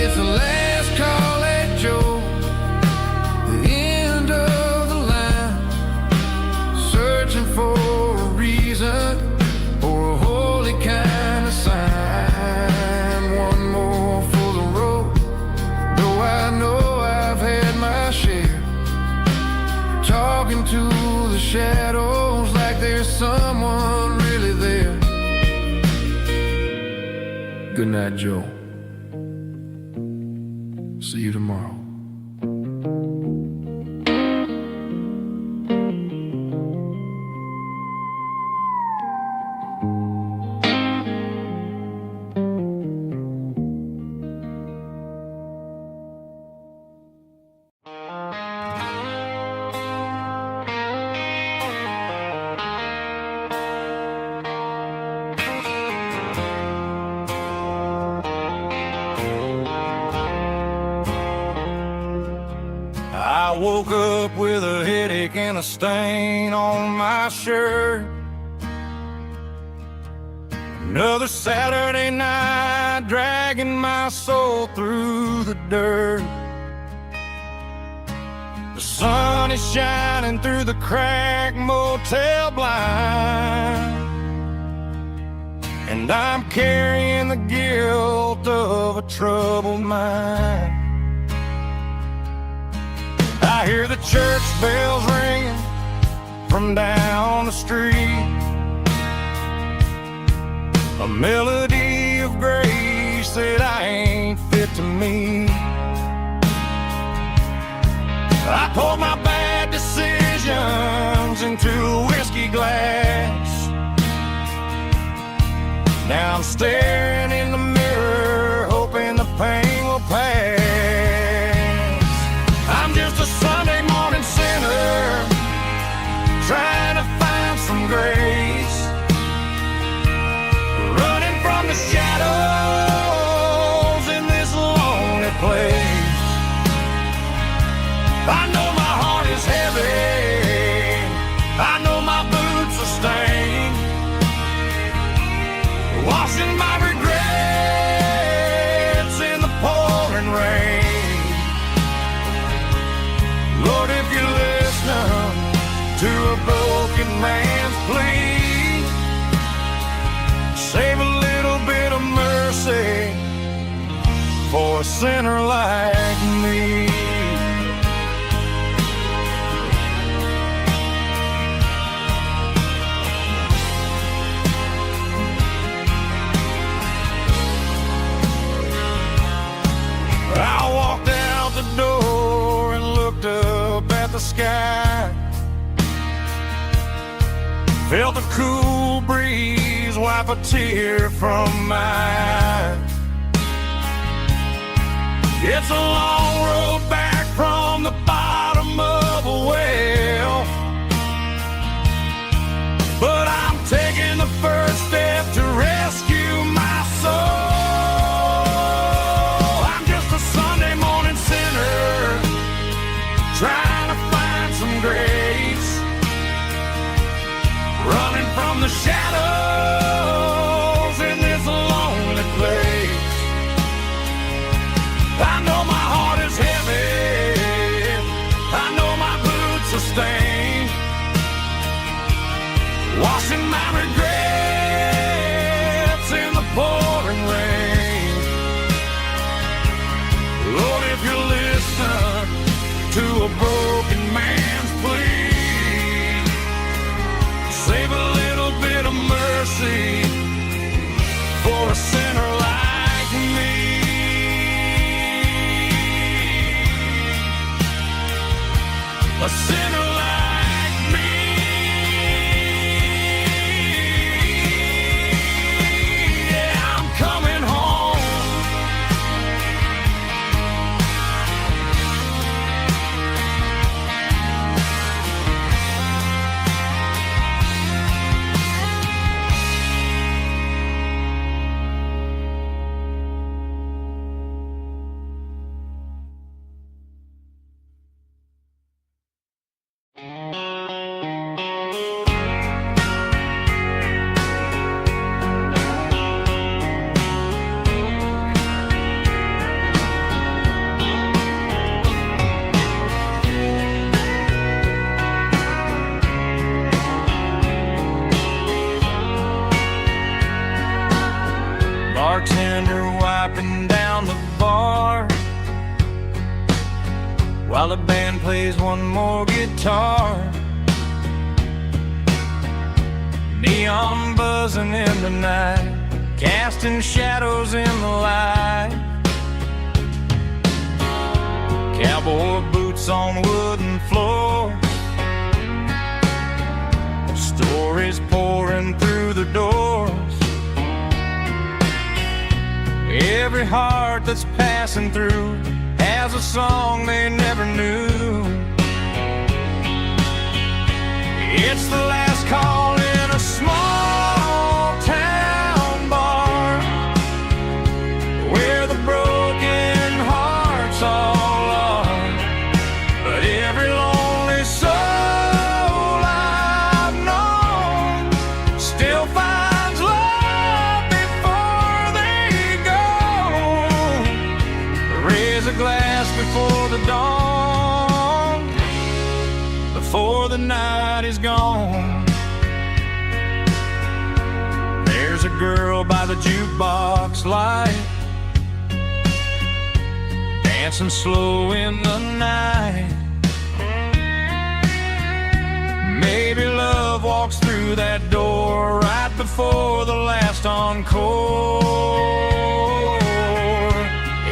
It's the last call at Joe, the end of the line, searching for a reason or a holy kind of sign. One more for the road, though I know I've had my share, talking to the shadows like there's someone really there. Good night, Joe. See you tomorrow. I woke up with a headache and a stain on my shirt. Another Saturday night dragging my soul through the dirt. The sun is shining through the cracked motel blind, and I'm carrying the guilt of a troubled mind. I hear the church bells ringing from down the street, a melody of grace that I ain't fit to meet. I poured my bad decisions into a whiskey glass. Now I'm staring in the mirror, hoping the pain will pass. I'm just a Sunday morning sinner, trying to find some grace, running from the shadows in this lonely place. I know my heart is heavy, I know my boots are stained, washing my regrets in the pouring rain. Lord, if you're listening to a broken man's plea, save a little bit of mercy for a sinner like me. I walked out the door and looked up at the sky, felt the cool breeze wipe a tear from my eye. It's a long road back from the bottom of a well, but I'm taking the first step to rescue my soul. Trying to find some grace, running from the shadows in this lonely place. I know my heart is heavy, I know my boots are stained, washing my regrets in the pouring rain. Lord, if you're listening to a broken man's plea, save a little bit of mercy for a sinner like me. A sinner like me. Yeah, I'm coming home. while the band plays one more guitar. Neon buzzing in the night, casting shadows in the light. Cowboy boots on wooden floors, stories pouring through the doors. Every heart that's passing through has a song they never knew. It's the last call in a small town bar, where the broken hearts all are. But every lonely soul I've known still finds love before they go. Raise a glass before the dawn, before the night is gone. There's a girl by the jukebox light, dancing slow in the night. Maybe love walks through that door right before the last encore.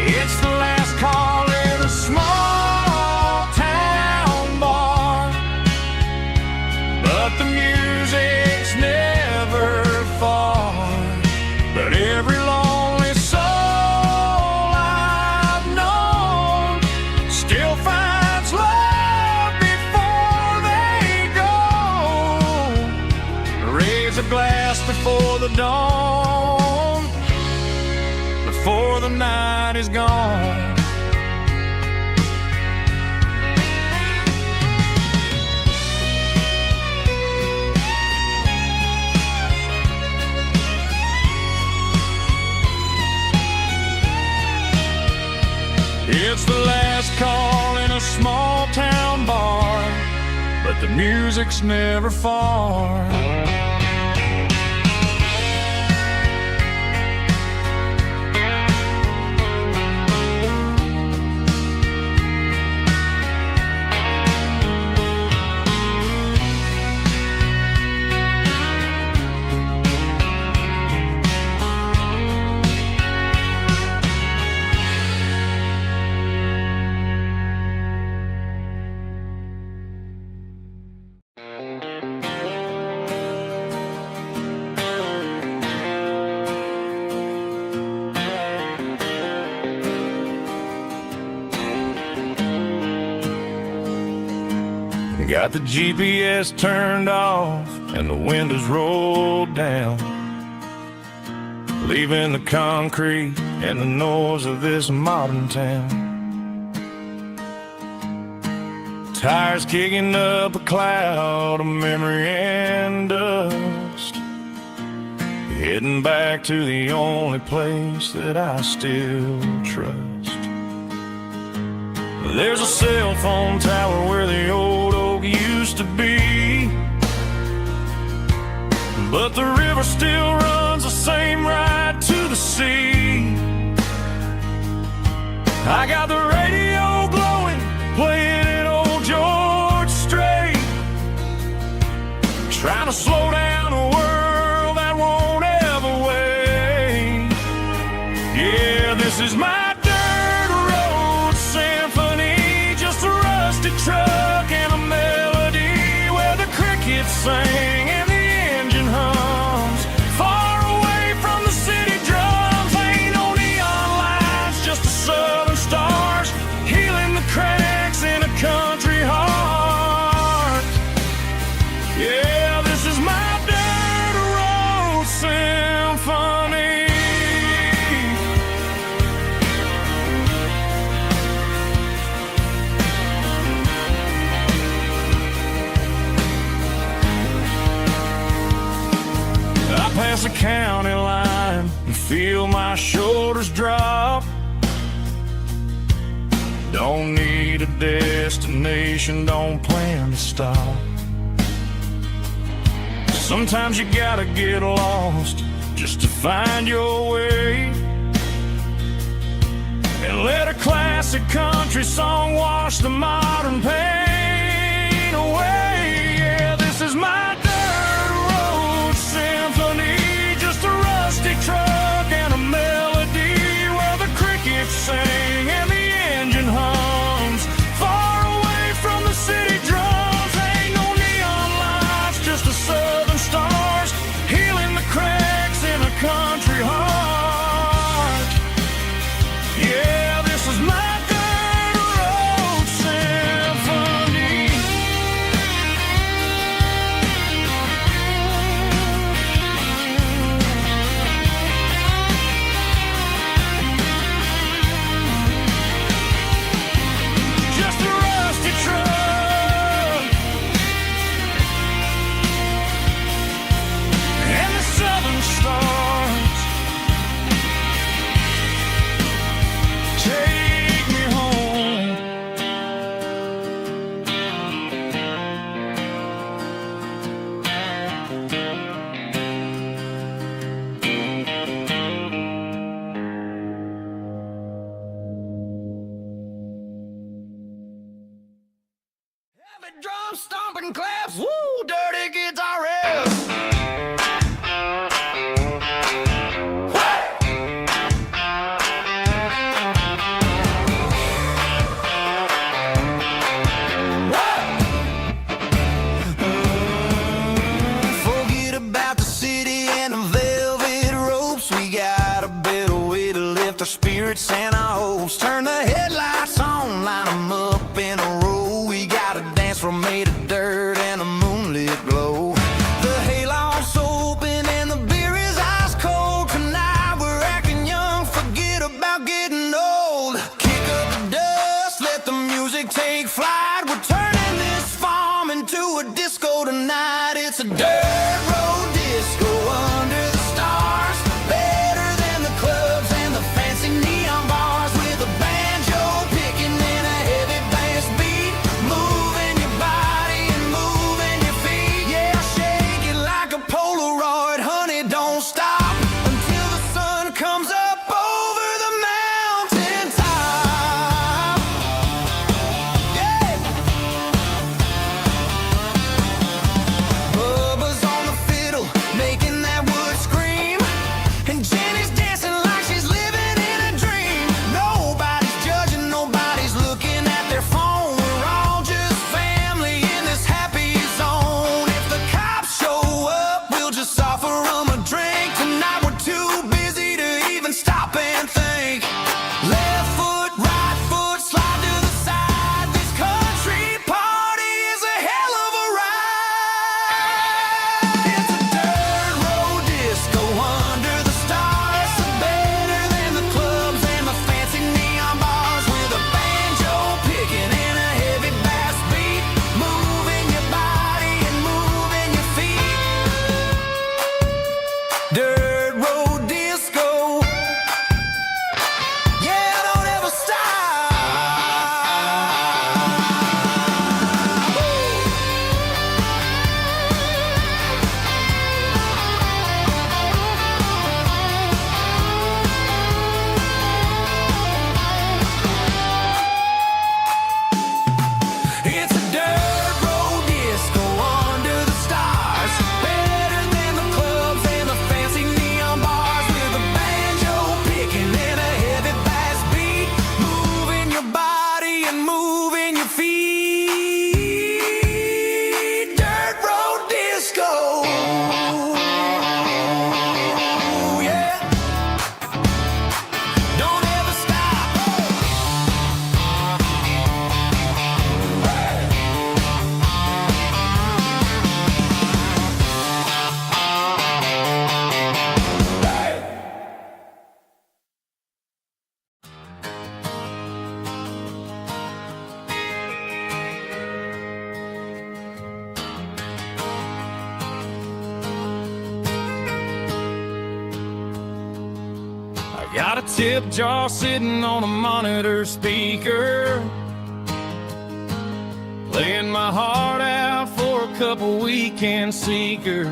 It's the last call in a small town bar, but the music's never far. But every lonely soul I've known still finds love before they go. Raise a glass before the dawn, before the night is gone. It's the last call in a small town bar, but the music's never far. Got the GPS turned off and the windows rolled down, leaving the concrete and the noise of this modern town. Tires kicking up a cloud of memory and dust, heading back to the only place that I still trust. There's a cell phone tower where the old oak used to be, but the river still runs the same right to the sea. I got the radio glowing, playing an old George Strait, trying to slow down a world that won't ever wait. Yeah, this is my truck and a melody where the crickets sing and the engine hums, far away from the city drums. Ain't no neon lights, just the southern stars healing the cracks in a country heart. Yeah, this is my dirt road symphony. Past the county line and feel my shoulders drop. Don't need a destination, don't plan to stop. Sometimes you gotta get lost just to find your way, and let a classic classic country song wash the modern pain away. Yeah, this is my dirt road symphony, just a rusty truck and a melody where the crickets sing and the engine hums far away from the city drums. Ain't no neon lights, just the southern stars healing the cracks in a country heart. Yeah, this is my dirt road symphony. Just a rusty truck and the southern stars take me home. Heavy drum stomping claps, woo, dirty guitar riffs. Forget about the city and the velvet ropes. We got a better way to lift our spirits and our hopes. Turn the headlights on, line 'em up in a row. We got a dance floor made of dirt and a moonlit glow. The hayloft's open and the beer is ice cold. Tonight we're acting young, forget about getting old. Kick up the dust, let the music take flight. We're turning this farm into a disco tonight. It's a dirt road disco under the stars. Better than the clubs and the fancy neon bars. With a banjo picking and a heavy bass beat. Moving your body and moving your feet. Yeah, shake it like a Polaroid, honey, don't stop until the sun comes up over the mountain top. Yeah. Bubba's on the fiddle, making that wood scream. And Jenny's dancing like she's living in a dream. Nobody's judging, nobody's looking at their phone. We're all just family in this happy zone. If the cops show up, we'll just offer them a drink. Tonight we're too busy to even stop and think. Left foot, right foot, slide to the side. This country party is a hell of a ride. It's a dirt road disco under the stars. Better than the clubs and the fancy neon bars. With a banjo picking and a heavy bass beat. Moving your body and moving your feet. Dirt road disco. Yeah, don't ever stop. It's a dirt road disco under the stars. Better than the clubs and the fancy neon bars. With a banjo picking and a heavy bass beat. Moving your body and moving your feet. Dirt road disco. Yeah. Don't ever stop. Got a tip jar sitting on a monitor speaker, playing my heart out for a couple weekend seekers.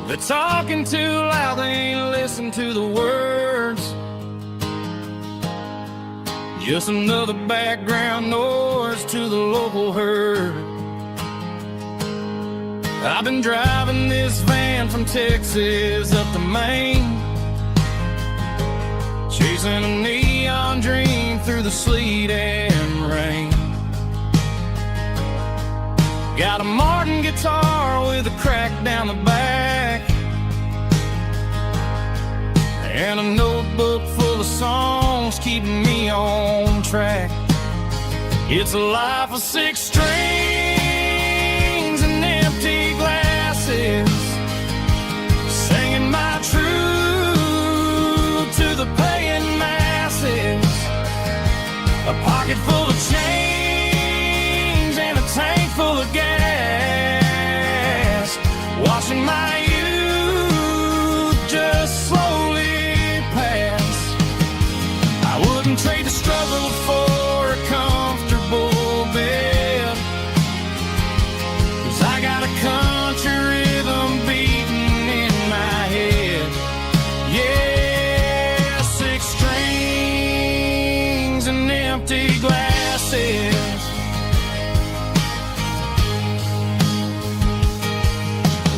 They're talking too loud, they ain't listen to the words. Just another background noise to the local herd. I've been driving this van from Texas up to Maine, chasing a neon dream through the sleet and rain. Got a Martin guitar with a crack down the back, and a notebook full of songs keeping me on track. It's a life of 6 strings and empty glasses, singing my truth to the paying masses. A pocket full of change and a tank full of gas, watching my youth just slowly pass. I wouldn't trade the struggle for a comfortable bed, 'cause I got a country rhythm beating in my head. Yeah, 6 strings and empty glasses.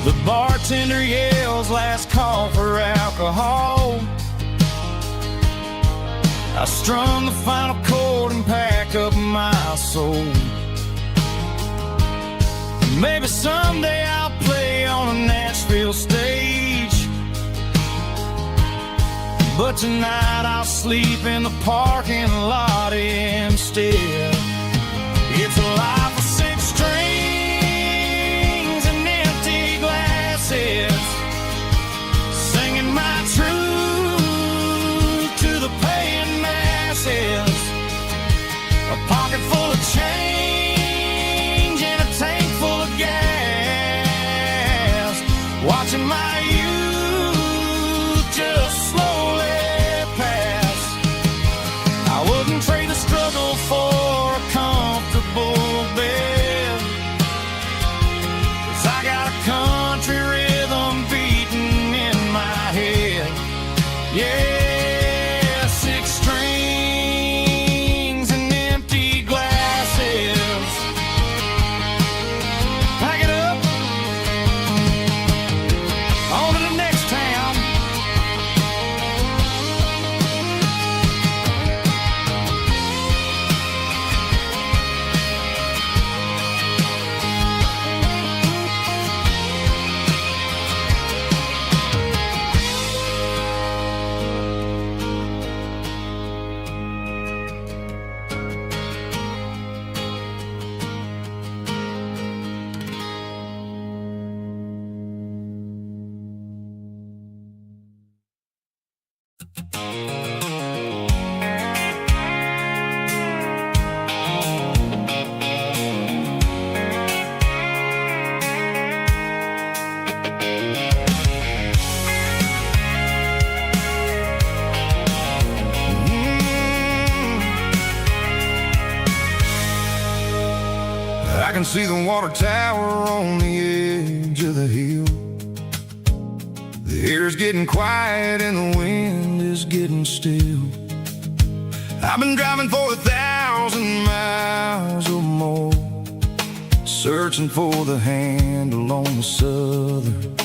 The bartender yells last call for alcohol. I strum the final chord and pack up my soul. Maybe someday I'll play on a Nashville stage, but tonight I'll sleep in the parking lot instead. It's a life of 6 strings and empty glasses, singing my truth to the paying masses. A pocket full of change and a tank full of gas, watching my youth just slowly pass. I wouldn't trade the struggle for a comfortable bed, 'cause I got a country rhythm beating in my head. Yeah, 6 strings and empty glasses. Pack it up, on to the next town. I can see the water tower on the edge of the hill. The air's getting quiet and the wind is getting still. I've been driving for 1,000 miles or more, searching for the handle on the southern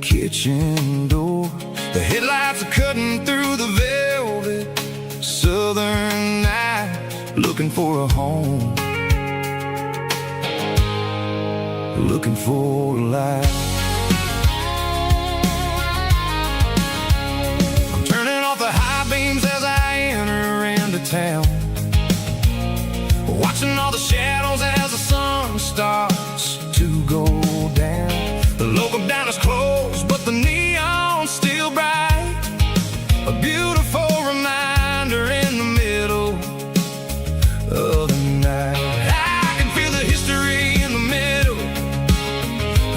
kitchen door. The headlights are cutting through the velvet southern night, looking for a home, looking for a light. I'm turning off the high beams as I enter into town, watching all the shadows as the sun starts to go down. The local dine is closed, but the neon's still bright, a beautiful reminder in the middle of the night. I can feel the history in the middle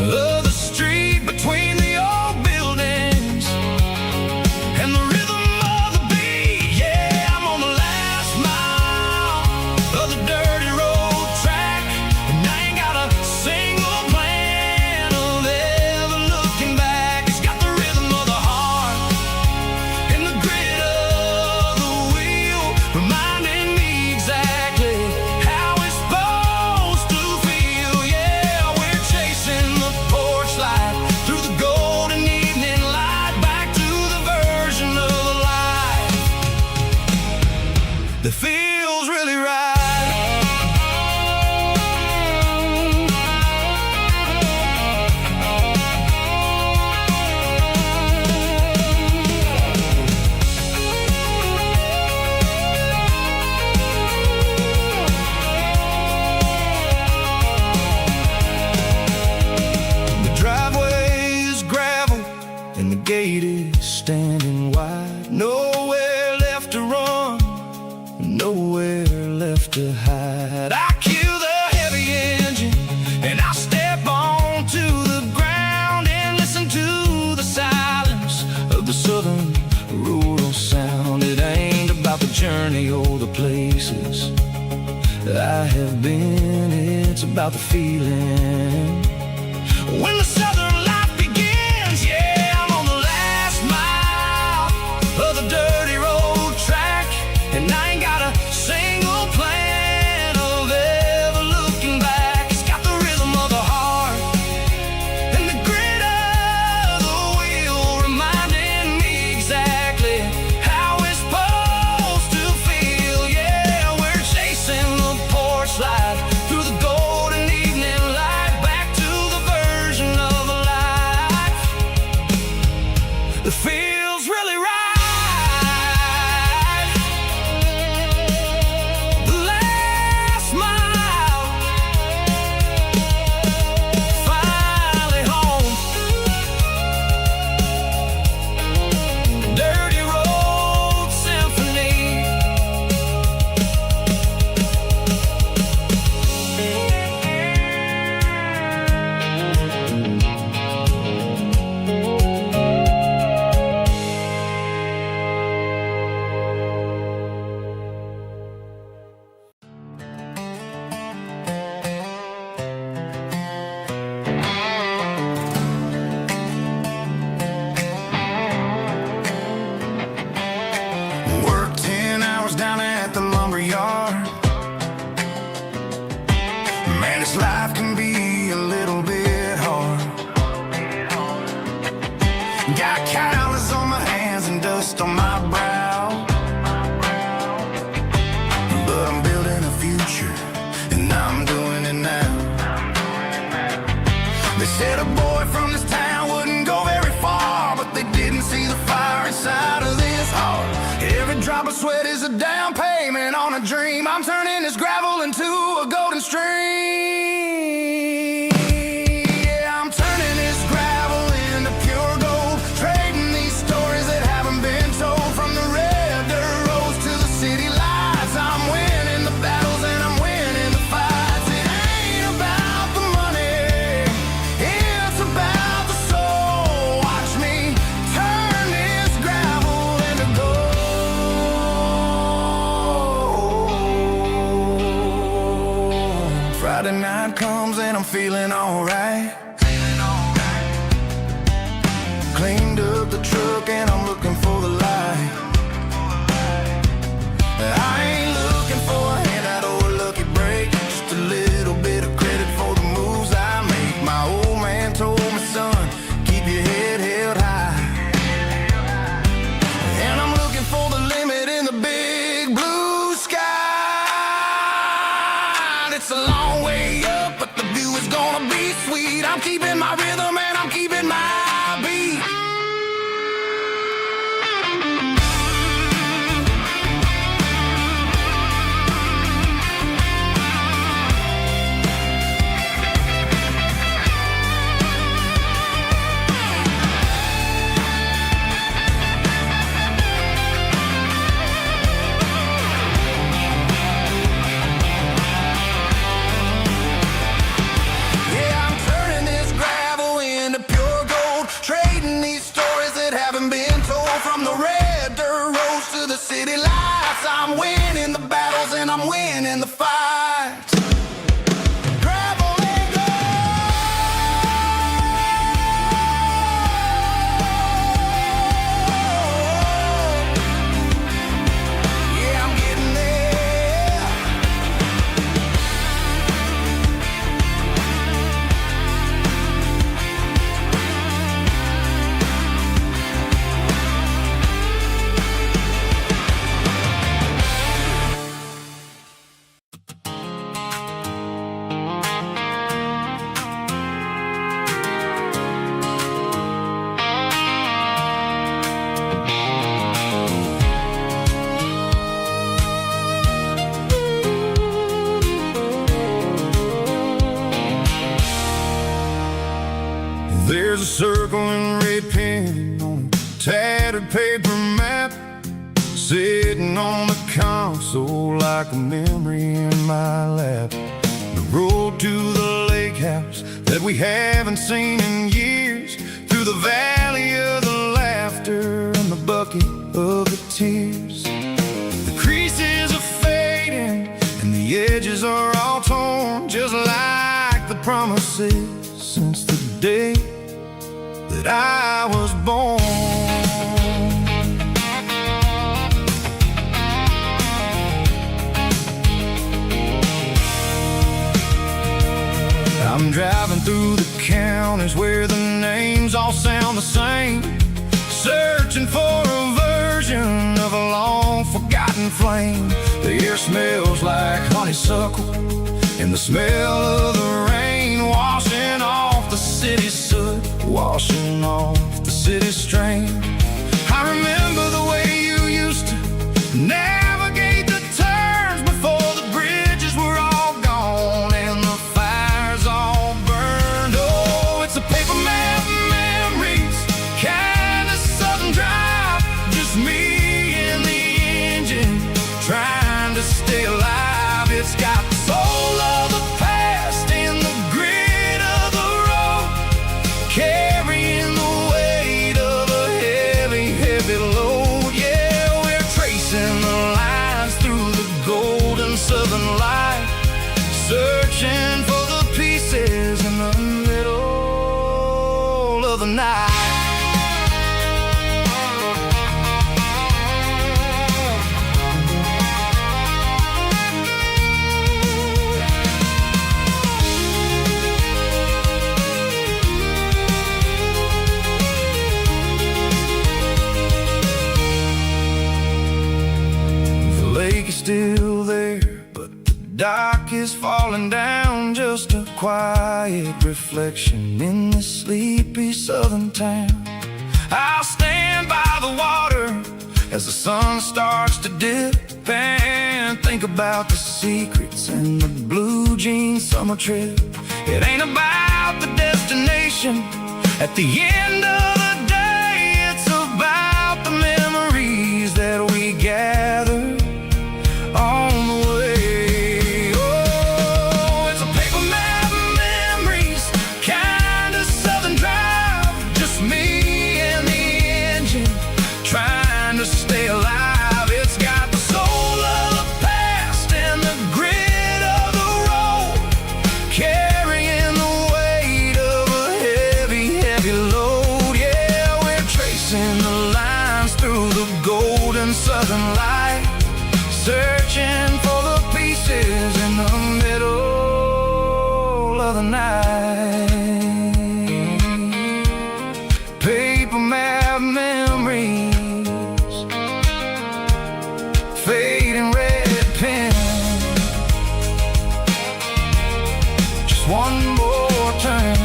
of the street, between the old buildings and the rhythm of the beat. Yeah, I'm on the last mile of the dirty road track, and I ain't got a single plan of ever that feels really right. The driveway is gravel and the gate is standing wide. Nowhere left to run, nowhere left to hide. I kill the heavy engine and I step onto the ground and listen to the silence of the southern rural sound. It ain't about the journey or the places I have been, it's about the feeling when the southern life begins. Yeah, I'm on the last mile of the dirty road track, and I ain't got a single plan of ever looking back. It's got the rhythm of the heart and the grit of the wheel, reminding me exactly how it's supposed to feel. Yeah, we're chasing the porch light through the golden evening light, back to the version of a life that feels really right. The last mile, finally home. Dirty road symphony. Work 10 hours down at the lumber yard. Man, this life can be a little bit hard. Got calluses on my hands and dust on my brow, but I'm building a future and I'm doing it now. They said a boy from this town wouldn't go very far, but they didn't see the fire inside of this heart. Every drop of sweat is a down payment on a dream. I'm turning this gravel into a golden stream. Yeah, I'm turning this gravel into pure gold, trading these stories that haven't been told. From the red dirt roads to the city lights, I'm winning the battles and I'm winning the fights. It ain't about the money, it's about the soul. Watch me turn this gravel into gold. Friday night comes and I'm feeling alright. Cleaned up the truck and I'm looking for the light. I ain't looking for a handout or a lucky break, just a little bit of credit for the moves I make. My old man told me, son, keep your head held high. And I'm looking for the limit in the big blue sky. It's a long way up, but the view is gonna be sweet. I'm keeping my rhythm and I'm keeping my beat. Yeah, I'm turning this gravel into pure gold, trading these stories that haven't been told. From the red dirt roads to the city lights, I'm winning the battles and I'm winning the fights. Gravel and gold. Yeah, I'm getting there. sitting on the console like a memory in my lap. The road to the lake house that we haven't seen in years, through the valley of the laughter and the bucket of the tears. The creases are fading and the edges are all torn, just like the promises since the day that I was born. I'm driving through the counties where the names all sound the same, searching for a version of a long forgotten flame. The air smells like honeysuckle and the smell of the rain, washing off the city's soot, washing off the city's strain. I remember the way you used to navigate the turns before the bridges were all gone and the fires all burned. Oh, it's a paper map memories, kind of southern drive, just me and the engine trying to stay alive. It's got the soul of the past and the grit of the road, carrying the weight of a heavy, heavy load. Yeah, we're tracing the lines through the golden southern light, searching for the pieces in the middle of the night. Still there, but the dock is falling down, just a quiet reflection in this sleepy southern town. I'll stand by the water as the sun starts to dip and think about the secrets and the blue jean summer trip. It ain't about the destination at the end of the day, it's about the memories that we gather on the way. Oh, it's a paper map memories, kind of southern drive, just me and the engine trying to stay alive. It's got the soul of the past and the grit of the road, carrying the weight of a heavy, heavy load. Yeah, we're tracing the lines through the golden southern light, searching for the pieces in the middle of the night. Paper map memories, fading red pen, just one more turn.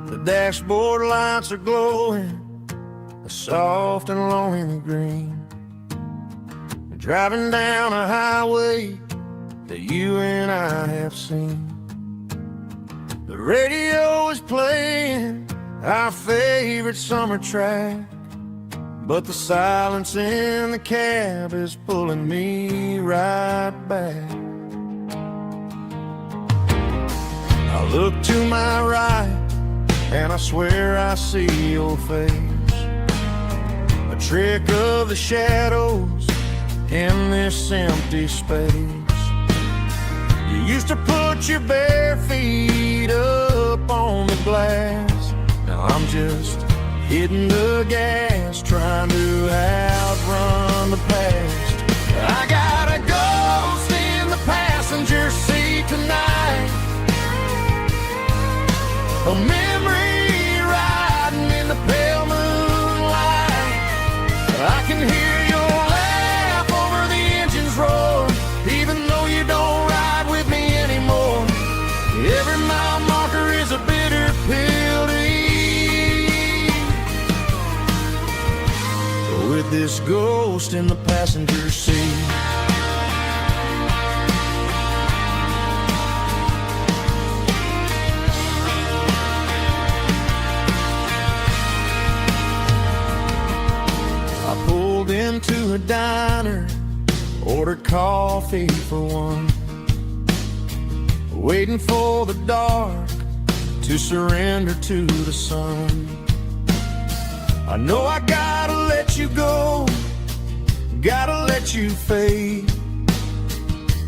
The dashboard lights are glowing, a soft and lonely green. We're driving down a highway that you and I have seen. The radio is playing our favorite summer track, but the silence in the cab is pulling me right back. I look to my right and I swear I see your face, a trick of the shadows in this empty space. You used to put your bare feet up on the glass, now I'm just hitting the gas, trying to outrun the past. I got a ghost in the passenger seat tonight, a memory riding this ghost in the passenger seat. I pulled into a diner, ordered coffee for one, waiting for the dark to surrender to the sun. I know I gotta let you go, gotta let you fade,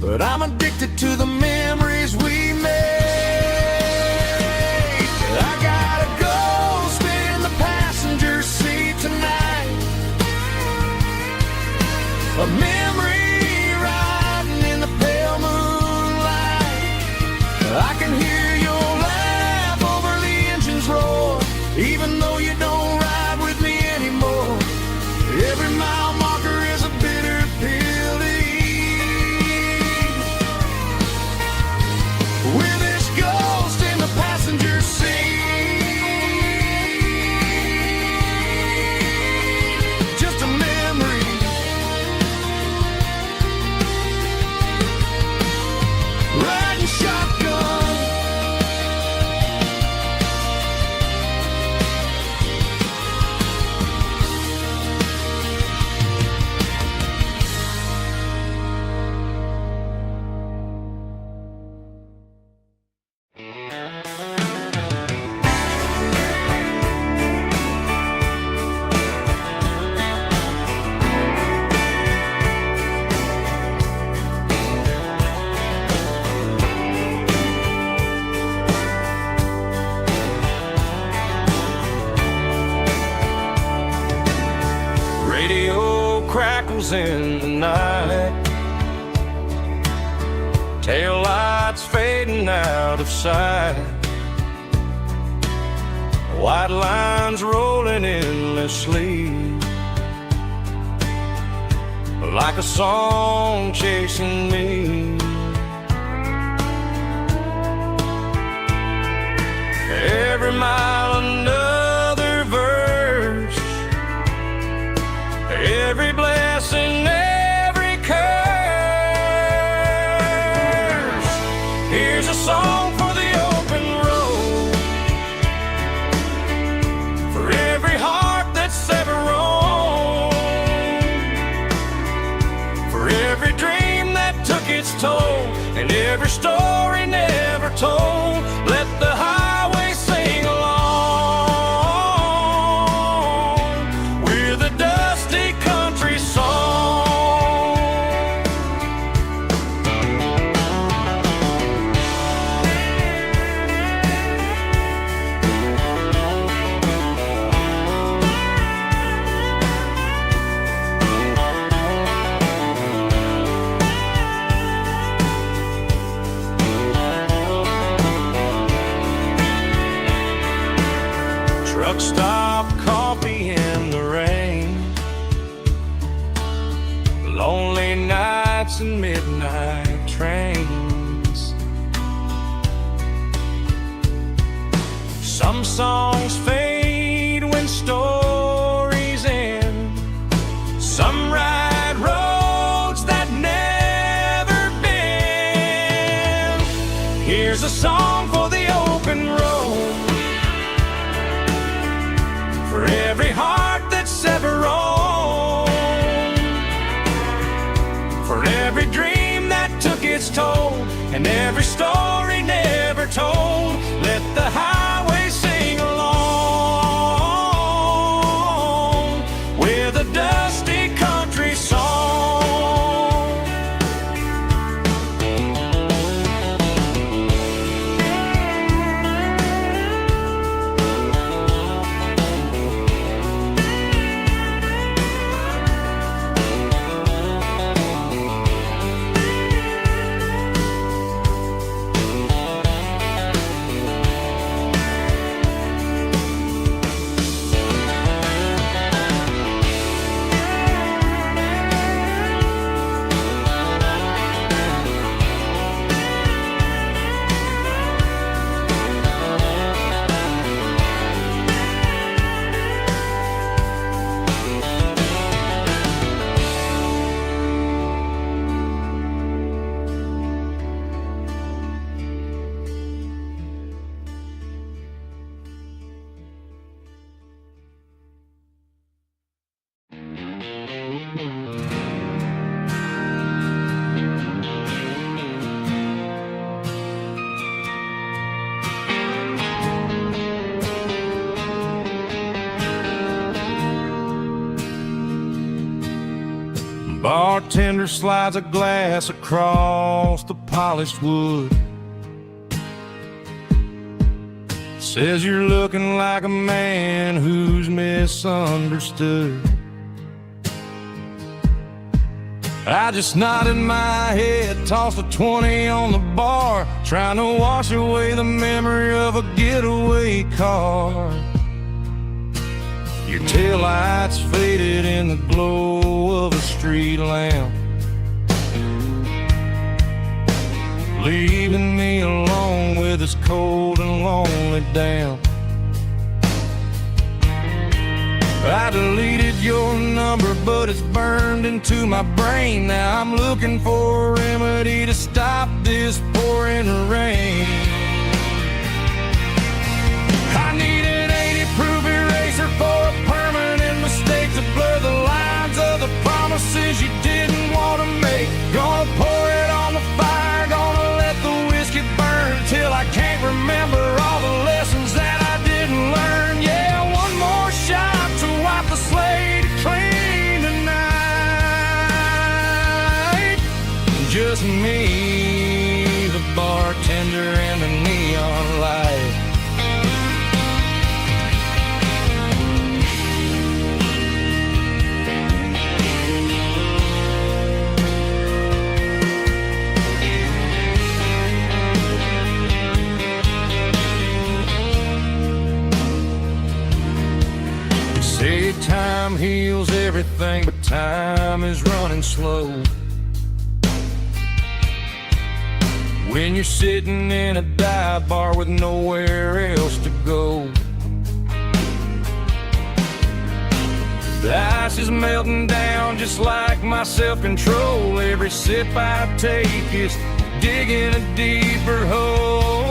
but I'm addicted to the memories we made. I got a ghost in the passenger seat tonight, a memory riding in the pale moonlight. I can hear your laugh over the engine's roar, even though you don't ride with me anymore. Every mile marker is a bitter pill to eat. With this ghost in the passenger seat, just a memory, riding shotgun. Radio crackles in the night, tail lights fading out of sight, white lines rolling endlessly, like a song chasing me. Every mile another verse, every blessing, every curse. Here's a song for the open road, for every heart that's ever roamed, for every dream that took its toll, and every story never told. Let the highway sing along with a dusty country song. Truck stop, coffee in the rain, lonely nights and midnight trains. Some songs fade when stories end, some ride roads that never bend. Here's a song for the open road, for every heart that's ever roamed, for every dream that took its toll, and every story never told. Let the highway sing along with a dusty country song. Bartender slides a glass across the polished wood. Says you're looking like a man who's misunderstood. I just nodded my head, tossed a 20 on the bar, trying to wash away the memory of a getaway car. Your taillights faded in the glow of a street lamp, leaving me alone with this cold and lonely damp. I deleted your number, but it's burned into my brain. Now I'm looking for a remedy to stop this pouring rain. I need an 80-proof eraser for a permanent mistake to blur the lines of the promises you didn't want to make. Gonna pour it on the fire, gonna let the whiskey burn till I can't remember all the lessons that I didn't learn. Yeah, one more shot to wipe the slate clean tonight. Just me, the bartender, and the neon light. Say time heals everything, but time is running slow. When you're sitting in a dive bar with nowhere else to go, the ice is melting down just like my self-control. Every sip I take is digging a deeper hole.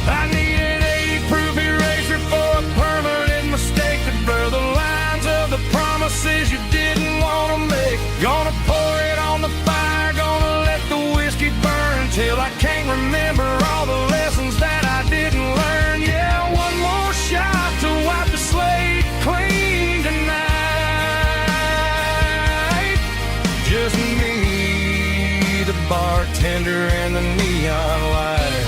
I need an 80-proof eraser for a permanent mistake to blur the lines of the promises you didn't want to make. Gonna pour it on the fire, gonna let the whiskey burn till I can't remember all the lessons that I didn't learn. Yeah, one more shot to wipe the slate clean tonight. Just me, the bartender, and the neon light.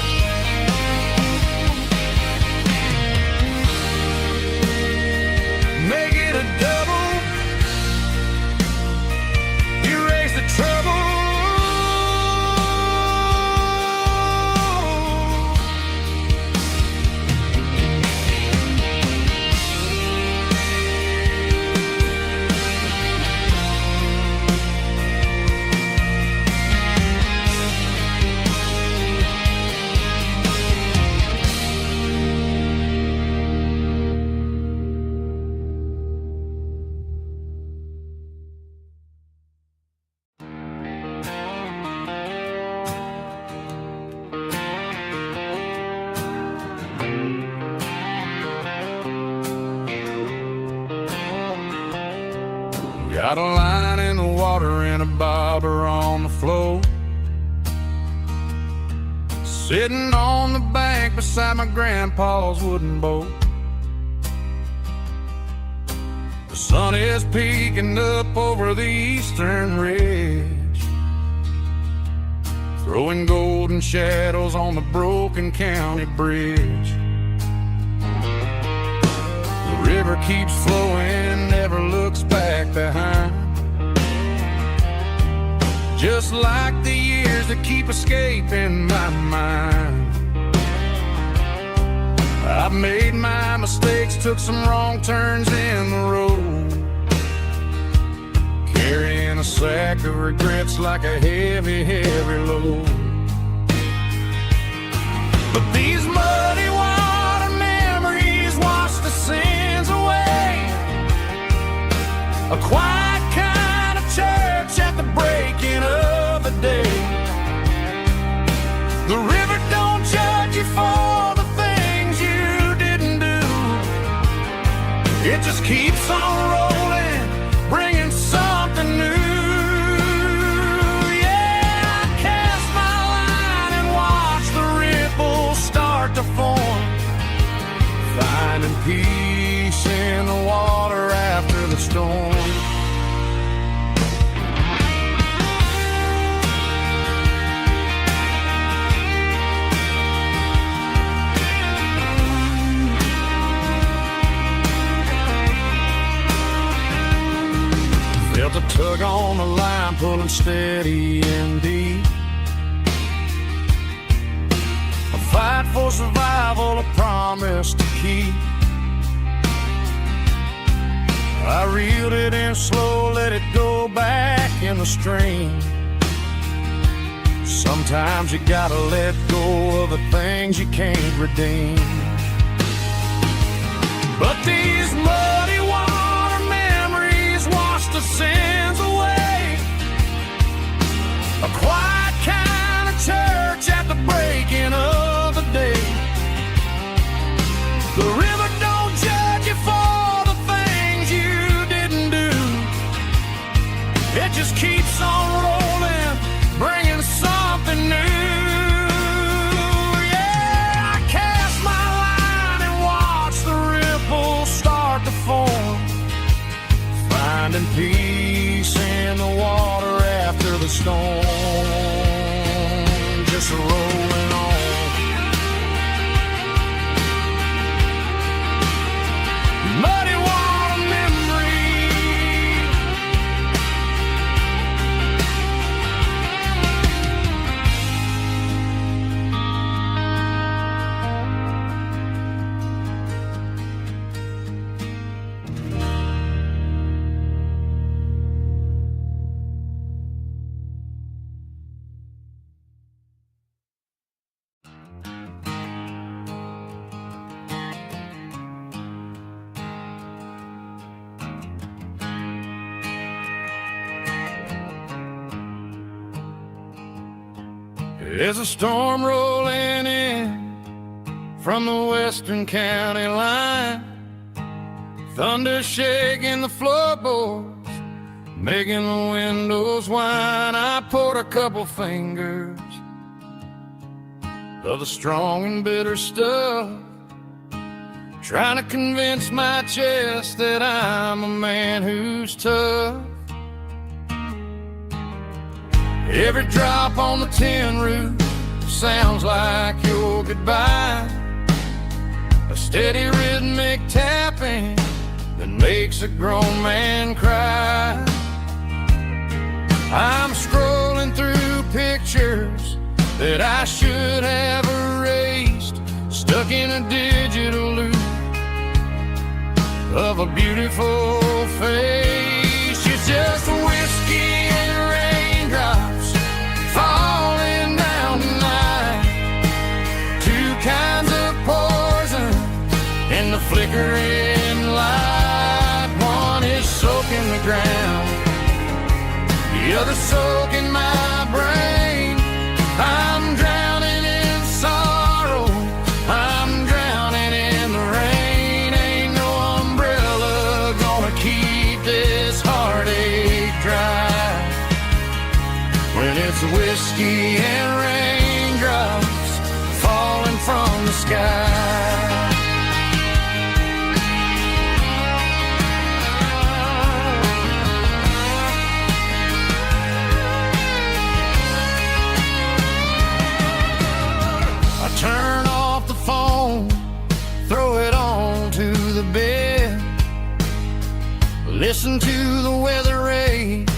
Make it a double, erase the trouble. Got a line in the water and a bobber on the floor, sitting on the bank beside my grandpa's wooden boat. The sun is peeking up over the eastern ridge, throwing golden shadows on the broken county bridge. The river keeps flowing, never looks back behind, just like the years that keep escaping my mind. I've made my mistakes, took some wrong turns in the road, carrying a sack of regrets like a heavy, heavy load. But these muddy water memories wash the sins away. A quiet kind of church at the breaking of the day. The river don't judge you for the things you didn't do. It just keeps on rolling, bringing something new. Yeah, I cast my line and watch the ripples start to form, finding peace in the water after the storm. Felt a tug on the line pulling steady and deep. A fight for survival, a promise to keep. I reeled it in slow, let it go back in the stream. Sometimes you gotta let go of the things you can't redeem. But these muddy water memories wash the sins away. A quiet kind of church at the breaking of the day. The river don't judge you for the things you didn't do. It just keeps on rolling, bringing something new. Yeah, I cast my line and watch the ripples start to form, finding peace in the water after the storm. Just rolling on. Muddy water memory. There's a storm rolling in from the western county line. Thunder shaking the floorboards, making the windows whine. I poured a couple fingers of the strong and bitter stuff, trying to convince my chest that I'm a man who's tough. Every drop on the tin roof sounds like your goodbye, a steady rhythmic tapping that makes a grown man cry. I'm scrolling through pictures that I should have erased, stuck in a digital loop of a beautiful face. It's just whiskey and raindrops falling down tonight, two kinds of poison in the flickering light. One is soaking the ground, the other soaking my brain. I'm drowning in sorrow, I'm drowning in the rain. Ain't no umbrella gonna keep this heartache dry when it's whiskey and raindrops falling from the sky. Turn off the phone, throw it on to the bed, listen to the weather rage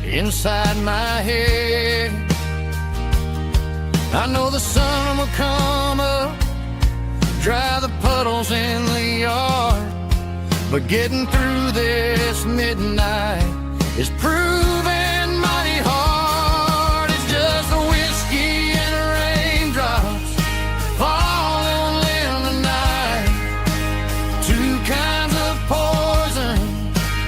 inside my head. I know the sun will come up, dry the puddles in the yard, but getting through this midnight is proving mighty hard. It's just a whiskey and raindrops falling in the night, two kinds of poison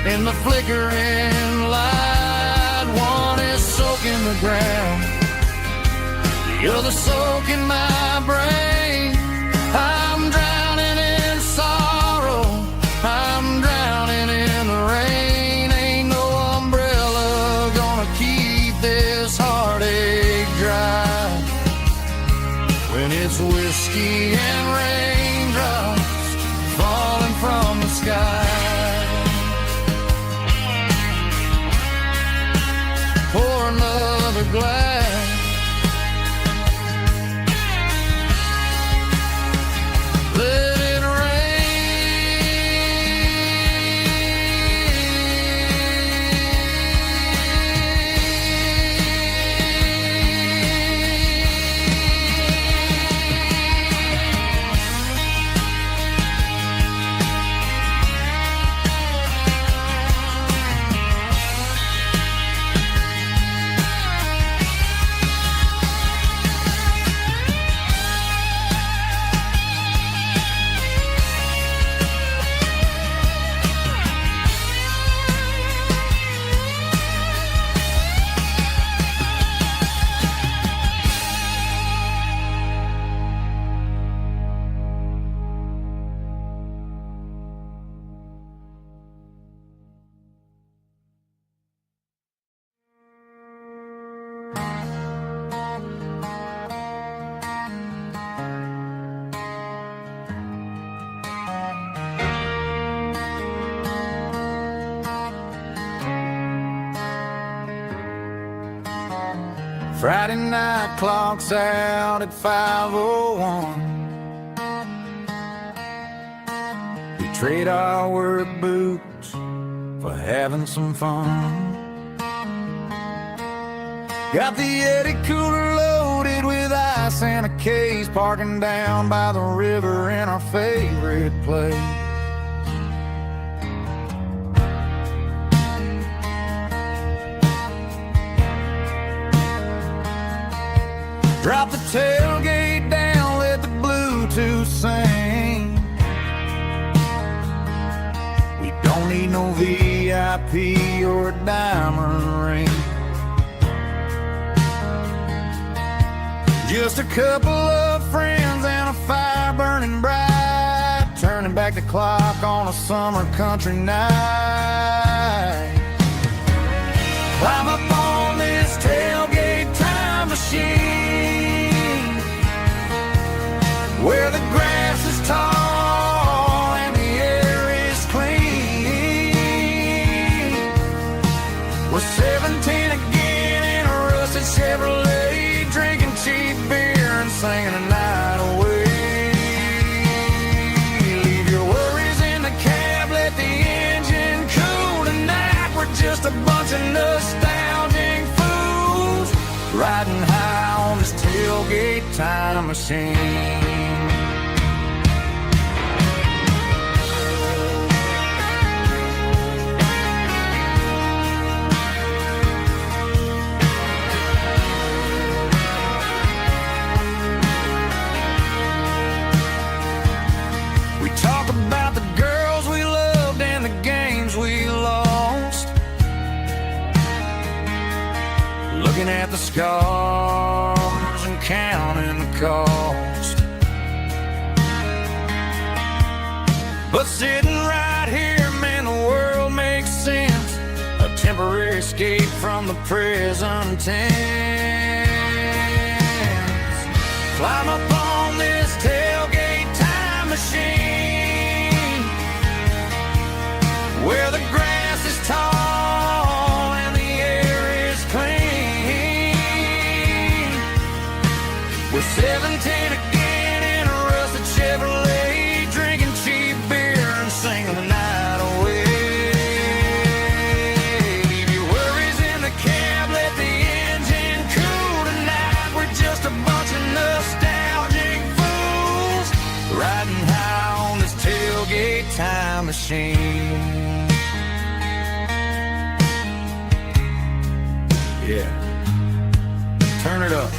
in the flickering light. One is soaking the ground, the other soaking my brain. I'm drowning in sorrow, I'm drowning in the rain. Ain't no umbrella gonna keep this heartache dry when it's whiskey and raindrops falling from the sky. Pour another glass, let it rain. Friday night clocks out at 5:01. We trade our work boots for having some fun. Got the Yeti cooler loaded with ice and a case, parking down by the river in our favorite place. Drop the tailgate down, let the Bluetooth sing. We don't need no VIP or a diamond ring. Just a couple of friends and a fire burning bright, turning back the clock on a summer country night. Climb up on this tailgate time machine, where the grass is tall and the air is clean. We're 17 again in a rusted Chevrolet, drinking cheap beer and singing a night away. Leave your worries in the cab, let the engine cool tonight. We're just a bunch of nostalgic fools riding high on this tailgate time machine. Looking at the scars and counting the cost, but sitting right here, man, the world makes sense. A temporary escape from the present tense. Climb up on this tailgate time machine, where the grass is tall and the air is clean. We're 17 again in a rusted Chevrolet, drinking cheap beer and singing the night away. Leave your worries in the cab, let the engine cool tonight. We're just a bunch of nostalgic fools riding high on this tailgate time machine. Yeah, turn it up.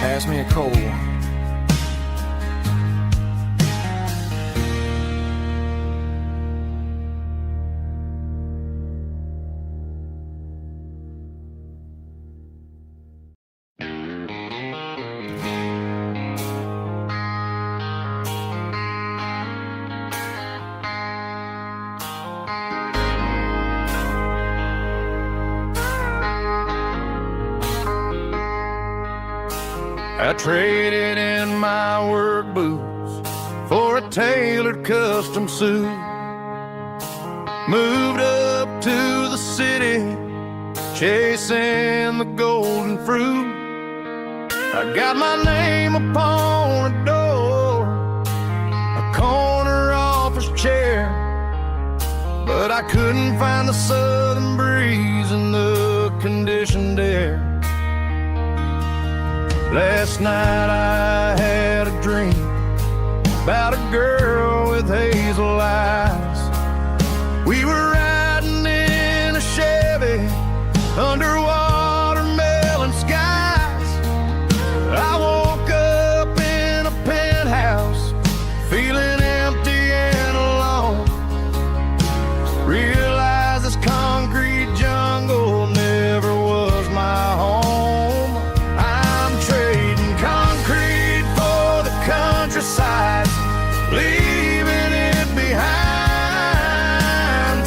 Pass me a cold one. I traded in my work boots for a tailored custom suit. Moved up to the city, chasing the golden fruit. I got my name upon a door, a corner office chair, but I couldn't find the southern breeze in the conditioned air. Last night I had a dream about a girl with hazel eyes. We were riding in a Chevy under watermelon skies. I woke up in a penthouse feeling empty and alone. Realized this concrete jungle never was my home. Countryside, leaving it behind,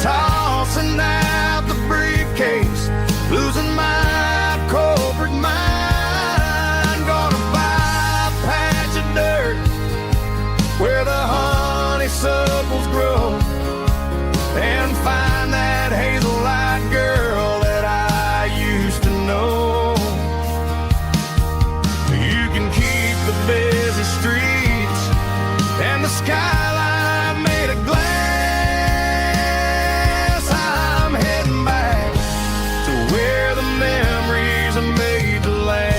tossing out the briefcase, losing my corporate mind. Gonna buy a patch of dirt where the honeysuckles grow, and find that hazel-eyed girl that I skyline made of glass. I'm heading back to where the memories are made to last.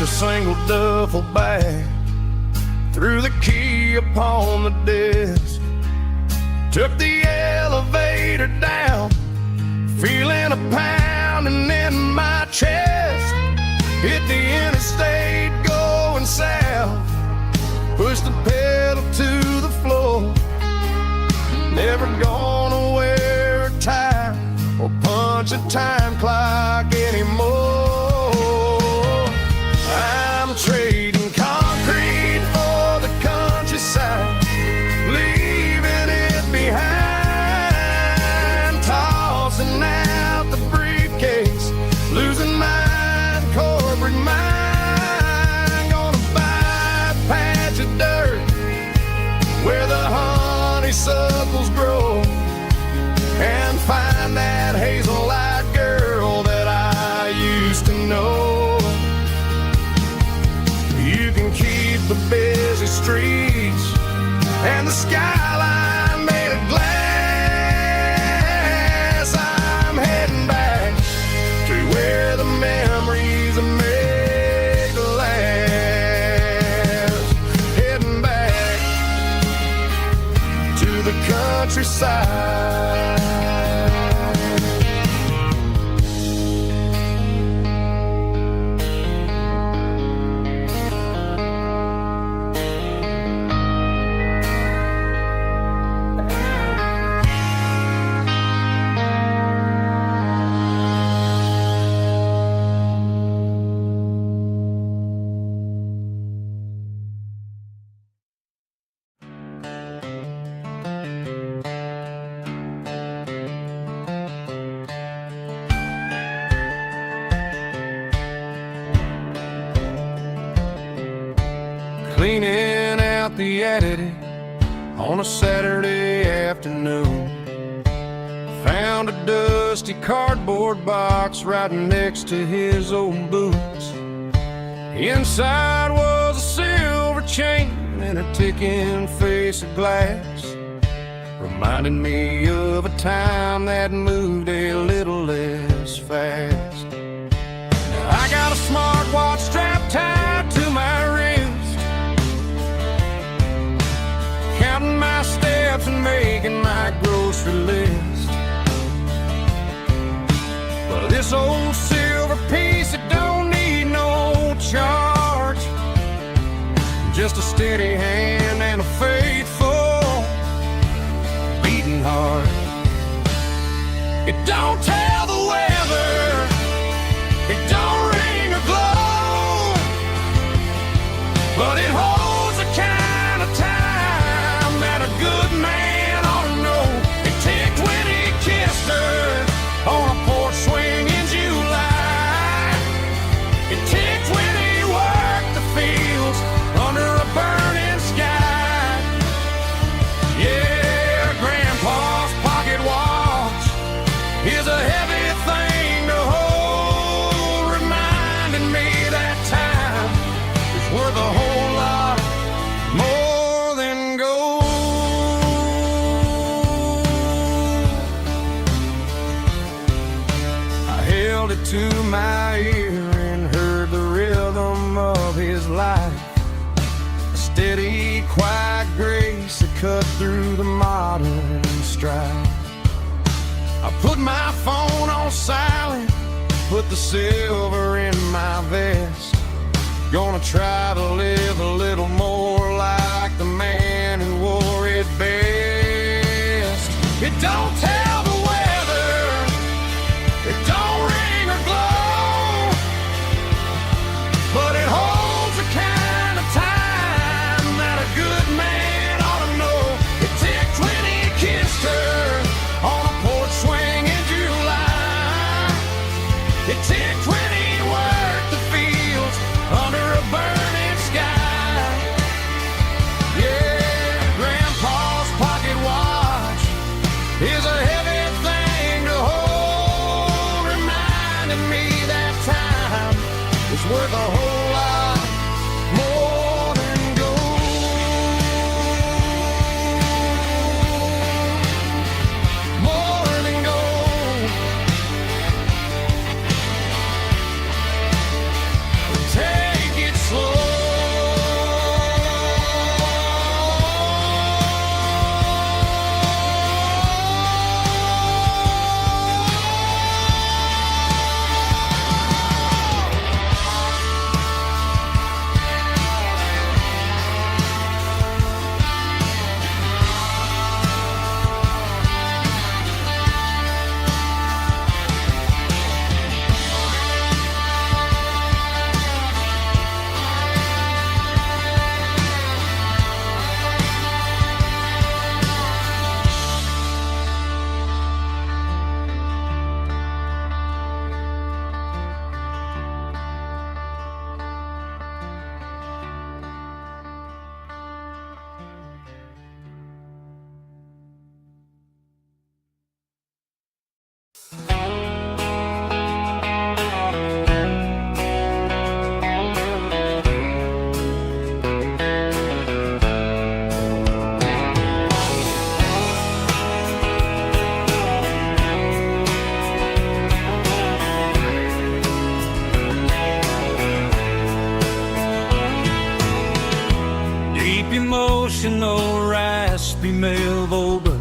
A single duffel bag, threw the key upon the desk, took the elevator down, feeling a pounding in my chest. Hit the interstate going south, pushed the pedal to the floor. Never gonna wear a tie or punch a time clock anymore. I'm trading concrete for the countryside, leaving it behind, tossing out the briefcase, losing my corporate mind. Gonna buy a patch of dirt where the honeysuckles grow and find that hazel-eyed girl that I used to know. Keep the busy streets and the skyline made of glass. I'm heading back to where the memories are made to last. Heading back to the countryside. Cleaning out the attic on a Saturday afternoon, found a dusty cardboard box right next to his old boots. Inside was a silver chain and a ticking face of glass, reminding me of a time that moved a little less fast. Now I got a smartwatch strapped tied to my wrist, counting my steps and making my grocery list. But this old silver piece, it don't need no charge, just a steady hand and a faithful beating heart. It don't tell the weather, it don't ring or glow, but it holds the kind of time that a good man ought to know. It ticked when he kissed her on a porch swing in July. It ticked when he worked the fields under a burning sky. Yeah, Grandpa's pocket watch is a heavy thing to hold, reminding me that time is worth a whole lot more than gold. I held it to my ear and heard the rhythm of his life, a steady, quiet grace that cut through the modern strife. I put my phone on silent, put the silver in my vest. Gonna try to live a little more like the man who wore it best. It don't tell the weather, it don't ring or glow, but it holds the kind of time that a good man ought to know. It ticked when he kissed her on a porch swing in July. It ticked when he worked the fields under a burning sky. raspy male vocal,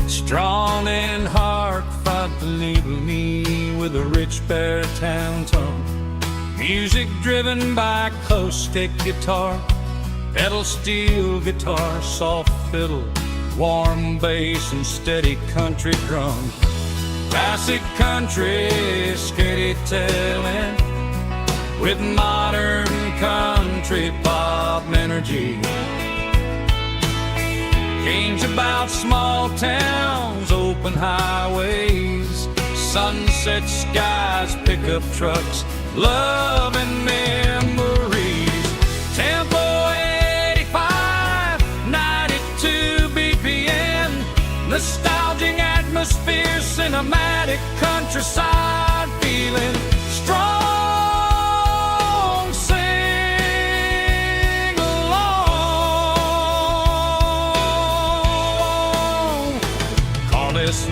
strong and hard, fight to label me with a rich baritone tone. Music driven by acoustic guitar, pedal steel guitar, soft fiddle, warm bass and steady country drum. Classic country storytelling with modern country pop energy. Games about small towns, open highways, sunset skies, pickup trucks, love and memories. Tempo 85, 92 BPM, nostalgic atmosphere, cinematic countryside feeling strong. Sing along. Call this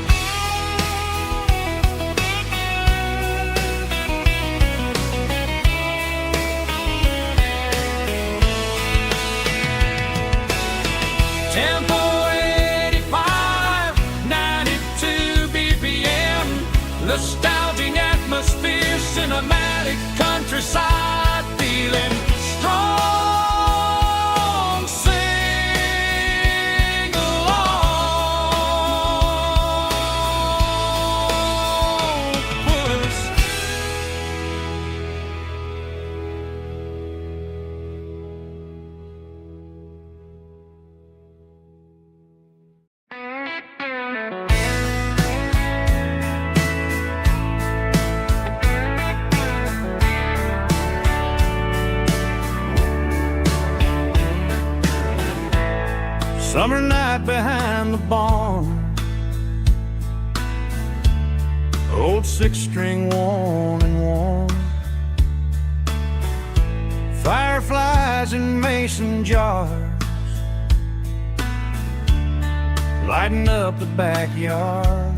Tempo 85, 92 BPM, nostalgic atmosphere, cinematic countryside feeling strong. Sing along. Puss. Summer night behind the barn, old six-string worn and worn, fireflies in mason jars, lighting up the backyard.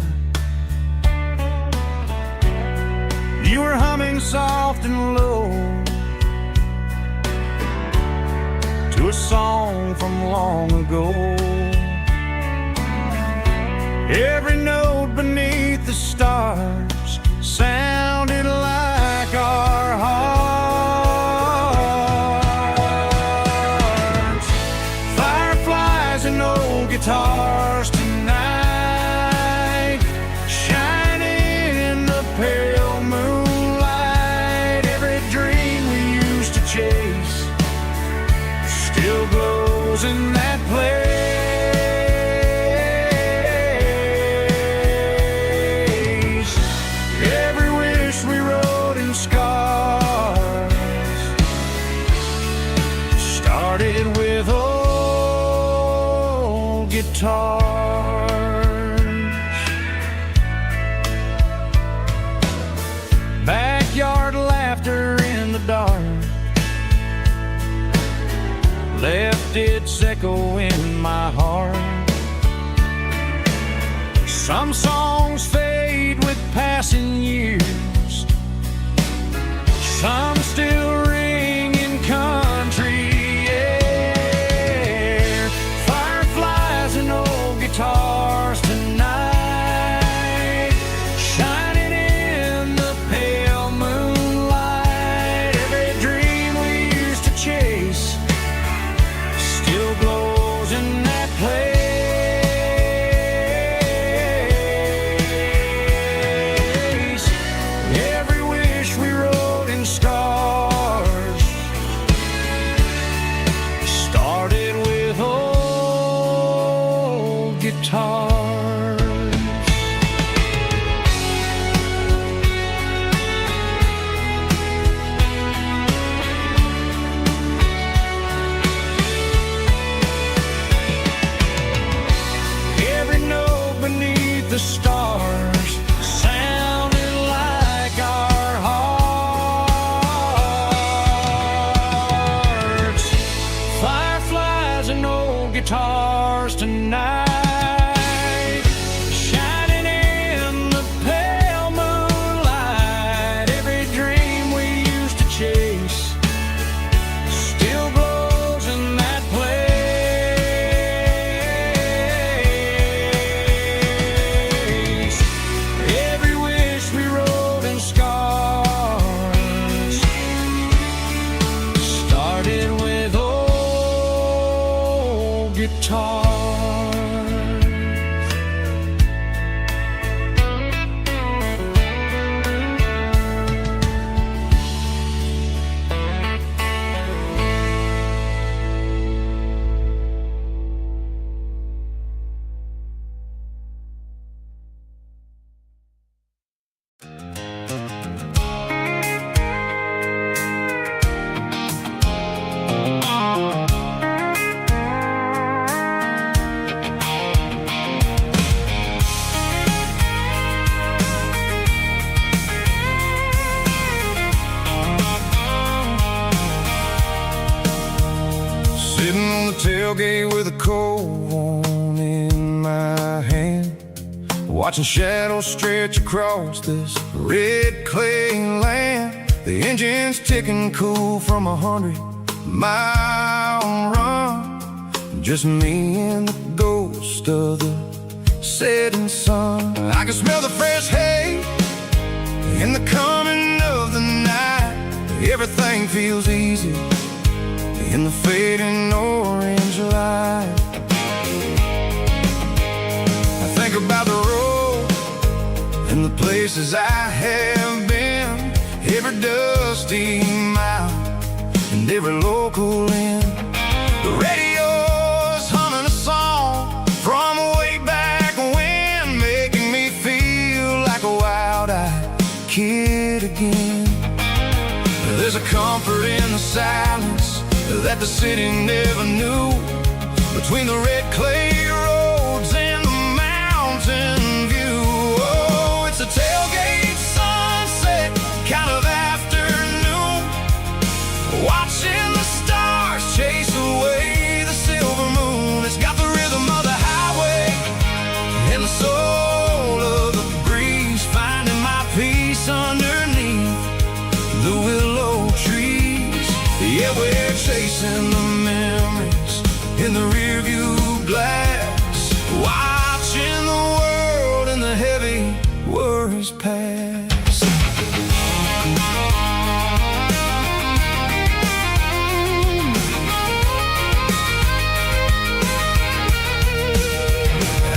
You were humming soft and low to a song from long ago. Every note beneath the stars sounded like our hearts. Fireflies and old guitars tonight, shining in the pale moonlight. Every dream we used to chase still glows in that place. Every wish we wrote in scars started with old guitars. Backyard laughter in the dark left its echo in my heart. Some songs fade with passing years, some still ring in country air. Fireflies and old guitars tonight, shining in the pale moonlight. Every dream we used to chase still glows in that place. Every wish we wrote in scars started with old guitars. Every note beneath the stars sounded like our hearts. Fireflies and old guitars tonight, shining in the pale moonlight. Every dream we used to chase still glows in that place. guitars. Sitting on the tailgate with a cold one in my hand, watching shadows stretch across this red clay land. The engine's ticking cool from 100-mile run. Just me and the ghost of the setting sun. I can smell the fresh hay and the coming of the night. Everything feels easy in the fading orange light. I think about the road and the places I have been, every dusty mile and every local inn. The radio's humming a song from way back when, making me feel like a wild-eyed kid again. There's a comfort in the silence that the city never knew, between the red clay roads and the mountain view. Oh, it's a tailgate sunset kind of afternoon, watching the stars chase away the silver moon. It's got the rhythm of the highway and the soul of the breeze, finding my peace underneath the willow trees. Yeah, we're chasing the memories in the rearview glass, watching the world and the heavy worries pass.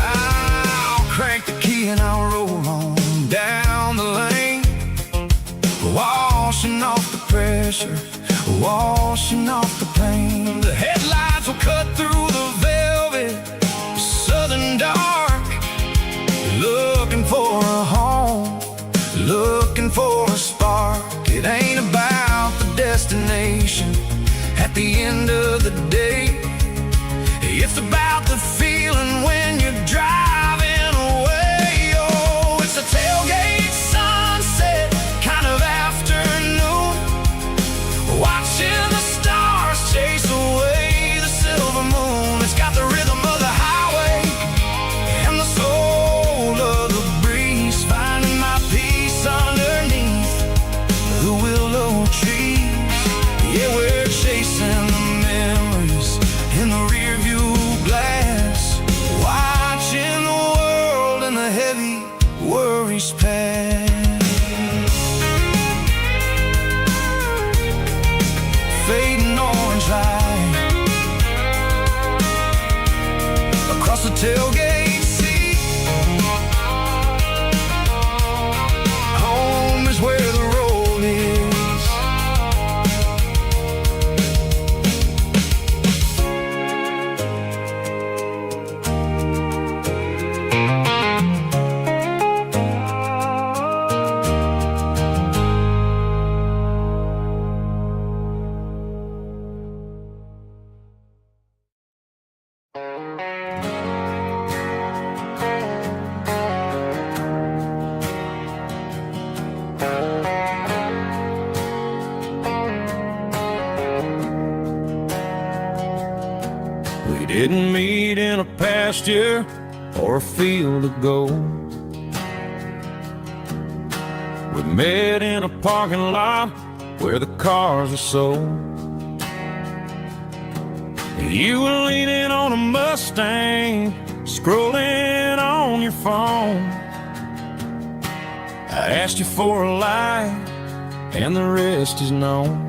I'll crank the key and I'll roll on down the lane, washing off the pressure, washing off the pain. The headlights will cut through the velvet southern dark, looking for a home, looking for a spark. It ain't about the destination at the end of the day, it's about the feeling when you're driving away. Oh, it's a tailgate sunset kind of afternoon, watching the stars chase away the silver moon. It's got the rhythm of the highway and the soul of the breeze, finding my peace underneath the willow trees. Yeah, we're chasing the memories in the rearview glass, watching the world and the heavy worries pass. Fading orange light across the tailgate seat. Home is where the road is. We didn't meet in a pasture or a field of gold. We met in a parking lot where the cars are sold. You were leaning on a Mustang, scrolling on your phone. I asked you for a light, and the rest is known.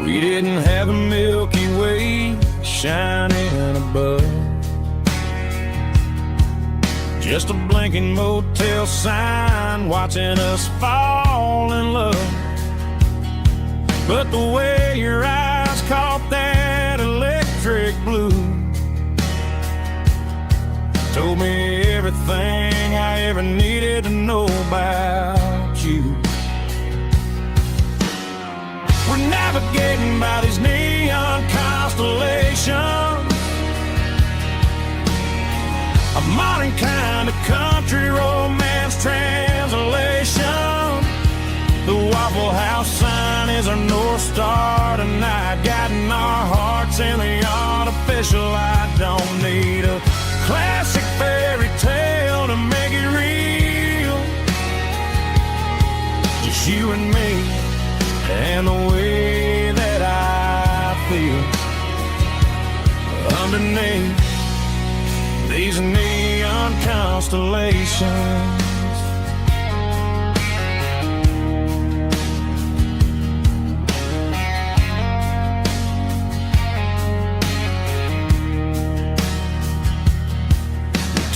We didn't have a Milky Way shining above. Just a blinking motel sign watching us fall in love. But the way your eyes caught that electric blue told me everything I ever needed to know about you. We're navigating by these neon constellations, a modern kind of country romance translation. The Waffle House sign is our North Star tonight, guiding our hearts in the artificial. I don't need a classic fairy tale to make it real. Just you and me and the way that I feel underneath these neon constellations.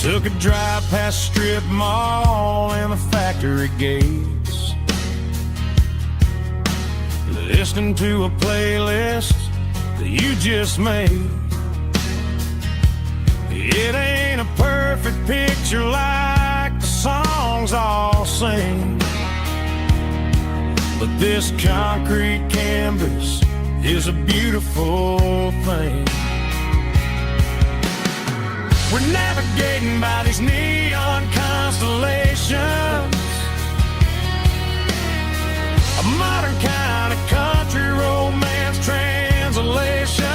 Took a drive past Strip Mall and the factory gates, listening to a playlist that you just made. It ain't a perfect picture like the songs all sing, but this concrete canvas is a beautiful thing. We're navigating by these neon constellations, a modern kind of country romance translation.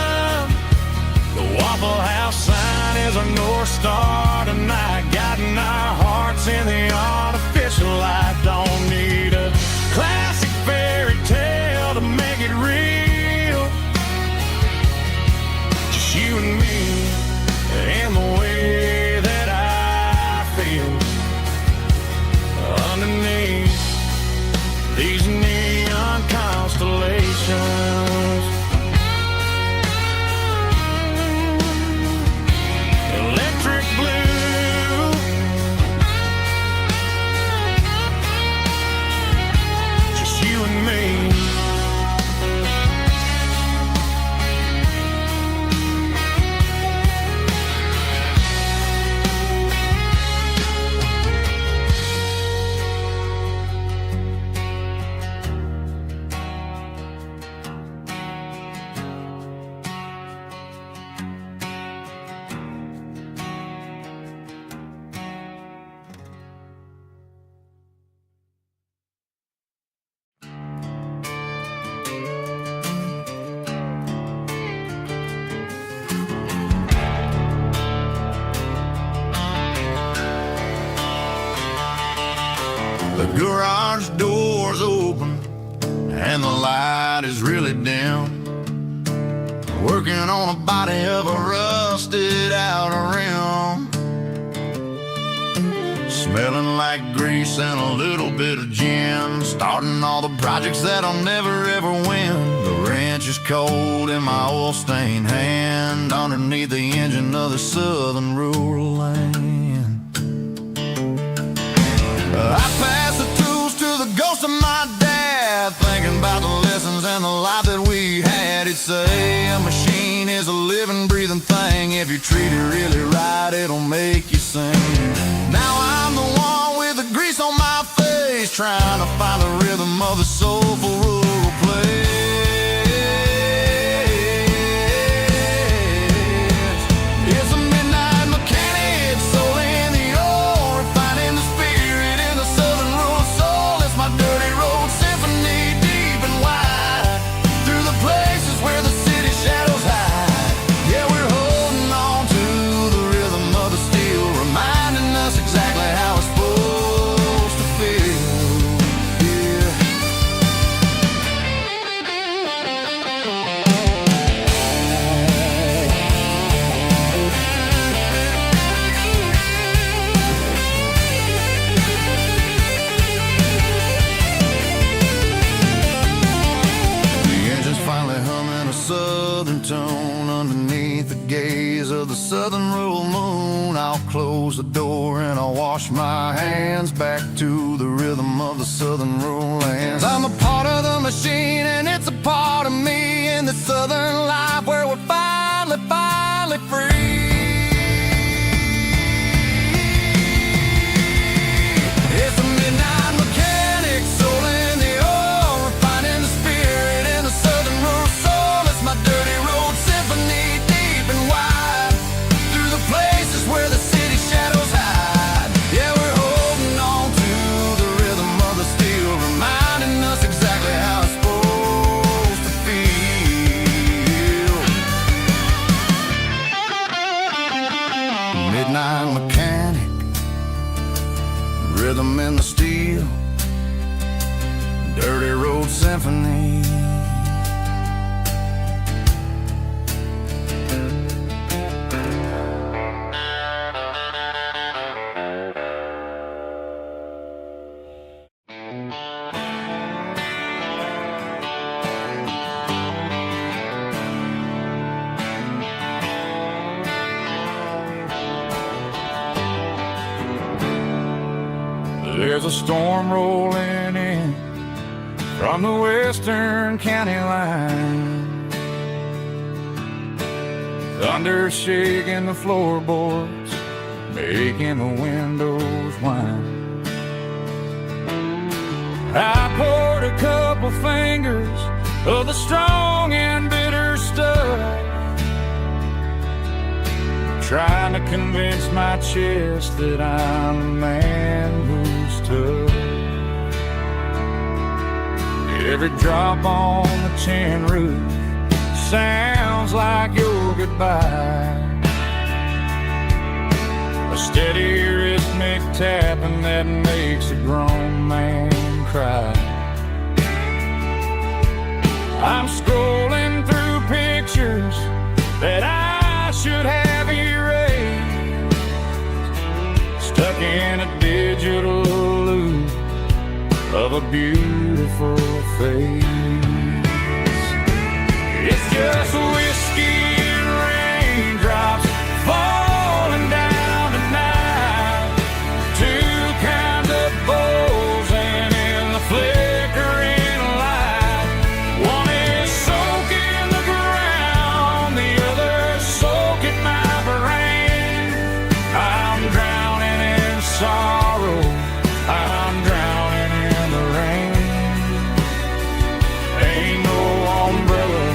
The Waffle House sign is our North Star tonight, guiding our hearts in the artificial light. Don't need a classic fairy tale to make it real. Just you and me and the way that I feel underneath these neon constellations. Electric blue, just you and me. The garage door's open and the light is really dim. Working on a body of a rusted out rim, smelling like grease and a little bit of gin. Starting all the projects that I'll never ever win. The wrench is cold in my oil-stained hand, underneath the engine of the southern rural land. I pass the tools to the ghost of my dad, thinking about the lessons and the life that we had. He'd say a machine is a living, breathing thing. If you treat it really right, it'll make you sing. Now I'm the one with the grease on my face, trying to find the rhythm of the soulful rural place. It's a midnight mechanic, soul in the ore, refining the spirit in the southern rural soul. It's my dirty road symphony, deep and wide, through the places where the city shadows hide. Yeah, we're holding on to the rhythm of the steel, reminding us exactly how it's supposed to feel. Yeah. of the southern roll moon, I'll close the door and I'll wash my hands back to the rhythm of the southern roll lands. I'm a part of the machine and it's a part of me in the southern life where we're finally free. It's a midnight mechanic, soul in the oil, refining the spirit in the southern rural soul. It's my dirty road symphony, deep and wide, through the places where the city shadows hide. Yeah, we're holding on to the rhythm of the steel, reminding us exactly how it's supposed to feel. Midnight mechanic, rhythm in the steel, dirty road symphony. There's a storm rolling in from the western county line, thunder shaking the floorboards, making the windows whine. I poured a couple fingers of the strong and bitter stuff, trying to convince my chest that I'm a man who's tough. Every drop on the tin roof sounds like your goodbye, a steady rhythmic tapping that makes a grown man cry. I'm scrolling through pictures that I should have erased, stuck in a digital loop of a beautiful face. It's just whiskey and raindrops falling down tonight, two kinds of bowls and in the flickering light. One is soaking the ground, the other soaking my brain. I'm drowning in sorrow, I'm drowning in the rain. Ain't no umbrella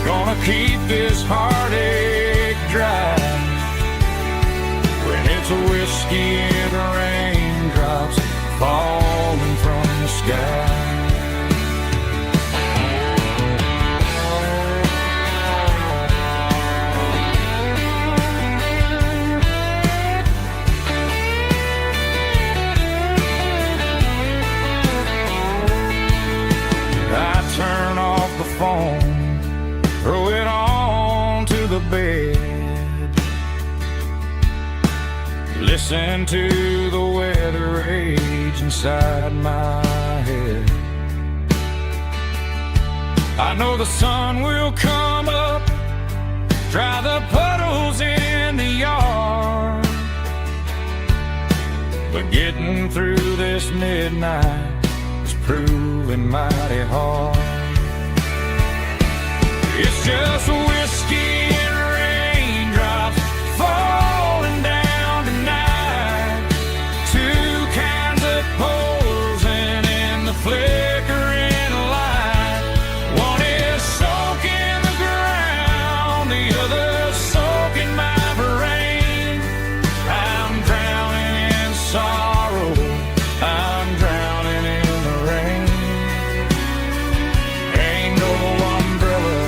gonna keep this heartache dry when it's a whiskey and raindrops falling from the sky. Turn off the phone, throw it on to the bed, listen to the weather rage inside my head. I know the sun will come up, dry the puddles in the yard, but getting through this midnight is proving mighty hard. It's just whiskey and raindrops falling down tonight, two kinds of poles and in the flickering light. One is soaking the ground, the other soaking my brain. I'm drowning in sorrow, I'm drowning in the rain. Ain't no umbrella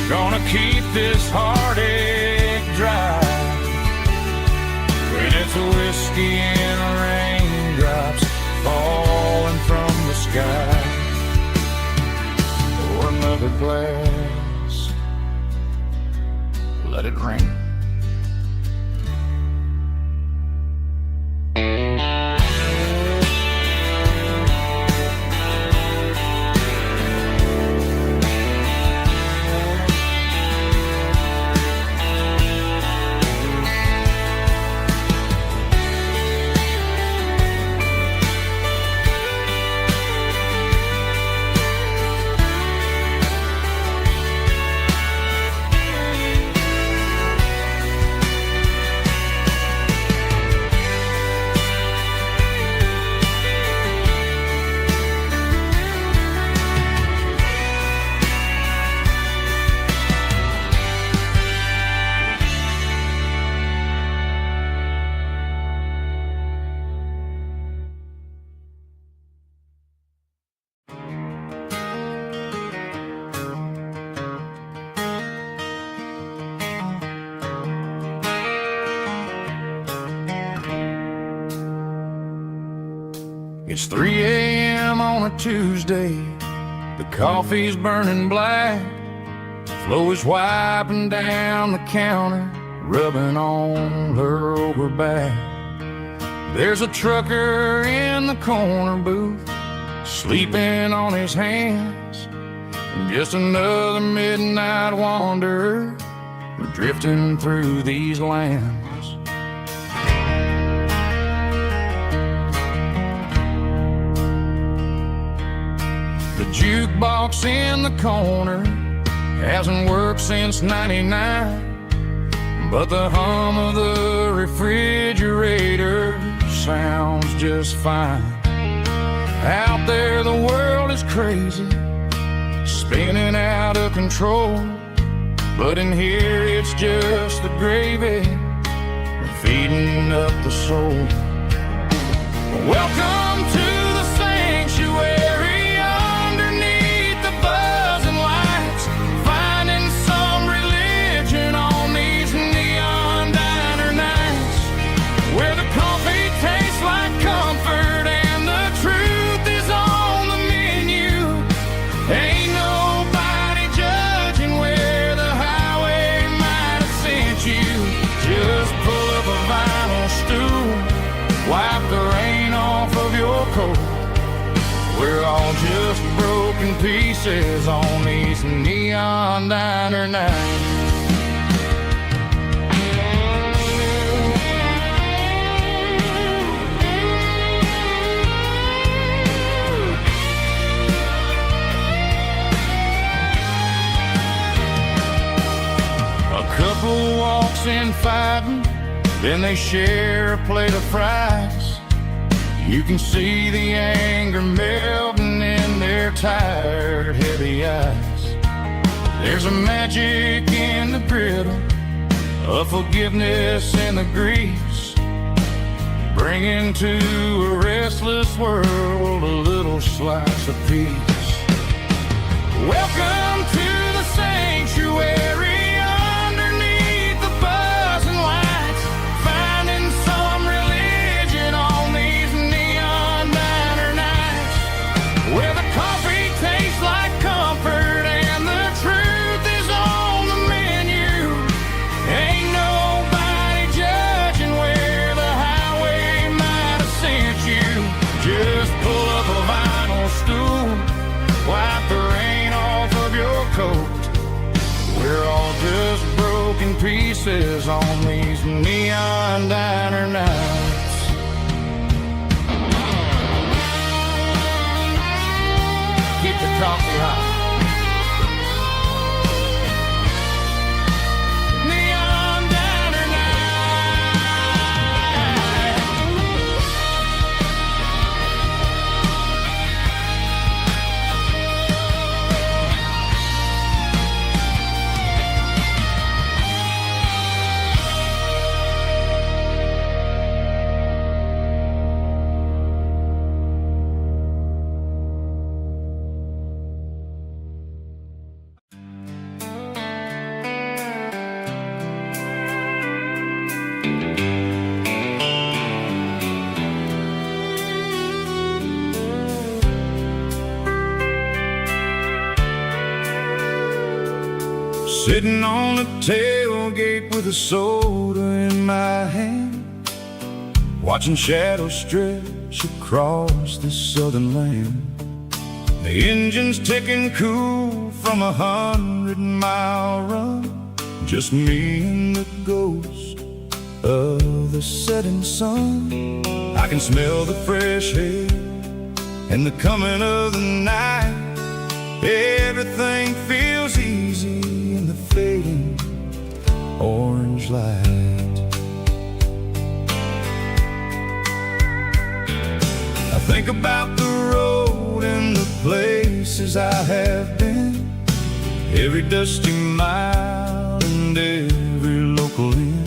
gonna keep this heartache dry when it's a whiskey and raindrops falling from the sky. Pour another glass, let it rain. It's 3 a.m. on a Tuesday. The coffee's burning black. Flo is wiping down the counter, rubbing on her over back. There's a trucker in the corner booth, sleeping on his hands. Just another midnight wanderer, drifting through these lands. The jukebox in the corner hasn't worked since '99, but the hum of the refrigerator sounds just fine. Out there the world is crazy, spinning out of control, but in here it's just the gravy feeding up the soul. Welcome to the sanctuary underneath the buzzing lights, finding some religion on these neon diner nights, where the coffee tastes like comfort and the truth is on the menu. Ain't nobody judging where the highway might have sent you. Just pull up a vinyl stool, wipe the rain off of your coat. We're all just broken pieces on these neon diner nights. A couple walks in fighting, then they share a plate of fries. You can see the anger melting in their tired, heavy eyes. There's a magic in the griddle, a forgiveness in the grease, bringing to a restless world a little slice of peace. Welcome to the sanctuary underneath the buzzing lights, finding some religion on these neon diner nights, where the coffee tastes like comfort and the truth is on the menu. Ain't nobody judging where the highway might have sent you. Just pull up a vinyl stool, wipe the rain off of your coat. We're all just broken pieces on these neon diner nights. Keep the coffee hot. Neon diner Sitting on the tailgate with a soda in my hand, watching shadows stretch across this southern land. The engine's ticking cool from 100-mile run, just me and the ghost of the setting sun. I can smell the fresh air and the coming of the night. Everything feels easy in the fading orange light. I think about the road and the places I have been, every dusty mile and every local inn.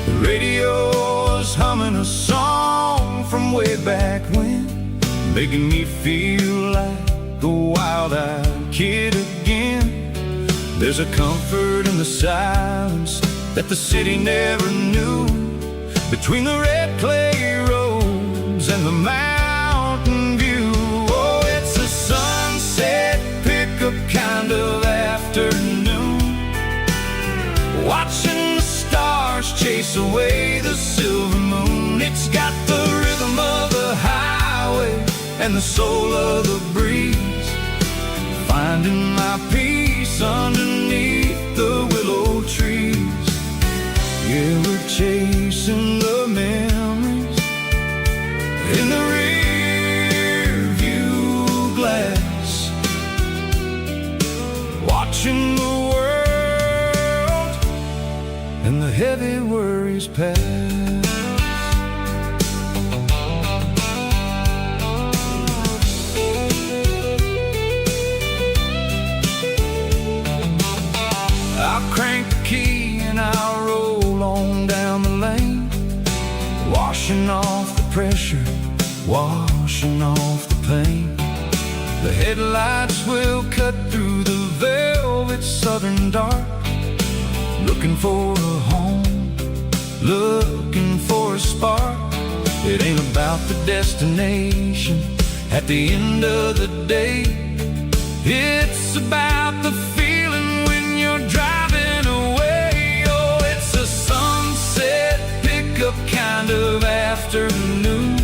The radio is humming a song from way back when, making me feel like a wild-eyed kid again. There's a comfort in the silence that the city never knew, between the red clay roads and the mountains kind of afternoon, watching the stars chase away the silver moon. It's got the rhythm of the highway and the soul of the breeze, finding my peace underneath the willow trees. Yeah, we're chasing the memories in the rear view glass, watching the world and the heavy worries pass. I'll crank the key and I'll roll on down the lane, washing off the pressure, washing off the pain. The headlights will cut through the velvet southern dark, looking for a home, looking for a spark. It ain't about the destination at the end of the day, it's about the feeling when you're driving away. Oh, it's a sunset pickup kind of afternoon,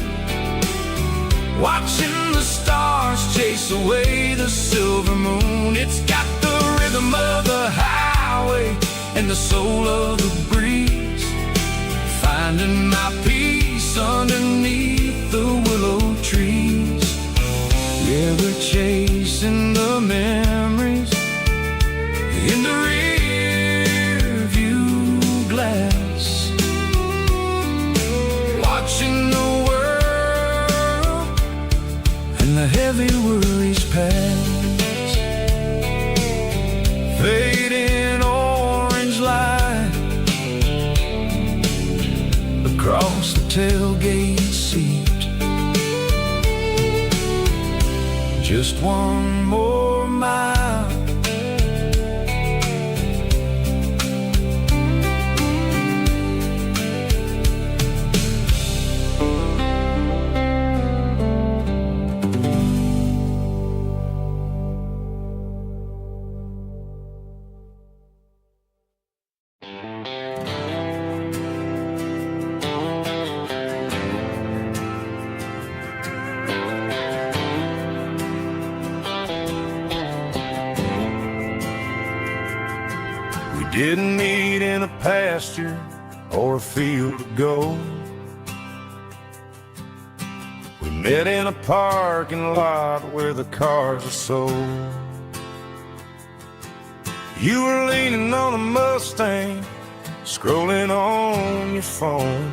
watching the stars chase away the silver moon. It's got the rhythm of the highway and the soul of the breeze, finding my peace underneath the willow trees. Yeah, we're chasing the memories in the rear view glass, watching the world and the heavy worries pass. Fading orange light across the tailgate seat, just one more mile. Didn't meet in a pasture or a field of gold. We met in a parking lot where the cars are sold. You were leaning on a Mustang, scrolling on your phone.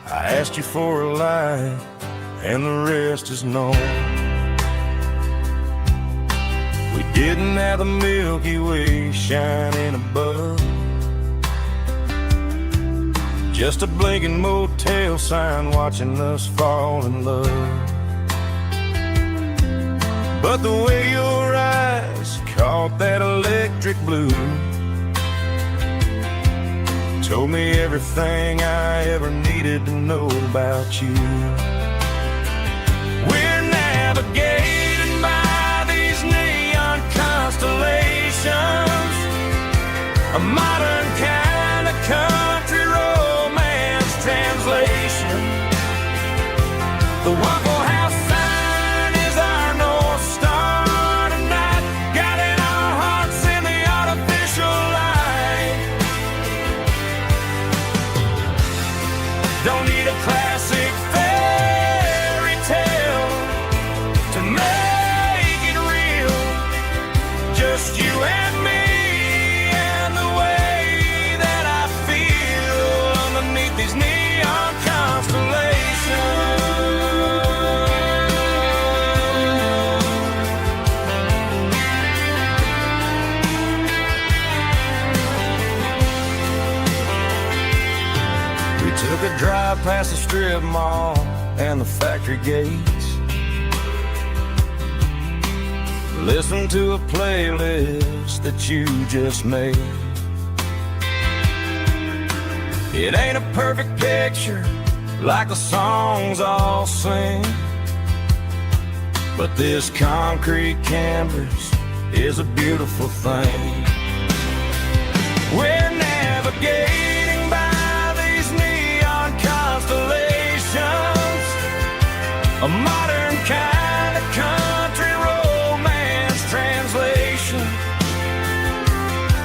I asked you for a light, and the rest is known. We didn't have the Milky Way shining above, just a blinking motel sign watching us fall in love. But the way your eyes caught that electric blue told me everything I ever needed to know about you. We're navigating by these neon constellations, a modern kind of country romance translation. The Waffle House sign is our North Star tonight, guiding our hearts in the artificial light. Don't need a classic fairy tale to make it real, just you and me and the way that I feel underneath these neon constellations. We took a drive past the strip mall and the factory gates, listened to a playlist that you just made. It ain't a perfect picture like the songs all sing, but this concrete canvas is a beautiful thing. We're navigating by these neon constellations, a modern kind of country romance translation.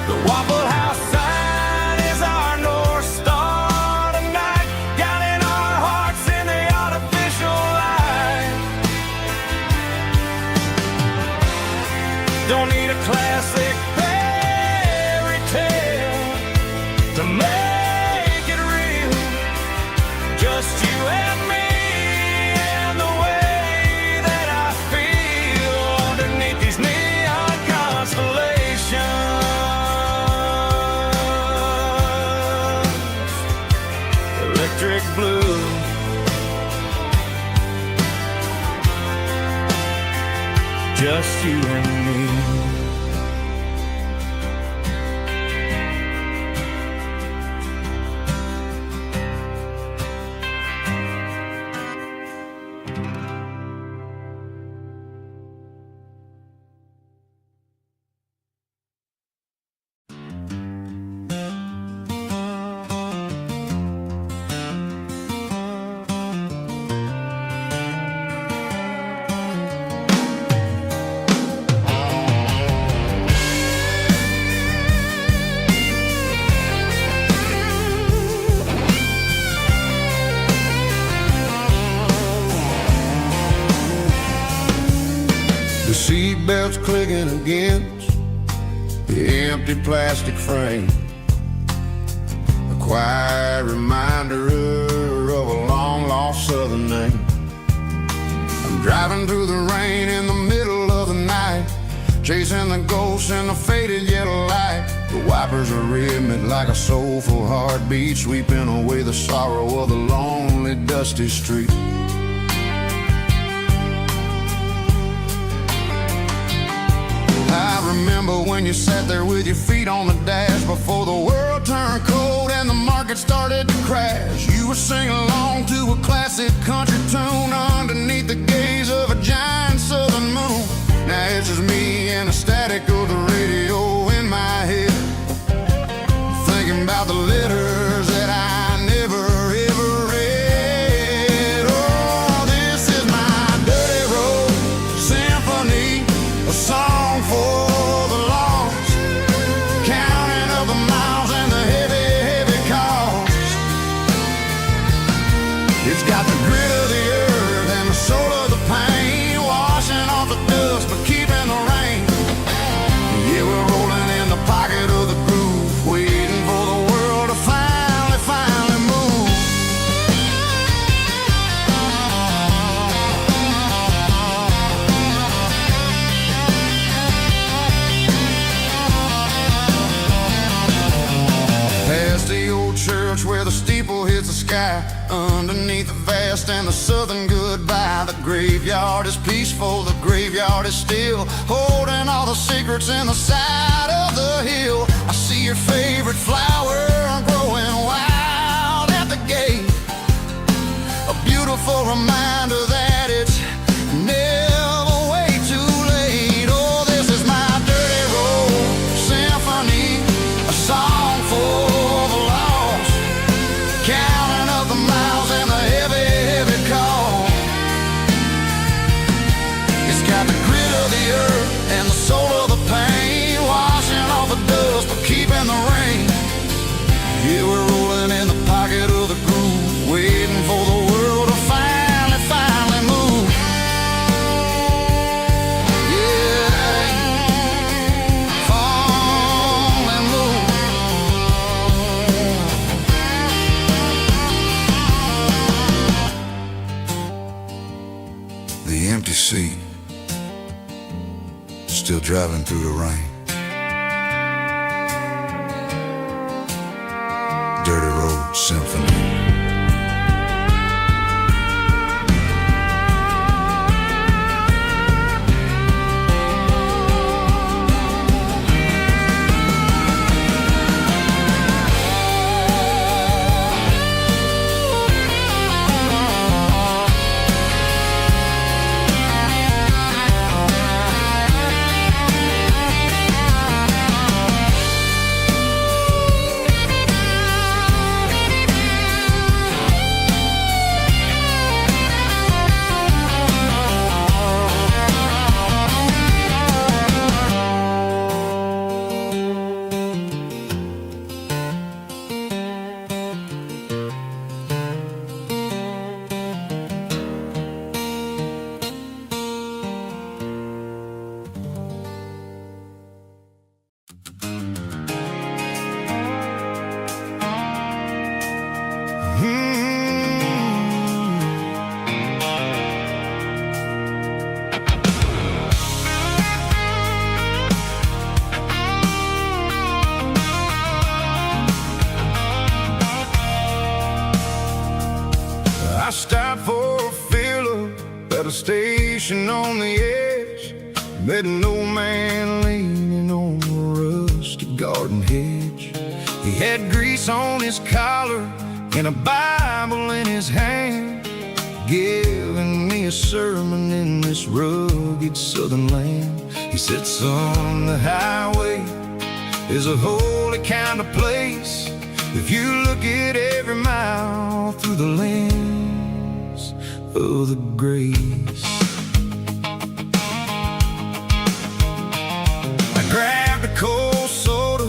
The Waffle House sign is our North Star tonight, guiding our hearts in the artificial light. Don't need a classic fairy tale to make it real. Just you and me and the way that I feel underneath these neon constellations. Electric blue, just you and me. The seatbelt's clicking against the empty plastic frame, a quiet reminder of a long-lost southern name. I'm driving through the rain in the middle of the night, chasing the ghosts in the faded yellow light. The wipers are rhythmic like a soulful heartbeat, sweeping away the sorrow of the lonely, dusty street. I remember when you sat there with your feet on the dash before the world turned cold and the market started to crash. You were singing along to a classic country tune underneath the gaze of a giant southern moon. Now it's just me and the static of the radio in my head, thinking about the letters that I never ever read. Oh, this is my dirty road symphony, a song for the lost, counting up the miles and the heavy, heavy cost. It's got the grit of the earth and the soul of the pain, washing off the dust but keeping the rain. Yeah, we're rolling in the pocket of the groove, waiting for the world to finally move. Past the old church where the steeple hits the sky, underneath the vast and the southern goodbye. The graveyard is peaceful, the graveyard is still, holding all the secrets in the side of the hill. I see your favorite flower growing wild at the gate, a beautiful reminder that it's never way too late. Oh, this is my dirty road symphony, a song for the lost, counting up the miles and the heavy, heavy call. It's got the grit of the earth and the soul of the pain, washing off the dust but keeping the rain. Yeah, we're rolling in the pocket of the groove, waiting for the world to finally move. Yeah, finally move. The empty seat, still driving through the rain. Dirty Road Symphony. station on the edge, met an old man leaning on a rusty garden hedge. He had grease on his collar and a Bible in his hand, giving me a sermon in this rugged southern land. He said, son, the highway is a holy kind of place if you look at every mile through the lens of the grace. I grabbed a cold soda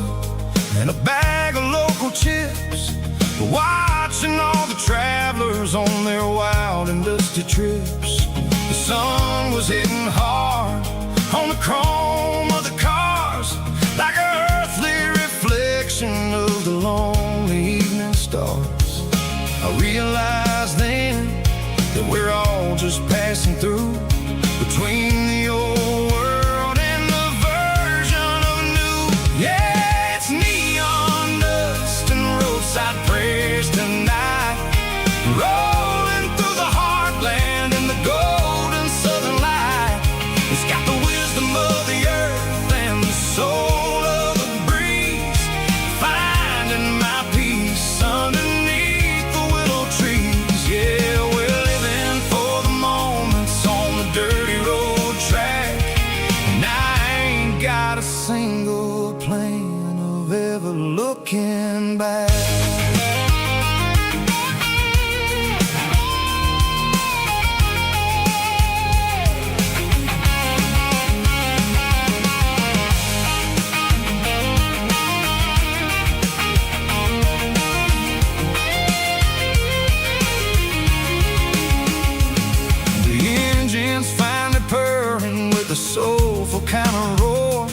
and a bag of local chips, watching all the travelers on their wild and dusty trips. The sun was hitting hard on the chrome of the cars, like an earthly reflection of the lonely evening stars. I realized then that we're all just passing through between the old world and the version of new. Yeah, it's neon dust and roadside prayers tonight, rolling through the heartland in the golden southern light. It's got the wisdom of the earth and the soul of the breeze, finding my peace underneath the willow trees. Yeah, we're living for the moments on the dirty road track, and I ain't got a single plan of ever looking back. The soulful kind of roar,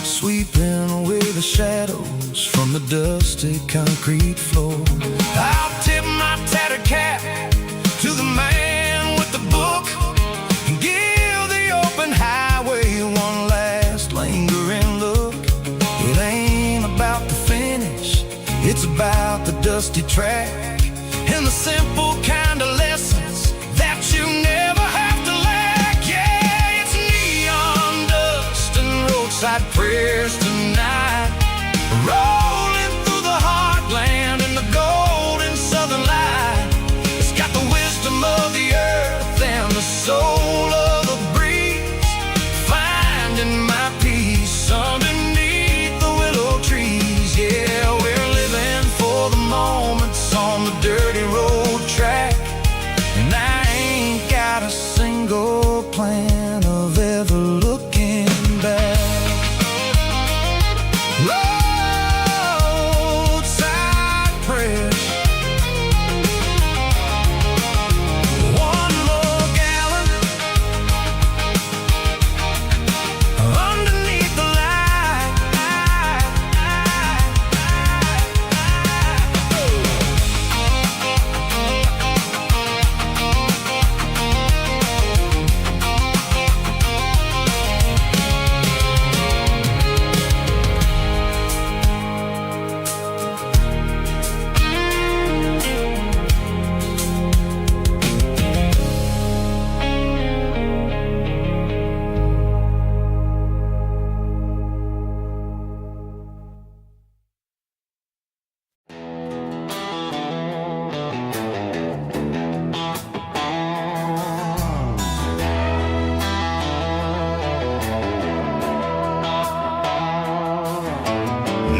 sweeping away the shadows from the dusty concrete floor. I'll tip my tattered cap to the man with the book and give the open highway one last lingering look. It ain't about the finish, it's about the dusty track and the simple kind of lessons that you never have to lack. Yeah, it's neon dust and roadside prayers tonight, rolling through the heartland in the golden southern light. It's got the wisdom of the earth and the soul of the breeze, finding my peace underneath the willow trees. Yeah, we're living for the moments on the dirty road track, and I ain't got a single plan of ever looking back. Roadside prayers, one more gallon underneath the light.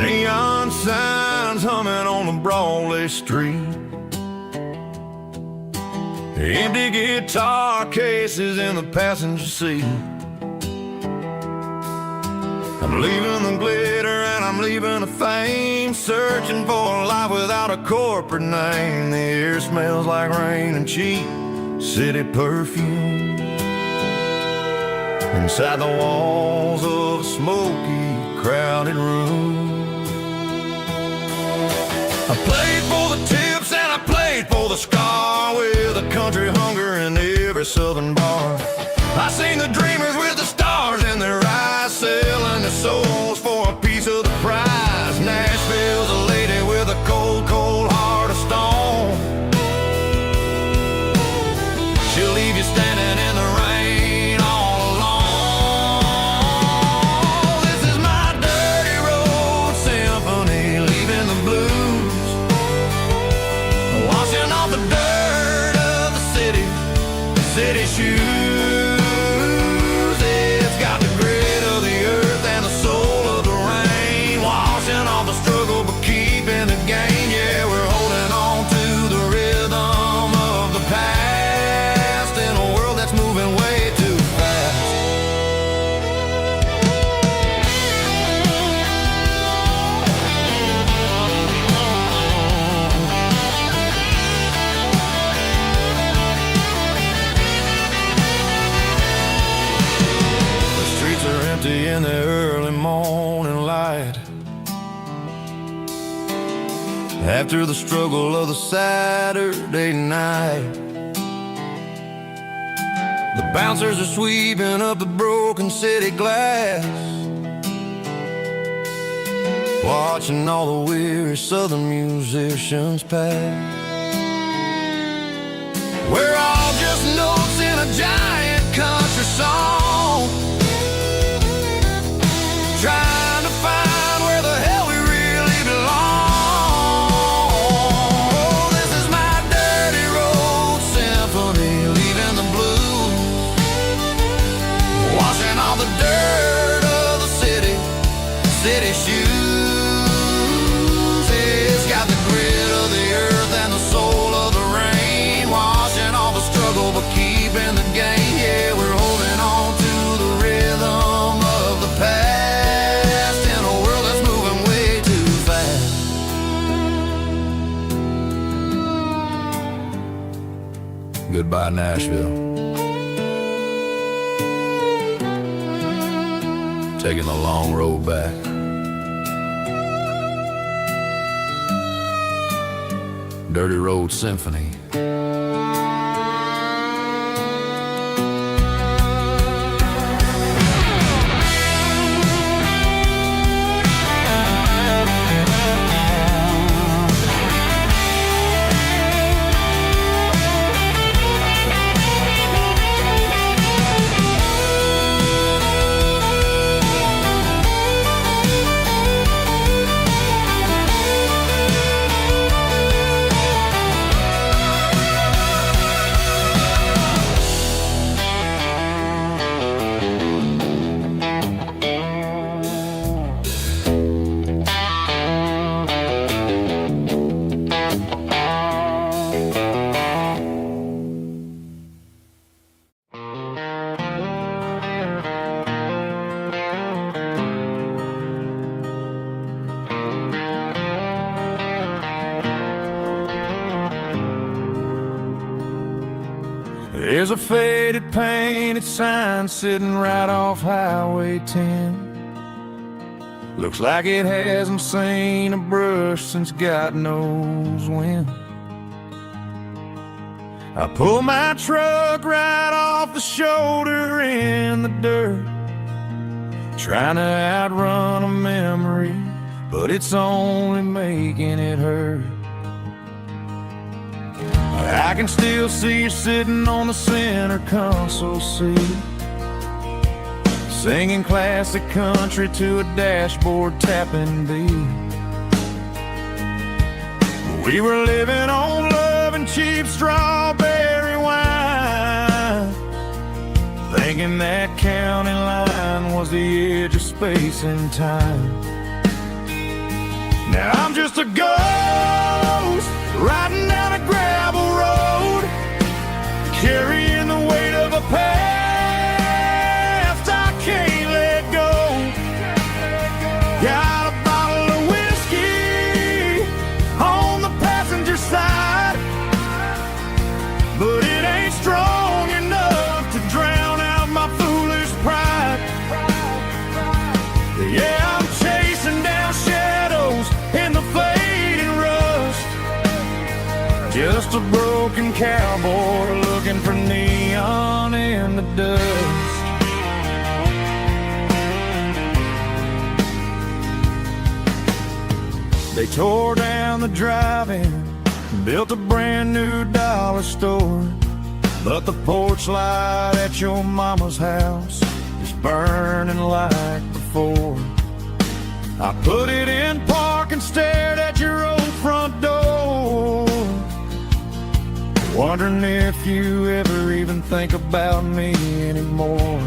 Neon signs humming on the Broadway street, empty guitar cases in the passenger seat. I'm leaving the glitter and I'm leaving the fame, searching for a life without a corporate name. The air smells like rain and cheap city perfume inside the walls of a smoky, crowded room. I played for the tips and I played for the scar, with a country hunger in every southern bar. I seen the dreamers with the stars in their eyes, selling their souls for a piece of the prize. Nashville's a lady with a cold, cold heart of stone. She'll leave you standing in the rain after the struggle of the Saturday night. The bouncers are sweeping up the broken city glass, watching all the weary southern musicians pass. We're all just notes in a giant country song, trying to find where the hell we really belong. Oh, this is my dirty road symphony, leaving the blues, washing all the dirt of the city shoes. It's got the grit of the earth and the soul of the rain, washing all the struggle but keeping the game. Yeah, we're holding on to the rhythm of the past in a world that's moving way too fast. Goodbye, Nashville. Taking the long road back. Dirty Road Symphony. There's a faded painted sign sitting right off Highway 10. Looks like it hasn't seen a brush since God knows when. I pull my truck right off the shoulder in the dirt, trying to outrun a memory, but it's only making it hurt. I can still see you sitting on the center console seat, singing classic country to a dashboard tapping beat. We were living on love and cheap strawberry wine, thinking that county line was the edge of space and time. Now I'm just a ghost riding down a gravel road, carrying the weight of a past I can't let go. Got a bottle of whiskey on the passenger side, but it ain't strong enough to drown out my foolish pride. Yeah, I'm chasing down shadows in the fading rust, just a broken cowboy looking for neon in the dust. They tore down the drive-in, built a brand new dollar store, but the porch light at your mama's house is burning like before. I put it in park and stared at your old front door, wondering if you ever even think about me anymore.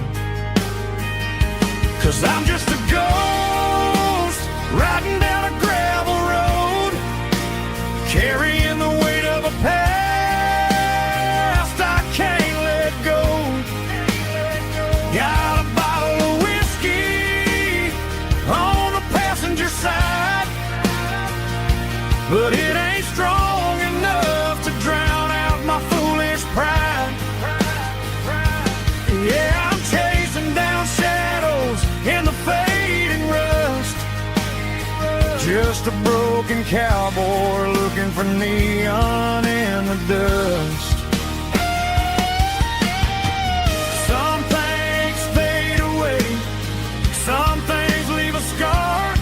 'Cause I'm just a ghost riding down a gravel road, carrying the weight of a past I can't let go. Got a bottle of whiskey on the passenger side, but it ain't strong enough to drown out my foolish pride. Yeah, I'm chasing down shadows in the fading rust, just a broken cowboy neon in the dust. Some things fade away, some things leave a scar.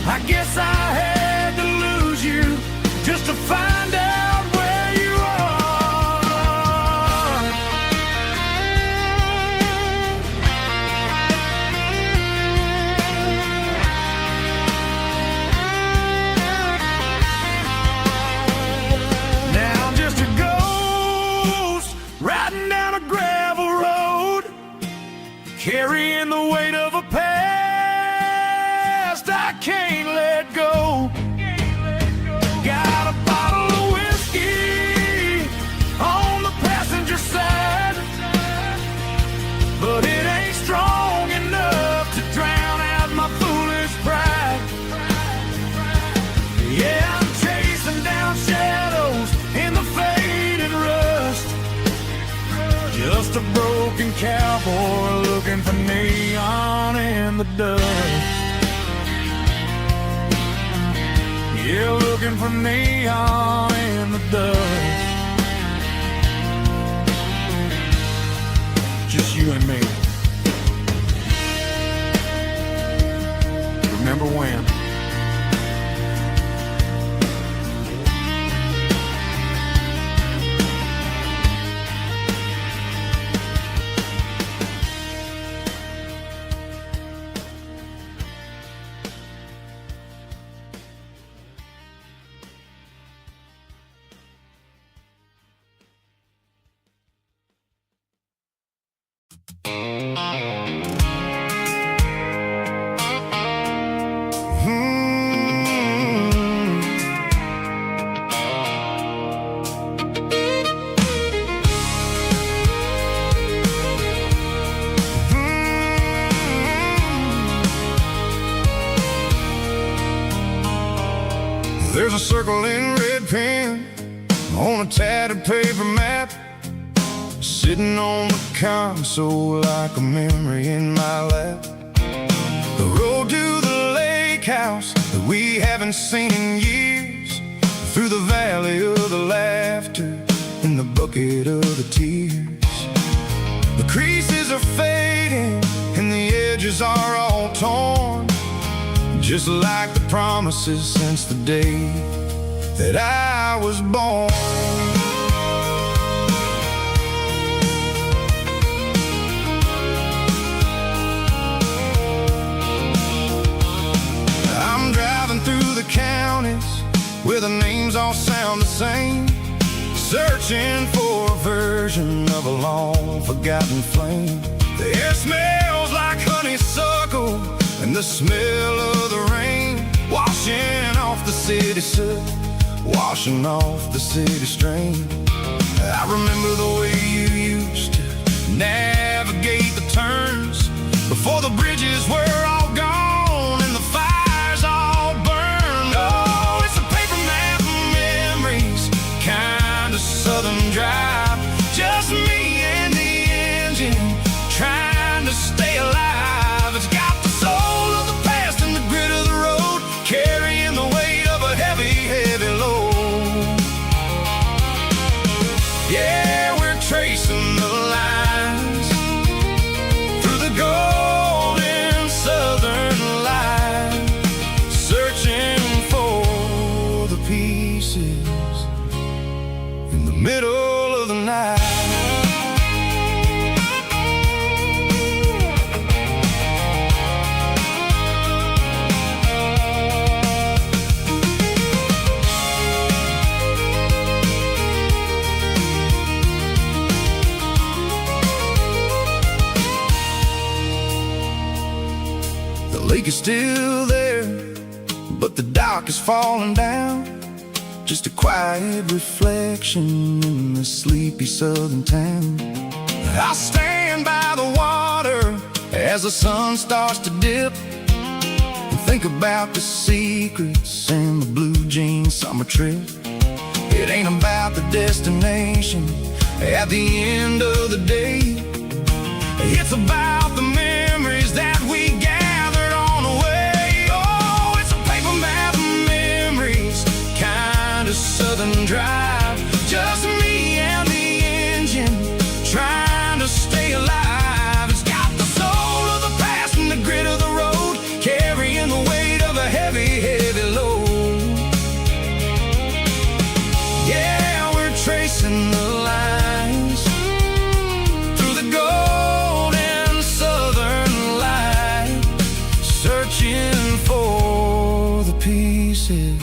I guess I had to lose you just to find out where you are. Now I'm just a ghost riding down a gravel road, carrying the weight of a past I can't let go. Got a bottle of whiskey on the passenger side, but it ain't strong enough to drown out my foolish pride. Yeah, I'm chasing down shadows in the faded rust, just a broken cowboy looking for neon in the dust. Yeah, looking for neon in the dust. Just you and me. Remember when? There's a circle in red pen on a tattered paper map, sitting on the console like a memory in my lap. The road to the lake house that we haven't seen in years, through the valley of the laughter and the bucket of the tears. The creases are fading and the edges are all torn, just like the promises since the day that I was born. I'm driving through the counties where the names all sound the same, searching for a version of a long forgotten flame. The air smells like honeysuckle and the smell of the rain, washing off the city soot, washing off the city strain. I remember the way you used to navigate the turns before the bridges were all gone and the fires all burned. Oh, it's a paper map of memories, kind of southern drive, just me and the engine trying to stay alive. It's got the soul of the past and the grit of the road, carrying the weight of a heavy, heavy load. Yeah, we're tracing the lines through the golden southern light, searching for the pieces in the middle of the night. The lake is still there, but the dock is falling down, just a quiet reflection in the sleepy southern town. I stand by the water as the sun starts to dip, and think about the secrets and the blue jean summer trip. It ain't about the destination at the end of the day, it's about the memories that we gathered on the way. Oh, it's a paper map of memories, kind of long drive, just me and the engine, trying to stay alive. It's got the soul of the past and the grit of the road, carrying the weight of a heavy, heavy load. Yeah, we're tracing the lines through the golden southern light, searching for the pieces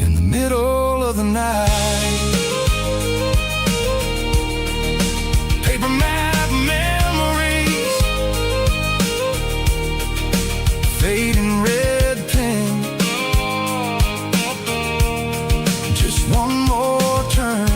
in the middle of the night. Paper map memories, fading red pen, just one more turn.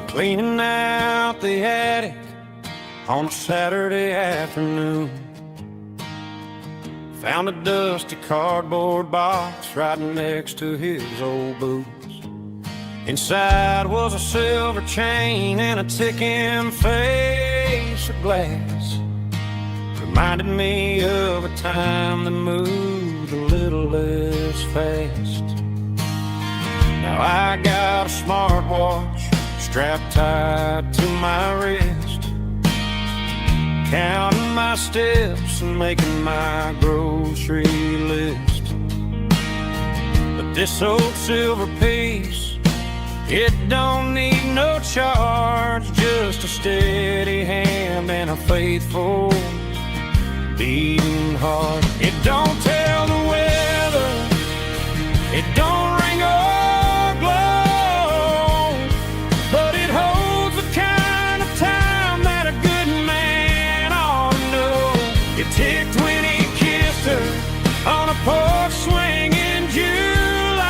Cleaning out the attic on a Saturday afternoon. Found a dusty cardboard box right next to his old boots. Inside was a silver chain and a ticking face of glass. Reminded me of a time that moved a little less fast. Now I got a smartwatch strapped tight to my wrist, counting my steps and making my grocery list. But this old silver piece, it don't need no charge, just a steady hand and a faithful beating heart. It don't tell the weather, it don't ring or glow, but it holds the kind of time that a good man ought to know. It ticked when he kissed her on a porch swing in July.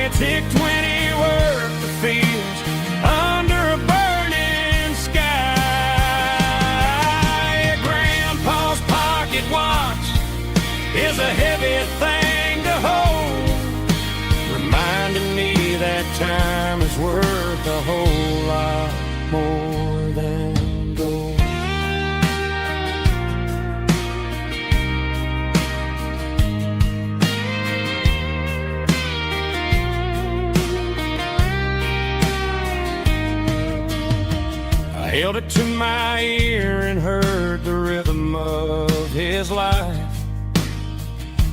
It ticked when he worked the fields under a burning sky. Grandpa's pocket watch is a heavy thing to hold, reminding me that time is worth a whole lot more than gold. I held it to my ear and heard the rhythm of his life,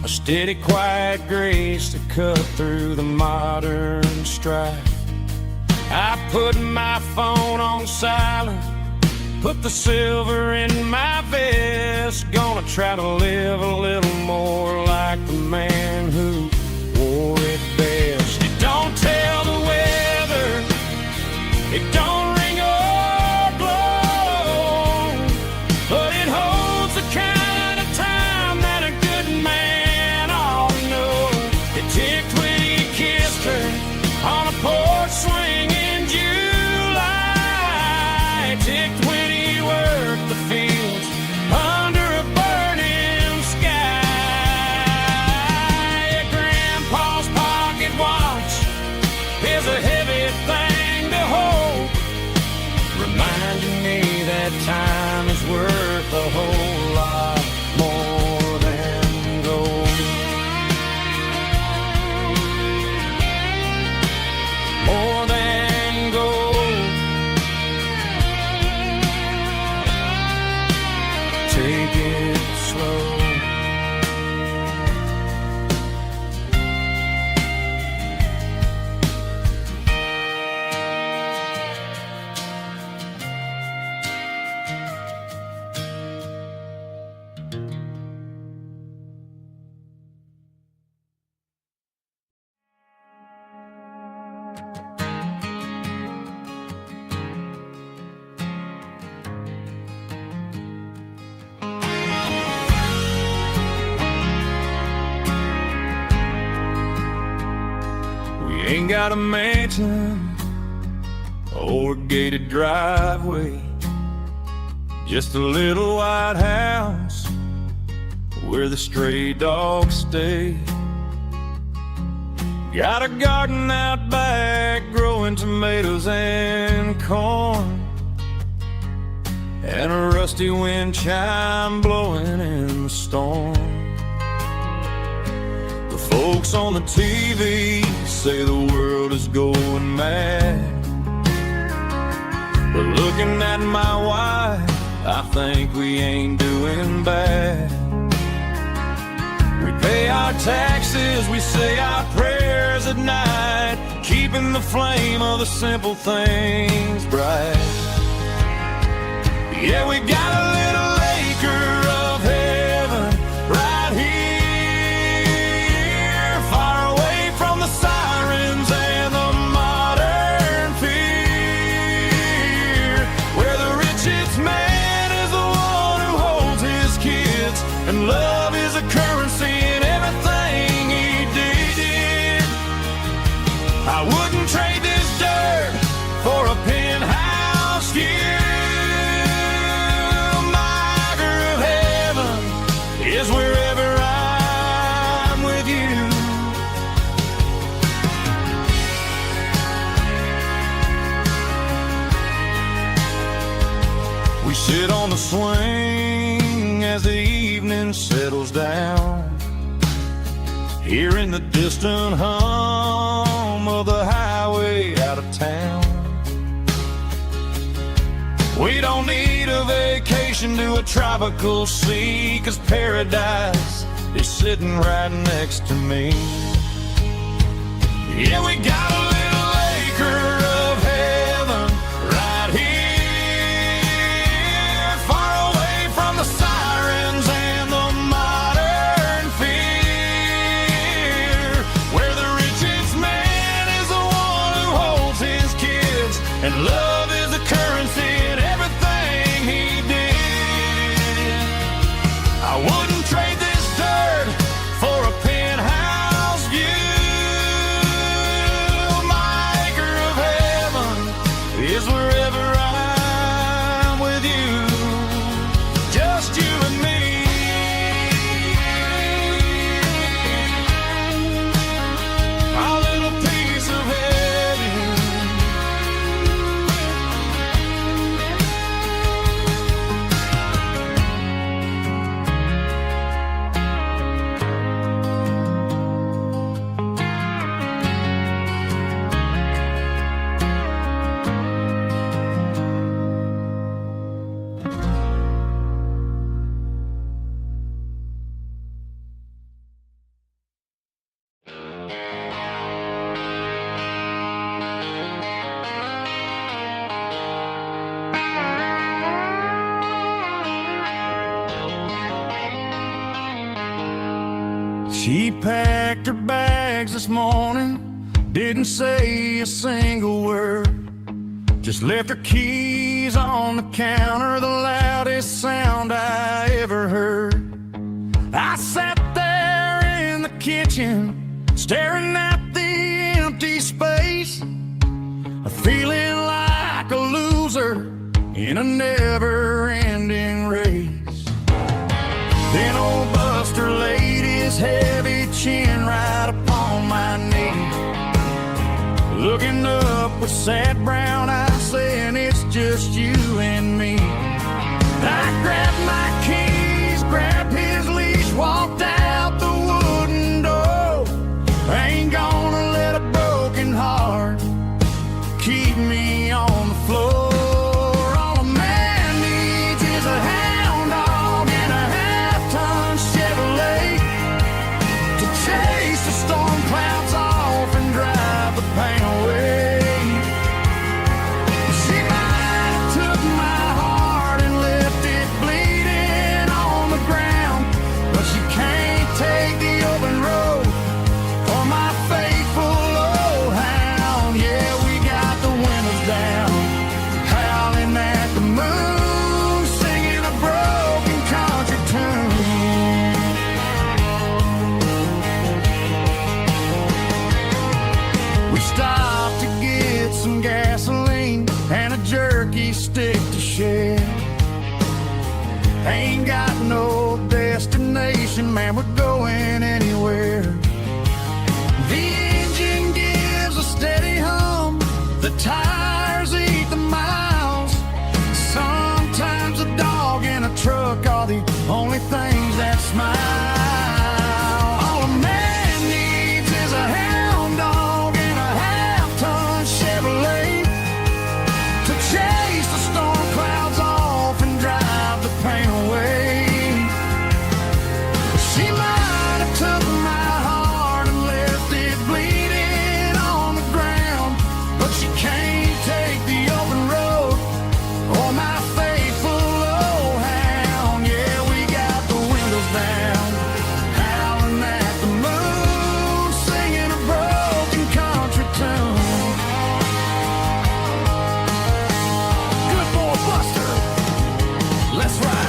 a steady, quiet grace that cut through the modern strife. I put my phone on silent, put the silver in my vest. Gonna try to live a little more like the man who wore it best. It don't tell the weather, it don't ring or blow, but it holds the kind of time that a good man ought to know. It ticked when he kissed her on a porch swing in July. It ticked when he worked the fields under a burning sky. Grandpa's pocket watch is a heavy thing to hold, reminding me that time is worth a whole lot more than gold. More than gold. Take it slow. Ain't got a mansion or gated driveway, just a little white house where the stray dogs stay. Got a garden out back growing tomatoes and corn, and a rusty wind chime blowing in the storm. The folks on the TV say the world is going mad, but looking at my wife, I think we ain't doing bad. We pay our taxes, we say our prayers at night, keeping the flame of the simple things bright. Yeah, we got a little acre of heaven right here, far away from the sirens and the modern fear, where the richest man is the one who holds his kids, and love is a currency in everything he did. I wouldn't trade this dirt for a penthouse view. Is wherever I'm with you. We sit on the swing as the evening settles down, hearing the distant hum of the highway out of town. We don't need a vacation to a tropical sea, 'cause paradise is sitting right next to me. Yeah, we got a little acre of heaven right here, far away from the sirens and the modern fear, where the richest man is the one who holds his kids, and love is a currency. I wouldn't trade this dirt for a penthouse view. My acre of heaven is wherever I'm with you, just you and me. Our little piece of heaven. She packed her bags this morning, didn't say a single word, just left her keys on the counter, the loudest sound I ever heard. I sat there in the kitchen, staring at the empty space, feeling like a loser in a never-ending race. Then old Buster laid his heavy chin right upon my knee, looking up with sad brown eyes, saying it's just you and me. I grabbed my keys, grabbed his leash, walked out the wooden door. I ain't gonna let a broken heart keep me on the floor. All a man needs is a hound dog and a half-ton Chevrolet to chase the storm clouds off and drive the pain away. She might have took my heart and left it bleeding on the ground, but she can't take the open road for my faithful old hound. Yeah, we got the windows down, howling at the moon, singing a broken country tune. We stopped to get some gasoline, and we're going anywhere. The engine gives a steady hum, the tires eat the miles. Sometimes a dog and a truck are the only things that smile. All a man needs is a hound dog and a half-ton Chevrolet to chase the storm clouds off and drive the pain away. She might have took my heart and left it bleeding on the ground, but she can't take the open road or my faithful old hound. Yeah, we got the windows down, howling at the moon, singing a broken country tune. Good boy Buster, let's ride.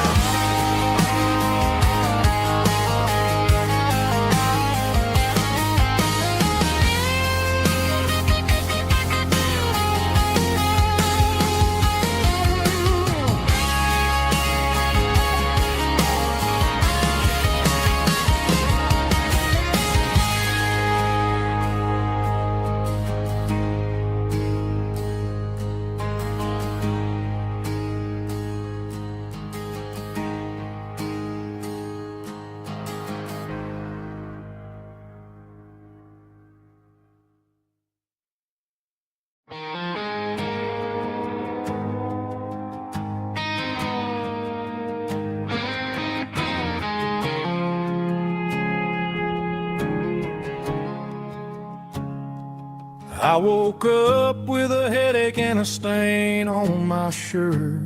I woke up with a headache and a stain on my shirt.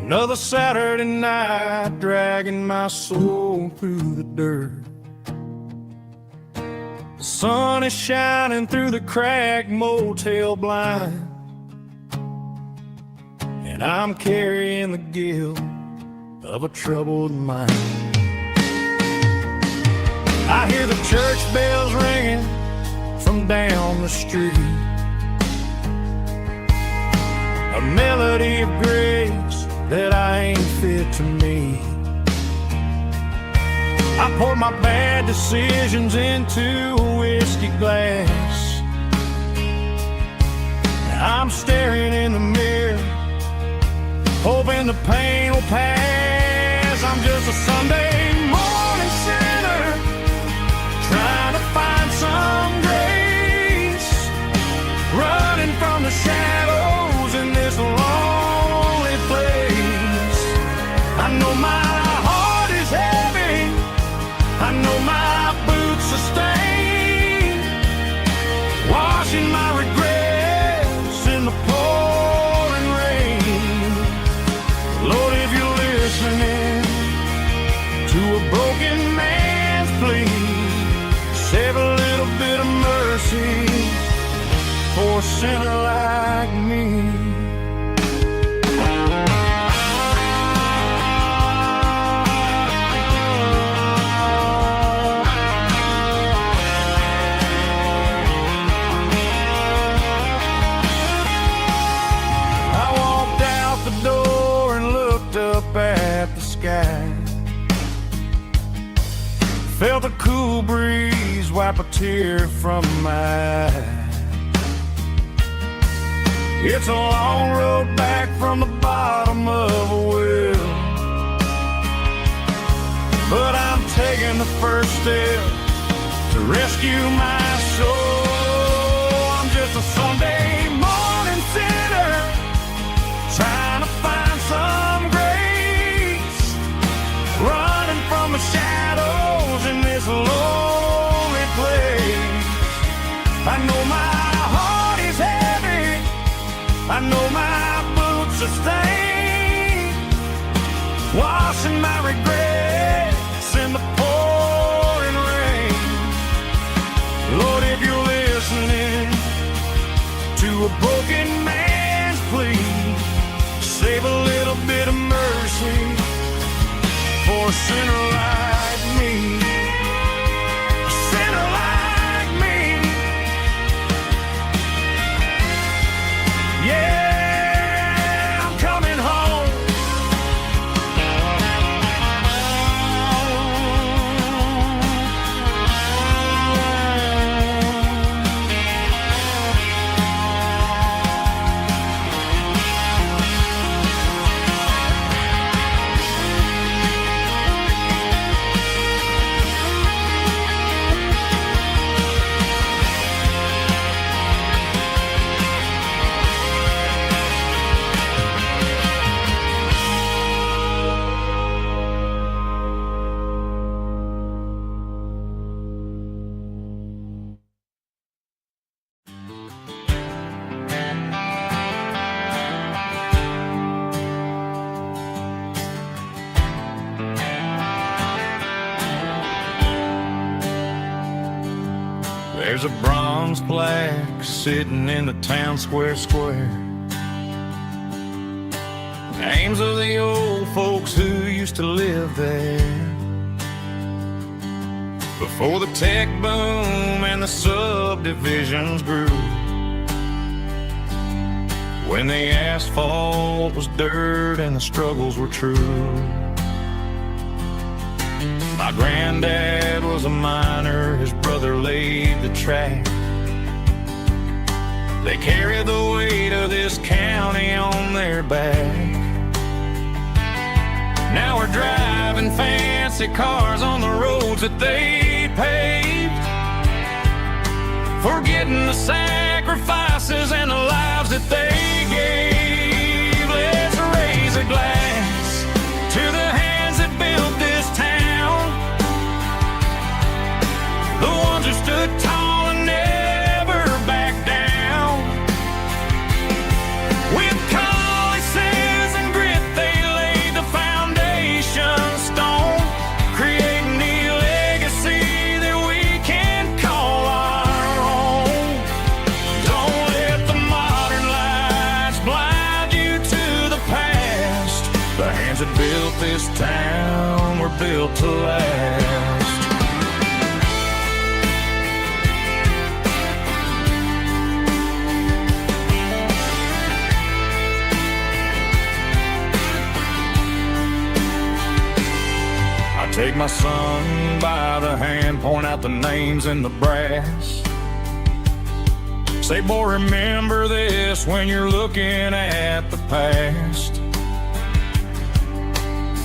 Another Saturday night dragging my soul through the dirt. The sun is shining through the cracked motel blind, and I'm carrying the guilt of a troubled mind. I hear the church bells ringing from down the street, a melody of grace that I ain't fit to meet. I pour my bad decisions into a whiskey glass. I'm staring in the mirror, hoping the pain will pass. I'm just a Sunday morning sinner, trying to find some grace, running from the shadows in this lonely place. I know my heart is heavy, I know my boots are stained, washing my regrets in the pouring rain. Lord, if you're listening to a broken man's plea, save a little bit of mercy for a sinner like me. I walked out the door and looked up at the sky, felt the cool breeze wipe a tear from my eye. It's a long road back from the bottom of a well, but I'm taking the first step to rescue my soul. I'm just a Sunday morning sinner, trying to find some grace, running from the shadows in this lonely place. I know my heart is heavy, I know my boots are stained, washing my regrets in the pouring rain. Lord, if you're listening to a broken man's plea, save a little bit of mercy for a sinner like me. A sinner like me. Yeah, I'm coming home. There's a bronze plaque sitting in the town square. Names of the old folks who used to live there before the tech boom and the subdivisions grew, when the asphalt was dirt and the struggles were true. My granddad was a miner, his brother laid the track. They carried the weight of this county on their back. Now we're driving fancy cars on the roads that they paved, forgetting the sacrifices and the lives that they gave. Let's raise a glass to the hands that built this town, the ones who stood tall and never backed down. With calluses and grit, they laid the foundation stone, creating the legacy that we can call our own. Don't let the modern lights blind you to the past. The hands that built this town were built to last. Take my son by the hand, point out the names in the brass. Say, boy, remember this when you're looking at the past.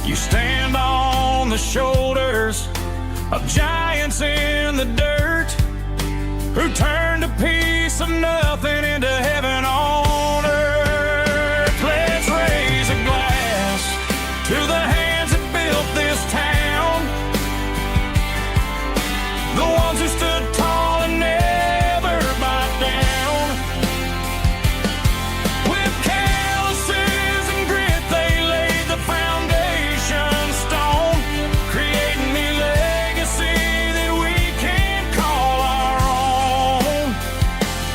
You stand on the shoulders of giants in the dirt, who turned a piece of nothing into heaven on earth. Let's raise a glass to the hands that built this town, the ones who stood tall and never backed down. With calluses and grit, they laid the foundation stone, creating the legacy that we can call our own.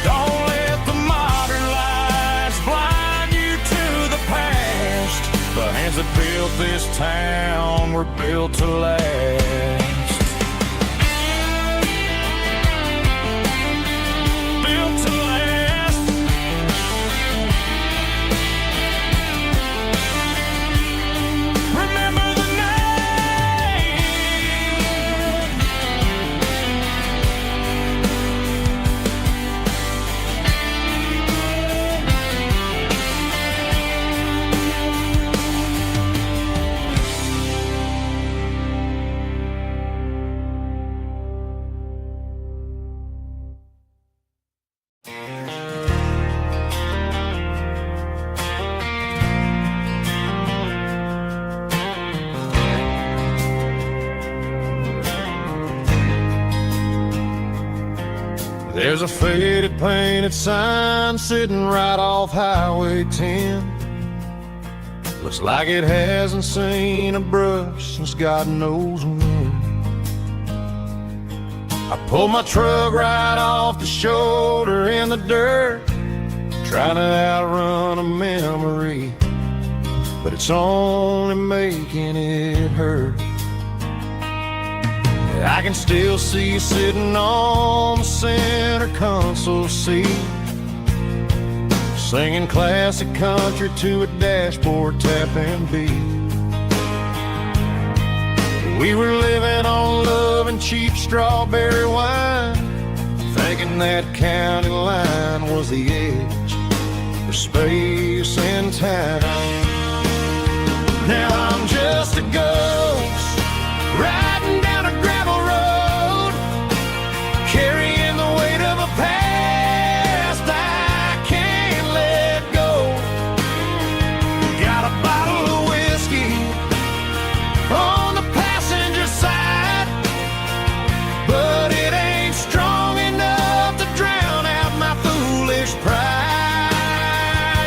Don't let the modern lights blind you to the past. The hands that built this town were built to last. There's a faded painted sign sitting right off Highway 10. Looks like it hasn't seen a brush since God knows when. I pulled my truck right off the shoulder in the dirt, trying to outrun a memory, but it's only making it hurt. I can still see you sitting on the center console seat, singing classic country to a dashboard tapping beat. We were living on love and cheap strawberry wine, thinking that county line was the edge for space and time. Now I'm just a ghost riding down a gravel road, carrying the weight of a past I can't let go. Got a bottle of whiskey on the passenger side, but it ain't strong enough to drown out my foolish pride.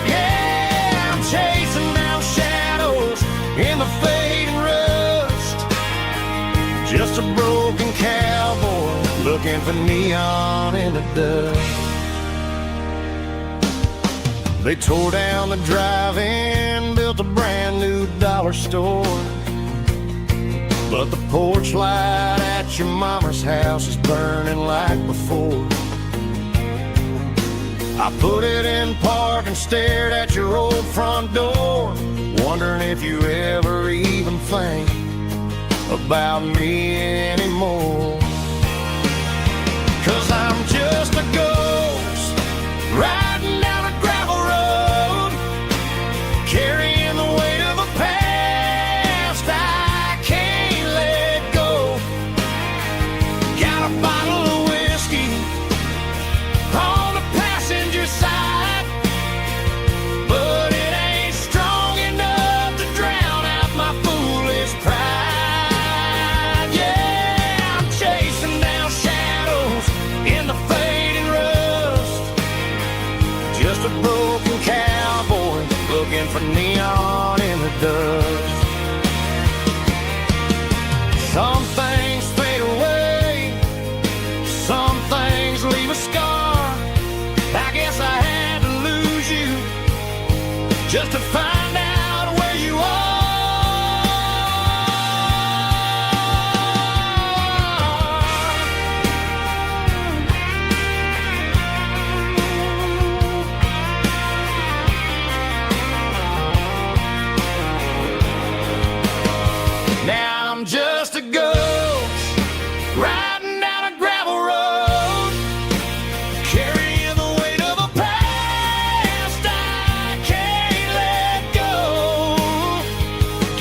Yeah, I'm chasing looking for neon in the dust. They tore down the drive-in, built a brand new dollar store, but the porch light at your mama's house is burning like before. I put it in park and stared at your old front door, wondering if you ever even think about me anymore. 'Cause I'm just a ghost riding down a gravel road, carrying the weight of a past I can't let go. Got a bottle of whiskey on the passenger side, but it ain't strong enough to drown out my foolish pride. Yeah, I'm chasing down shadows in the fading rust, just a broken cowboy looking for neon in the dust. Some things fade away, some things leave a scar. I guess I had to lose you just to find out where you are. Now I'm just a ghost riding down a gravel road, carrying the weight of a past I can't let go.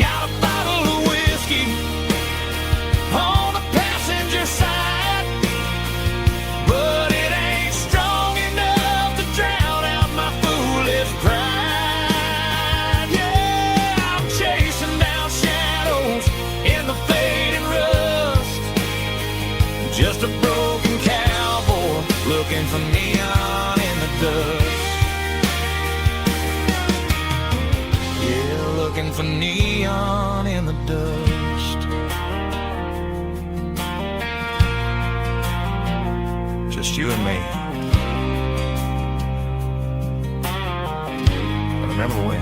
Got a bottle of whiskey on the passenger side, but it ain't strong enough to drown out my foolish pride. Yeah, I'm chasing down shadows in the fading rust, just a broken cowboy looking for neon in the dust. Yeah, looking for neon in the dust. Just you and me. Remember when?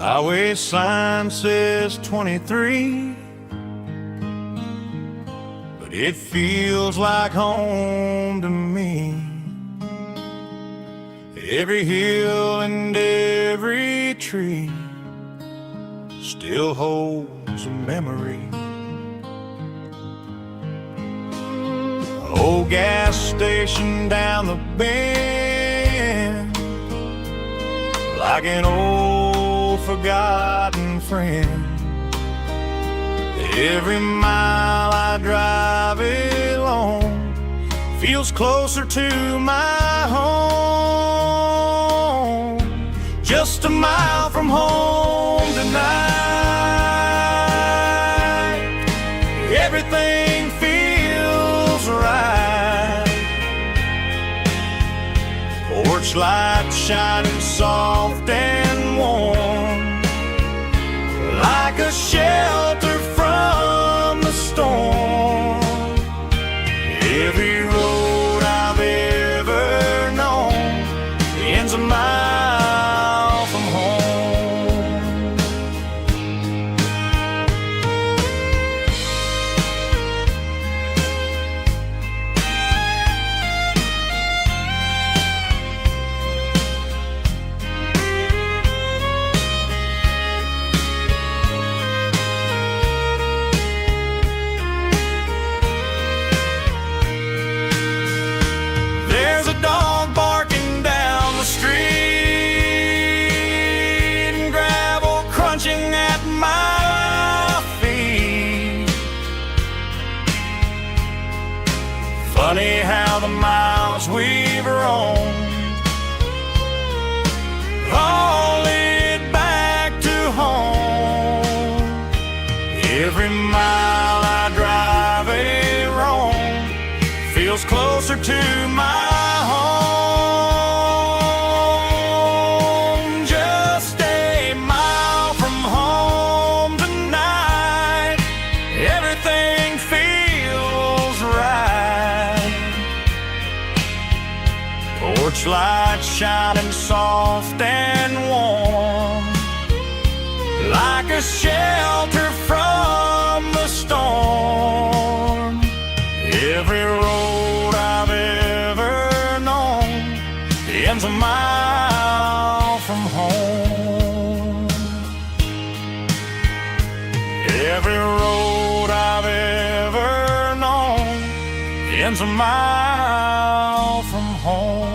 Highway sign says 23, but it feels like home to me. Every hill and every tree still holds a memory. Old gas station down the bend, like an old forgotten friend. Every mile I drive it along feels closer to my home. Just a mile from home tonight, everything feels right. Porch light shining soft and warm, like a shelter from the storm. Every road I've ever known ends a mile from home. me how the miles we've roamed all lead back to home. Every mile I drive a roam feels closer to my home. Just a mile from home tonight, everything feels right. Porch lights shining soft and warm, like a shelter from the storm. Every road I've ever known ends a mile from home. Every road I've ever known ends a mile from home.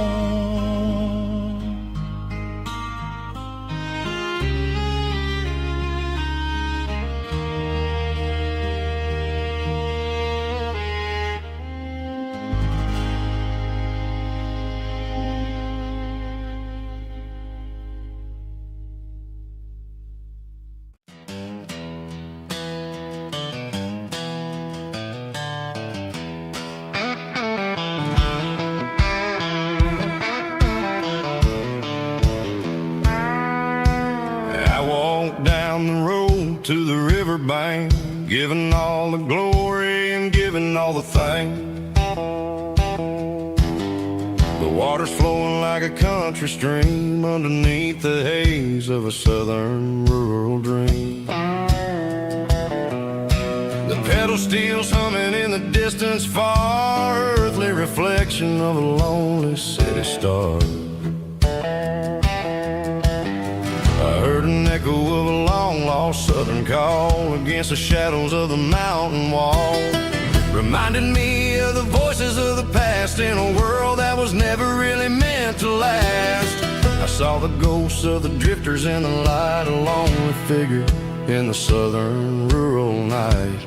To the riverbank, giving all the glory and giving all the thanks. The water's flowing like a country stream underneath the haze of a southern rural dream. The pedal steel's humming in the distance far, earthly reflection of a lonely city star. I heard an echo of a long-lost southern call against the shadows of the mountain wall. Reminded me of the voices of the past in a world that was never really meant to last. I saw the ghosts of the drifters in the light, a lonely figure in the southern rural night.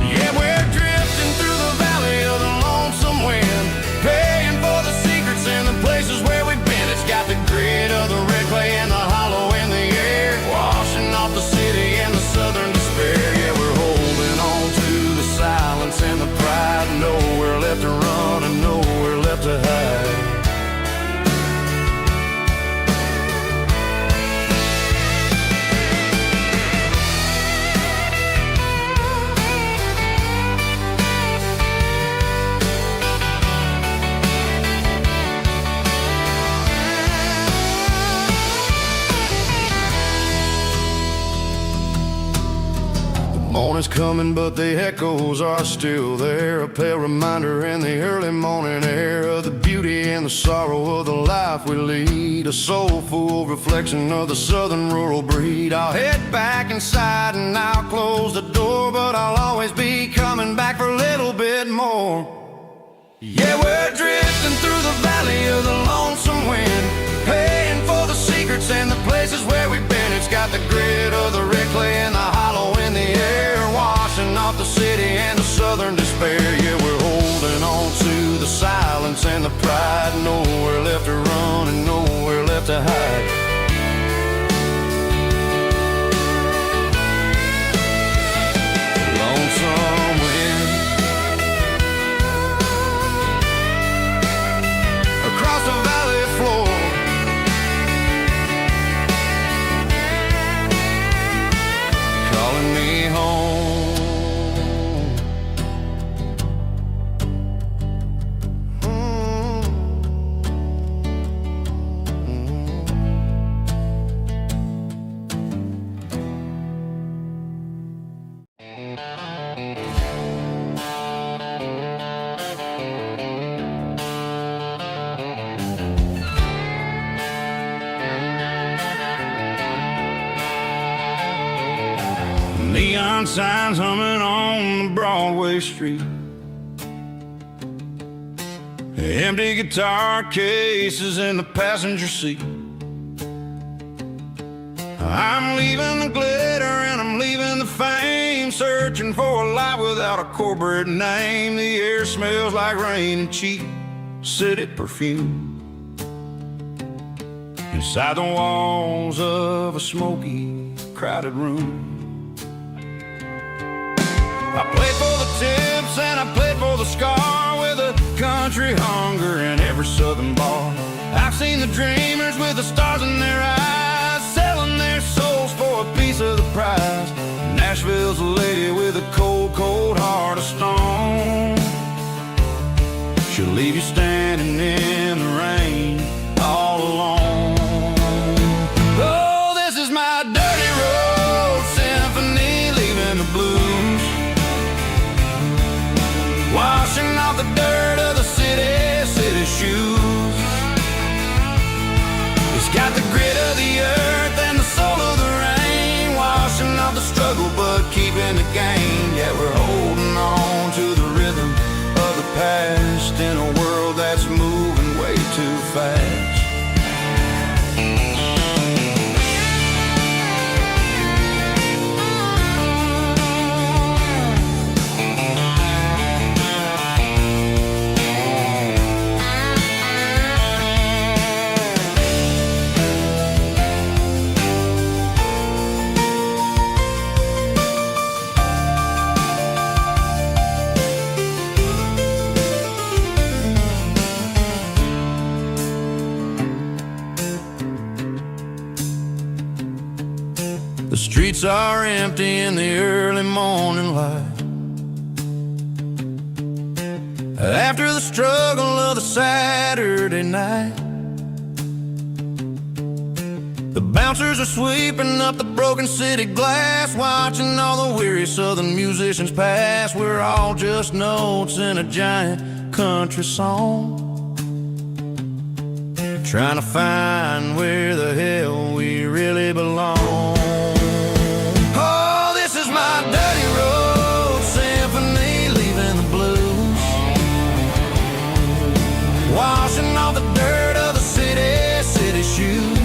Yeah, we're drifting through the valley of the lonesome wind, paying for the secrets and the places where we've been. It's got the grit of the red clay and the hollow in the air, washing off the city and the southern despair. Yeah, we're holding on to the silence and the pride, nowhere left to run and nowhere left to hide. Morning's coming, but the echoes are still there, a pale reminder in the early morning air of the beauty and the sorrow of the life we lead, a soulful reflection of the southern rural breed. I'll head back inside and I'll close the door, but I'll always be coming back for a little bit more. Yeah, we're drifting through the valley of the lonesome wind, paying for the secrets and the places where we've been. It's got the grit of the red clay and the hollow in the air, washing off the city and the southern despair. Yeah, we're holding on to the silence and the pride, nowhere left to run and nowhere left to hide. Lonesome wind across the valley floor, calling me home. Neon signs humming on the Broadway street, empty guitar cases in the passenger seat. I'm leaving the glitter and I'm leaving the fame, searching for a life without a corporate name. The air smells like rain and cheap city perfume. Inside the walls of a smoky, crowded room. I played for the tips and I played for the scar, with a country hunger in every southern bar. I've seen the dreamers with the stars in their eyes, selling their souls for a piece of the prize. Nashville's a lady with a cold, cold heart of stone. She'll leave you standing in the rain all alone. Oh, this is my dirty road symphony, leaving the blues, washing off the dirt of the city shoes. It's got the grit of the earth and the soul of the rain, washing off the struggle but keeping the gain. Yeah, we're holding on to the rhythm of the past in a world that's moving way too fast. The streets are empty in the early morning light, after the struggle of the Saturday night. The bouncers are sweeping up the broken city glass, watching all the weary southern musicians pass. We're all just notes in a giant country song, trying to find where the hell we really belong. My dirty road symphony, leaving the blues, washing off the dirt of the city shoes.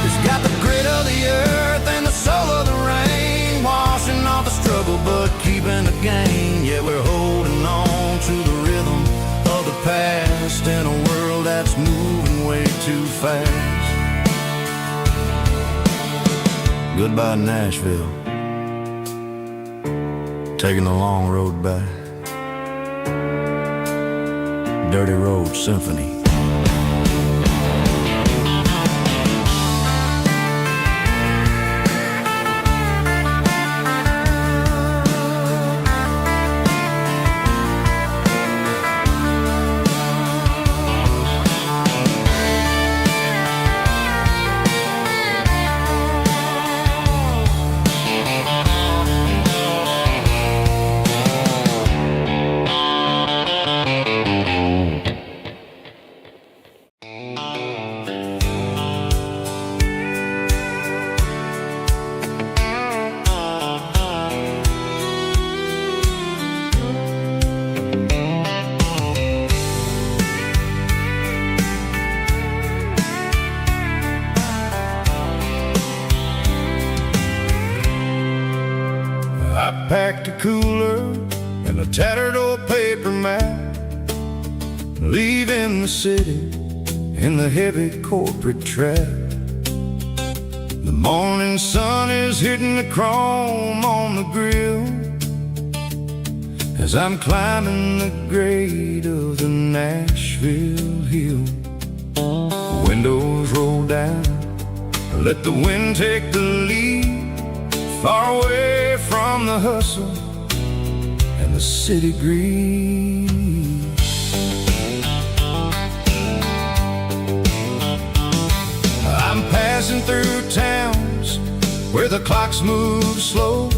It's got the grit of the earth and the soul of the rain, washing off the struggle but keeping the gain. Yeah, we're holding on to the rhythm of the past in a world that's moving way too fast. Goodbye, Nashville, taking the long road back. Dirty Road Symphony. I packed a cooler and a tattered old paper map, leaving the city in the heavy corporate trap. The morning sun is hitting the chrome on the grill as I'm climbing the grade of the Nashville hill. The windows roll down, let the wind take the lead, far away from the hustle and the city greed. I'm passing through towns where the clocks move slow,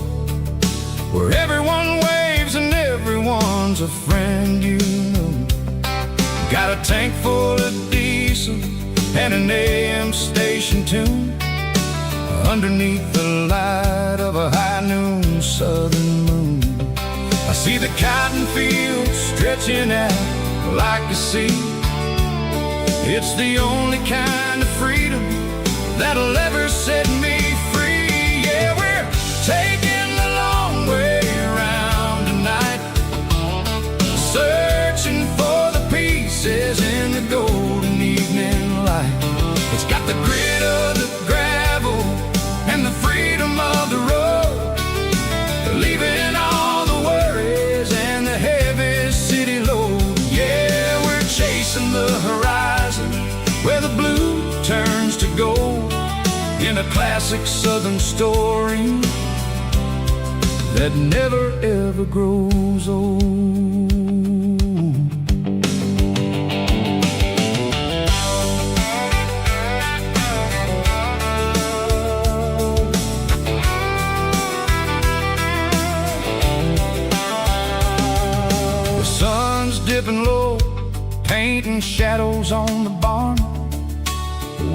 where everyone waves and everyone's a friend you know. Got a tank full of diesel and an AM station tune, underneath the light of a high noon southern moon. I see the cotton fields stretching out like a sea. It's the only kind of freedom that'll ever set me free. Yeah, we're classic Southern story that never ever grows old. The sun's dipping low, painting shadows on the barn.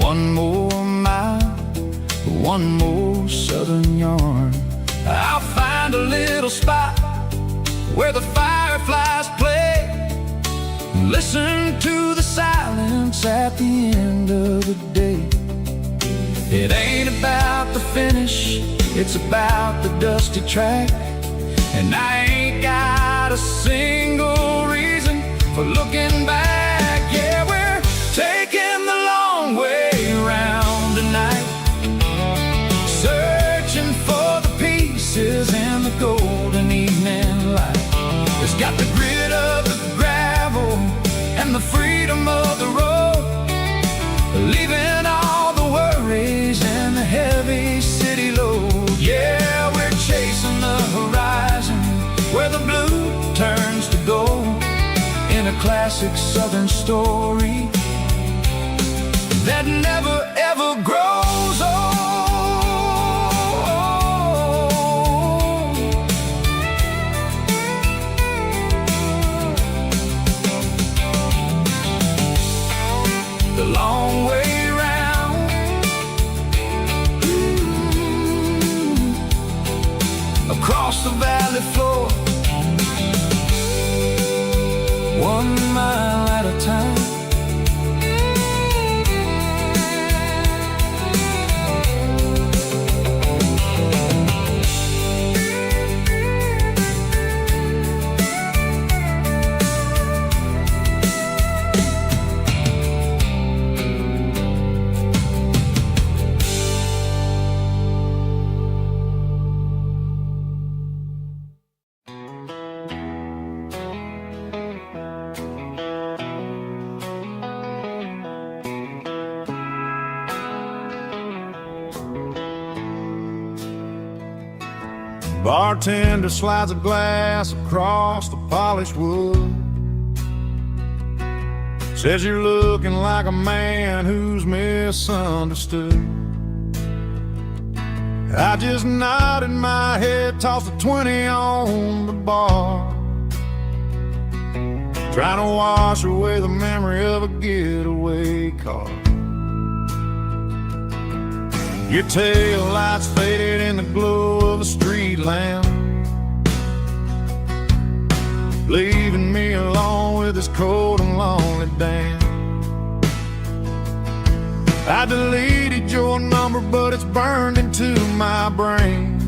One more mile, one more Southern yarn. I'll find a little spot where the fireflies play, listen to the silence at the end of the day. It ain't about the finish, it's about the dusty track. And I ain't got a single reason for looking back. Yeah, we're taking the long way around tonight, searching for the pieces in the golden evening light. It's got the grit of the gravel and the freedom of the road, leaving all the worries and the heavy city load. Yeah, we're chasing the horizon where the blue turns to gold, in a classic Southern story that never ever grows old. The long way round, across the valley floor, 1 mile at a time. Bartender slides a glass across the polished wood, says you're looking like a man who's misunderstood. I just nodded my head, tossed a 20 on the bar, trying to wash away the memory of a getaway car. Your tail lights faded in the glow of a street lamp, leaving me alone with this cold and lonely damn. I deleted your number, but it's burned into my brain.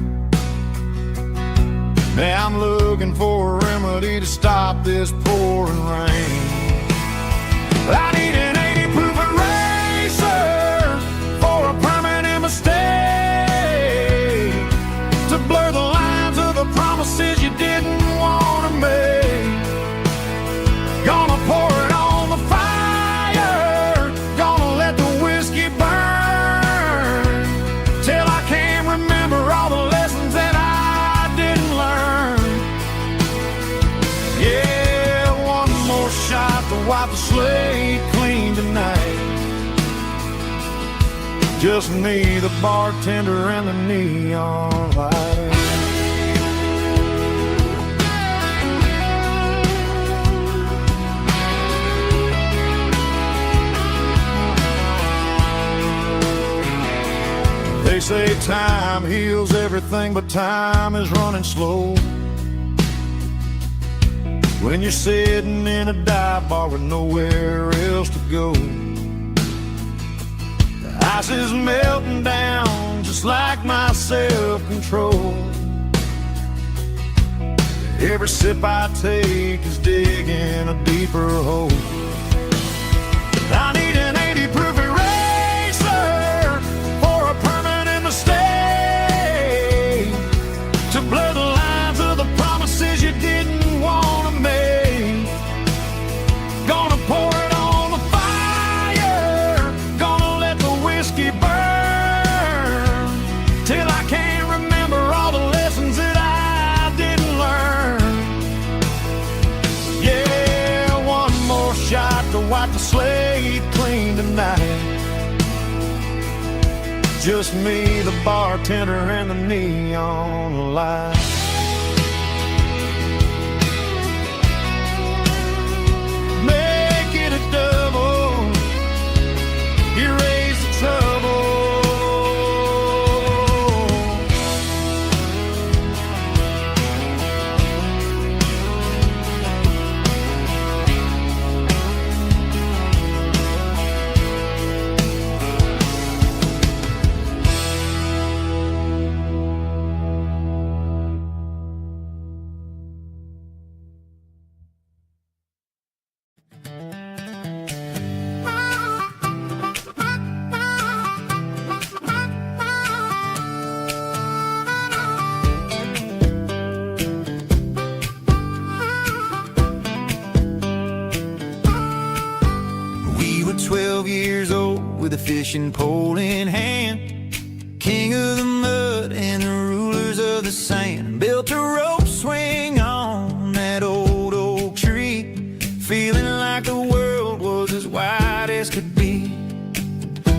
Now I'm looking for a remedy to stop this pouring rain. I need an 80 proof eraser for a permanent mistake, to blur the lines of the promises you didn't want to make. Gonna pour it on the fire, gonna let the whiskey burn, till I can't remember all the lessons that I didn't learn. Yeah, one more shot to wipe the slate clean tonight. Just me, the bartender, and the neon light. They say time heals everything, but time is running slow when you're sitting in a dive bar with nowhere else to go. The ice is melting down just like my self-control. Every sip I take is digging a deeper hole. I need an 80 proof eraser for a permanent mistake, to blur the lines of the promises you didn't want to make. Gonna pour it on the fire, gonna let the whiskey burn, got the slate clean tonight. Just me, the bartender, and the neon light. Make it a double, erase the trouble. We were 12 years old with a fishing pole in hand, king of the mud and the rulers of the sand. Built a rope swing on that old oak tree, feeling like the world was as wide as could be.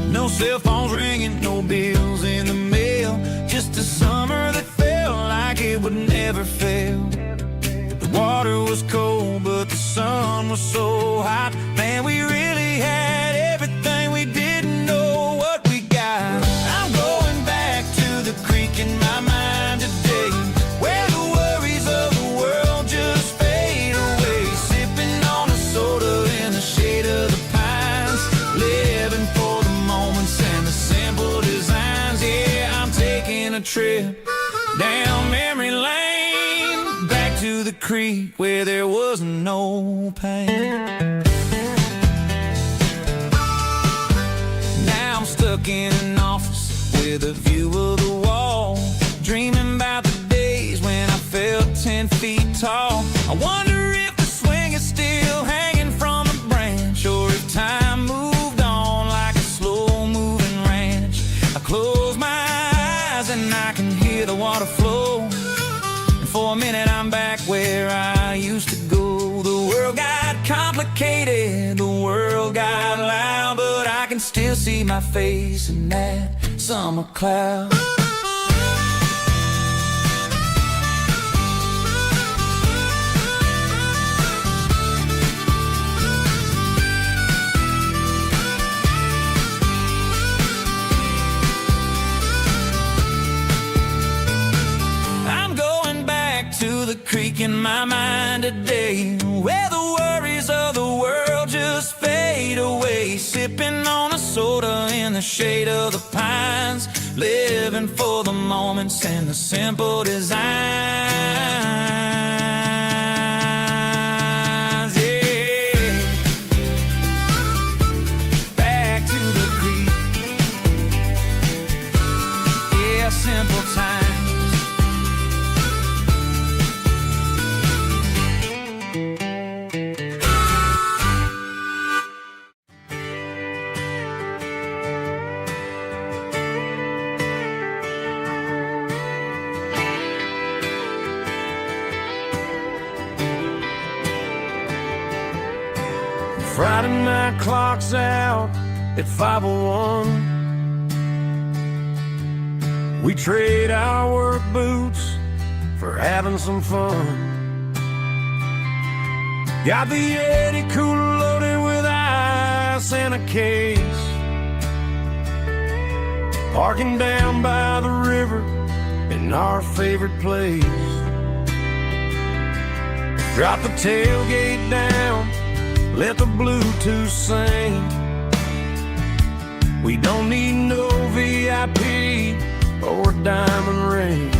No cell phones ringing, no bills in the mail, just a summer that felt like it would never fail. The water was cold, but the sun was so hot. Man, we really had everything, we didn't know what we got. I'm going back to the creek in my mind today, where the worries of the world just fade away. Sipping on a soda in the shade of the pines, living for the moments and the simple designs. Yeah, I'm taking a trip down memory lane, back to the creek where there was no pain. Now I'm stuck in an office with a view of the wall, dreaming about the days when I felt 10 feet tall. I wonder if the swing is still hanging from a branch, or if time moved on like a slow-moving ranch. I close my eyes and I can hear the water flow, and for a minute I'm back where I used to go. The world got complicated, the world got loud, but I can still see my face in that summer cloud. I'm going back to the creek in my mind today, where the worries of the world just fade away. Sipping on a soda in the shade of the pines, living for the moments and the simple designs. Yeah, back to the creek. Yeah, simple times. Friday night clock's out at 5:01. We trade our work boots for having some fun. Got the Yeti cooler loaded with ice and a case, parking down by the river in our favorite place. Drop the tailgate down, let the Bluetooth sing. We don't need no VIP or a diamond ring,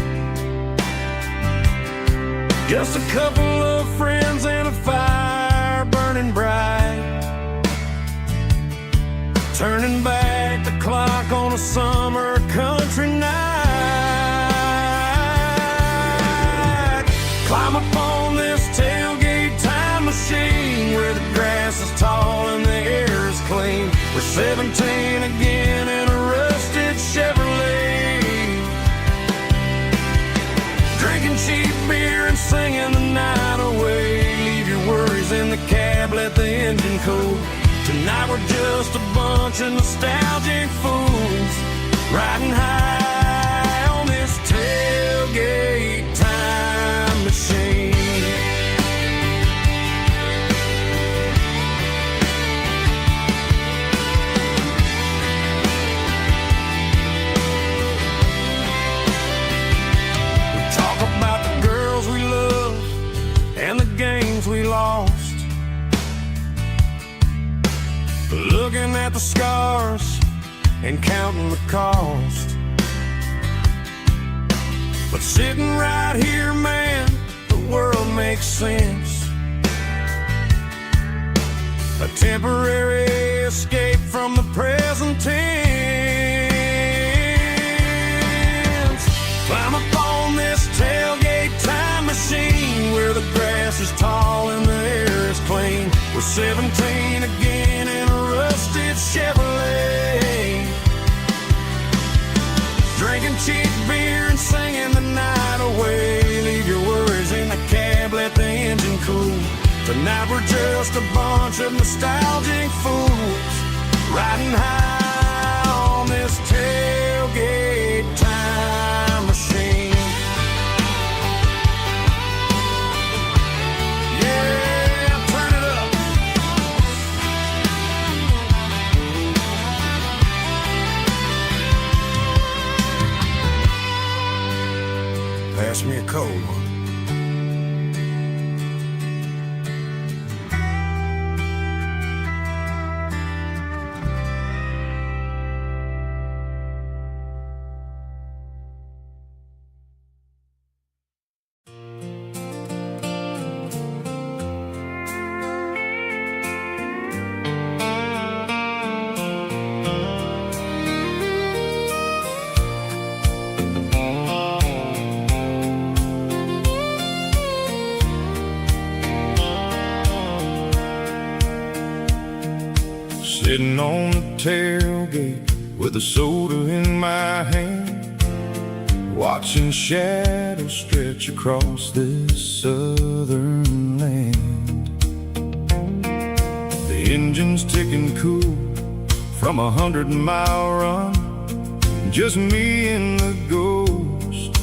just a couple of friends and a fire burning bright, turning back the clock on a summer country night. Climb up on this tailgate time machine, where the grass is tall and the air is clean. We're 17 again in a rusted Chevrolet, drinking cheap beer and singing the night away. Leave your worries in the cab, let the engine cool. nostalgic fools, riding high on this tailgate time machine. We talk about the girls we loved and the games we lost, looking at the scars and counting the cost. But sitting right here, man, the world makes sense. A temporary escape from the present tense. Climb up on this tailgate time machine, where the grass is tall and the air is clean. We're 17 again in a rusted Chevrolet, drinking cheap beer and singing the night away. Leave your worries in the cab, let the engine cool. Tonight we're just a bunch of nostalgic fools, riding high on this tailgate time machine. Yeah, turn it up. Pass me a cold one. Sitting on the tailgate with a soda in my hand, watching shadows stretch across this southern land. The engine's ticking cool from 100-mile run, just me and the ghost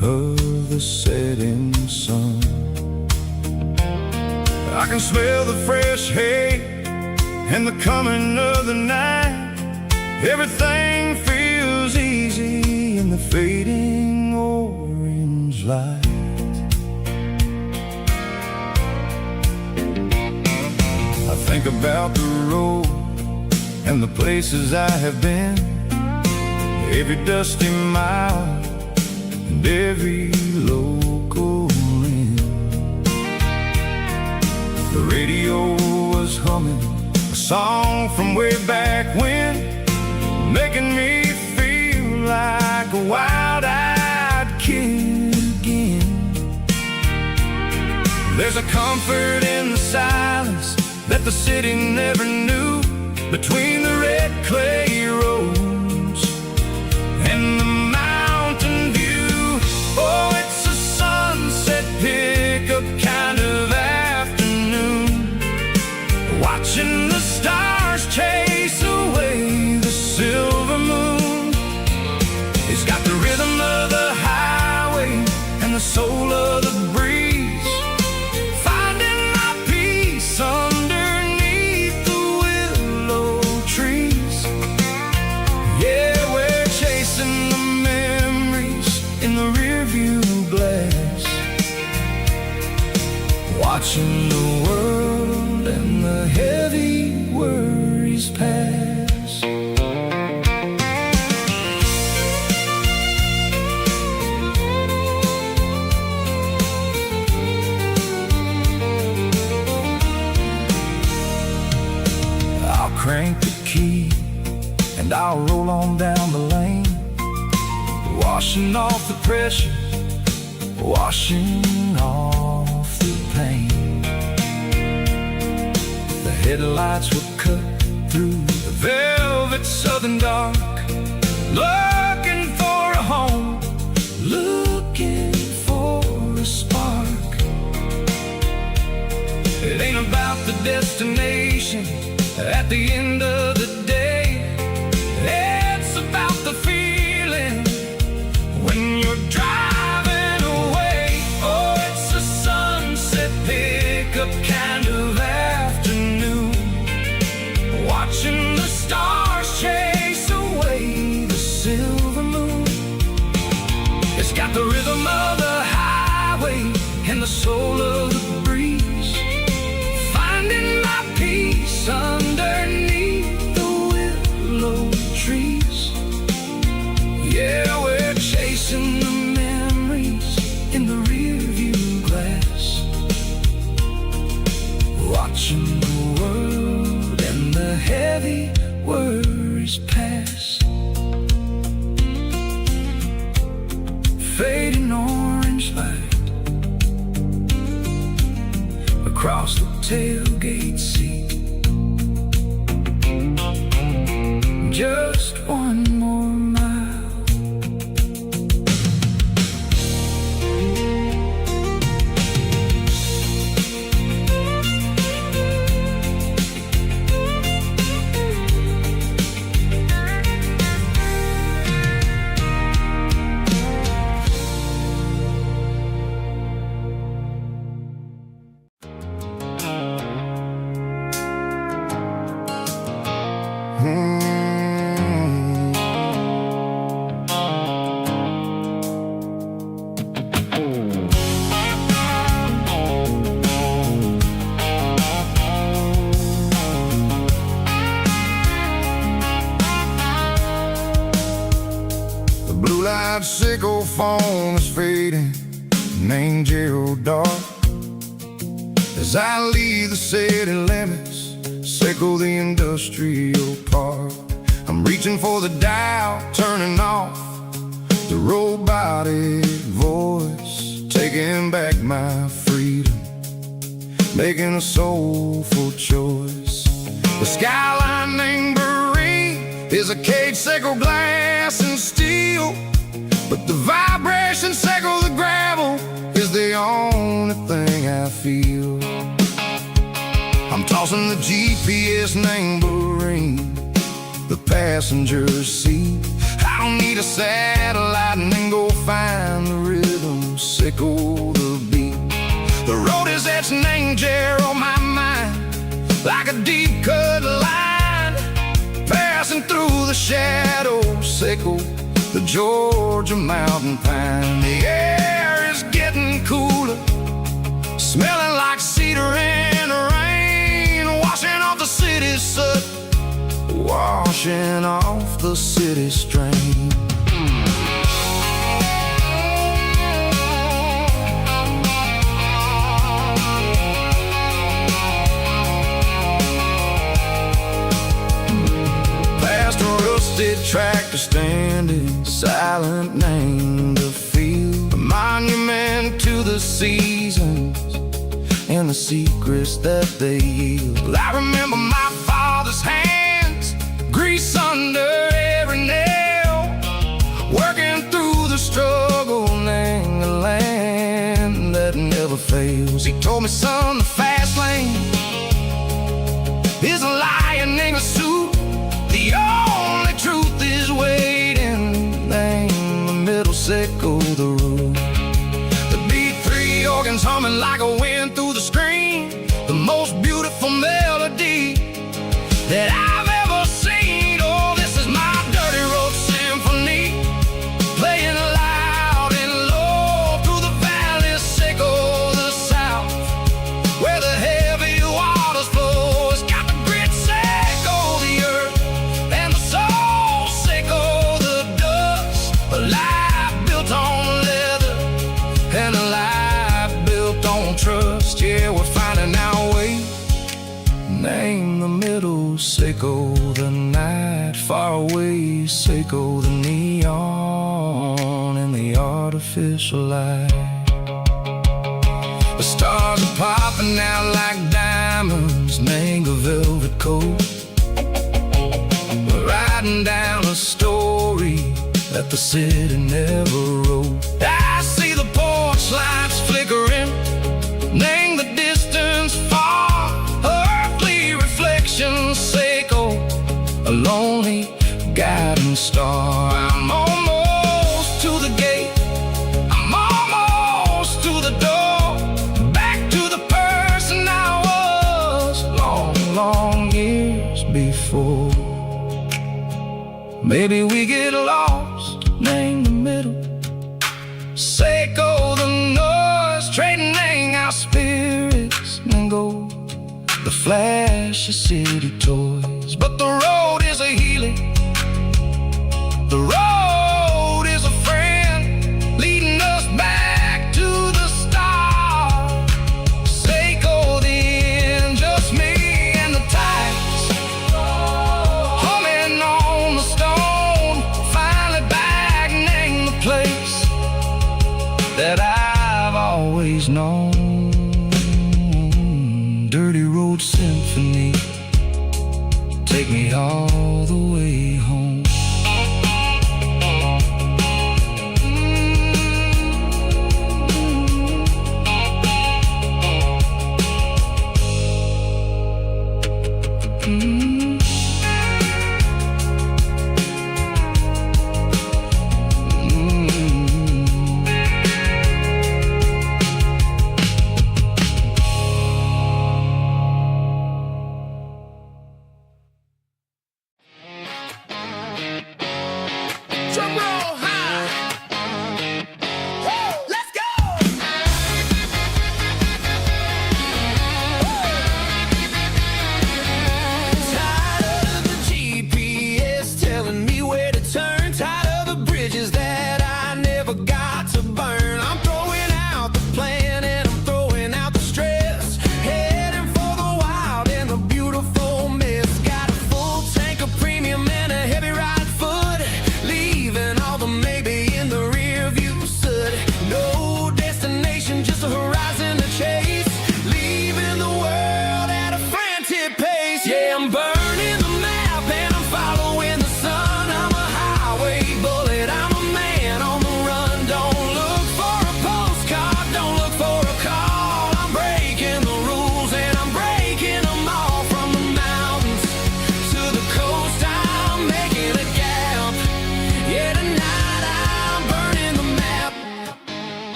of the setting sun. I can smell the fresh hay and the coming of the night. Everything feels easy in the fading orange light. I think about the road and the places I have been, every dusty mile and every local inn. The radio was humming a song from way back when, making me feel like a wild-eyed kid again. There's a comfort in the silence that the city never knew, between the red clay roads and the mountain view. Oh, it's a sunset pickup kind of afternoon, watching the stars chase away the silver moon. It's got the rhythm of the highway and the soul of the breeze, finding my peace underneath the willow trees. Yeah, we're chasing the memories in the rearview glass, watching the world and the heavy worries pass. I'll crank the key and I'll roll on down the lane, washing off the pressure, washing off the pain. The headlights will cut through the velvet southern dark, looking for a home, looking for a spark. It ain't about the destination at the end of the day, watching the world and the heavy worries pass. Fading orange light across the tailgate seat. Just one more mile. Blue-light sickle foam is fading, named Gerald dark. As I leave the city limits, sickle the industrial park. I'm reaching for the dial, turning off the robotic voice, taking back my freedom, making a soulful choice. The skyline named Marine is a cage, sickle glass and steel, but the vibration sickle the gravel is the only thing I feel. I'm tossing the GPS named Marine, the passenger seat. I don't need a satellite and then go find the rhythm, sickle the beat. The road is etched named Jer on my mind, like a deep cut line, passing through the shadows, sickle the Georgia mountain pine. The air is getting cooler, smelling like cedar in the rain, washing off the city's soot, washing off the city strain. Past a rusted tractor standing silent, named the field, a monument to the seasons and the secrets that they yield. I remember my father's hands, grease under every nail, working through the struggle, named the land that never fails. He told me, son, the fast lane is a lion in a suit. The only truth is waiting, name the middle, sickle the road. The B3 organs humming like a wind through the screen, the most beautiful melody that I've ever seen. Oh, this is my dirty road symphony, playing loud and low through the valleys, sickle the south, where the heavy waters flow. It's got the grit, sickle the earth, and the soul, sickle the dust. A life built on leather and a life built on trust. Yeah, we're finding our way, name the middle, sickle the night, far away, sickle the neon and the artificial light. The stars are popping out like diamonds, name the velvet coat. We're riding down a story that the city never wrote. I see the porch lights flickering, name the distance far, earthly reflections, sickle a lonely guiding star. I'm almost to the gate, I'm almost to the door, back to the person I was long, long years before. Maybe we get lost, name the middle, sickle the noise, trading our spirits and go the flash of city toys. But the road is a healing, the road is a friend, leading us back to the start. Sickle the end, just road symphony. Take me all the way home.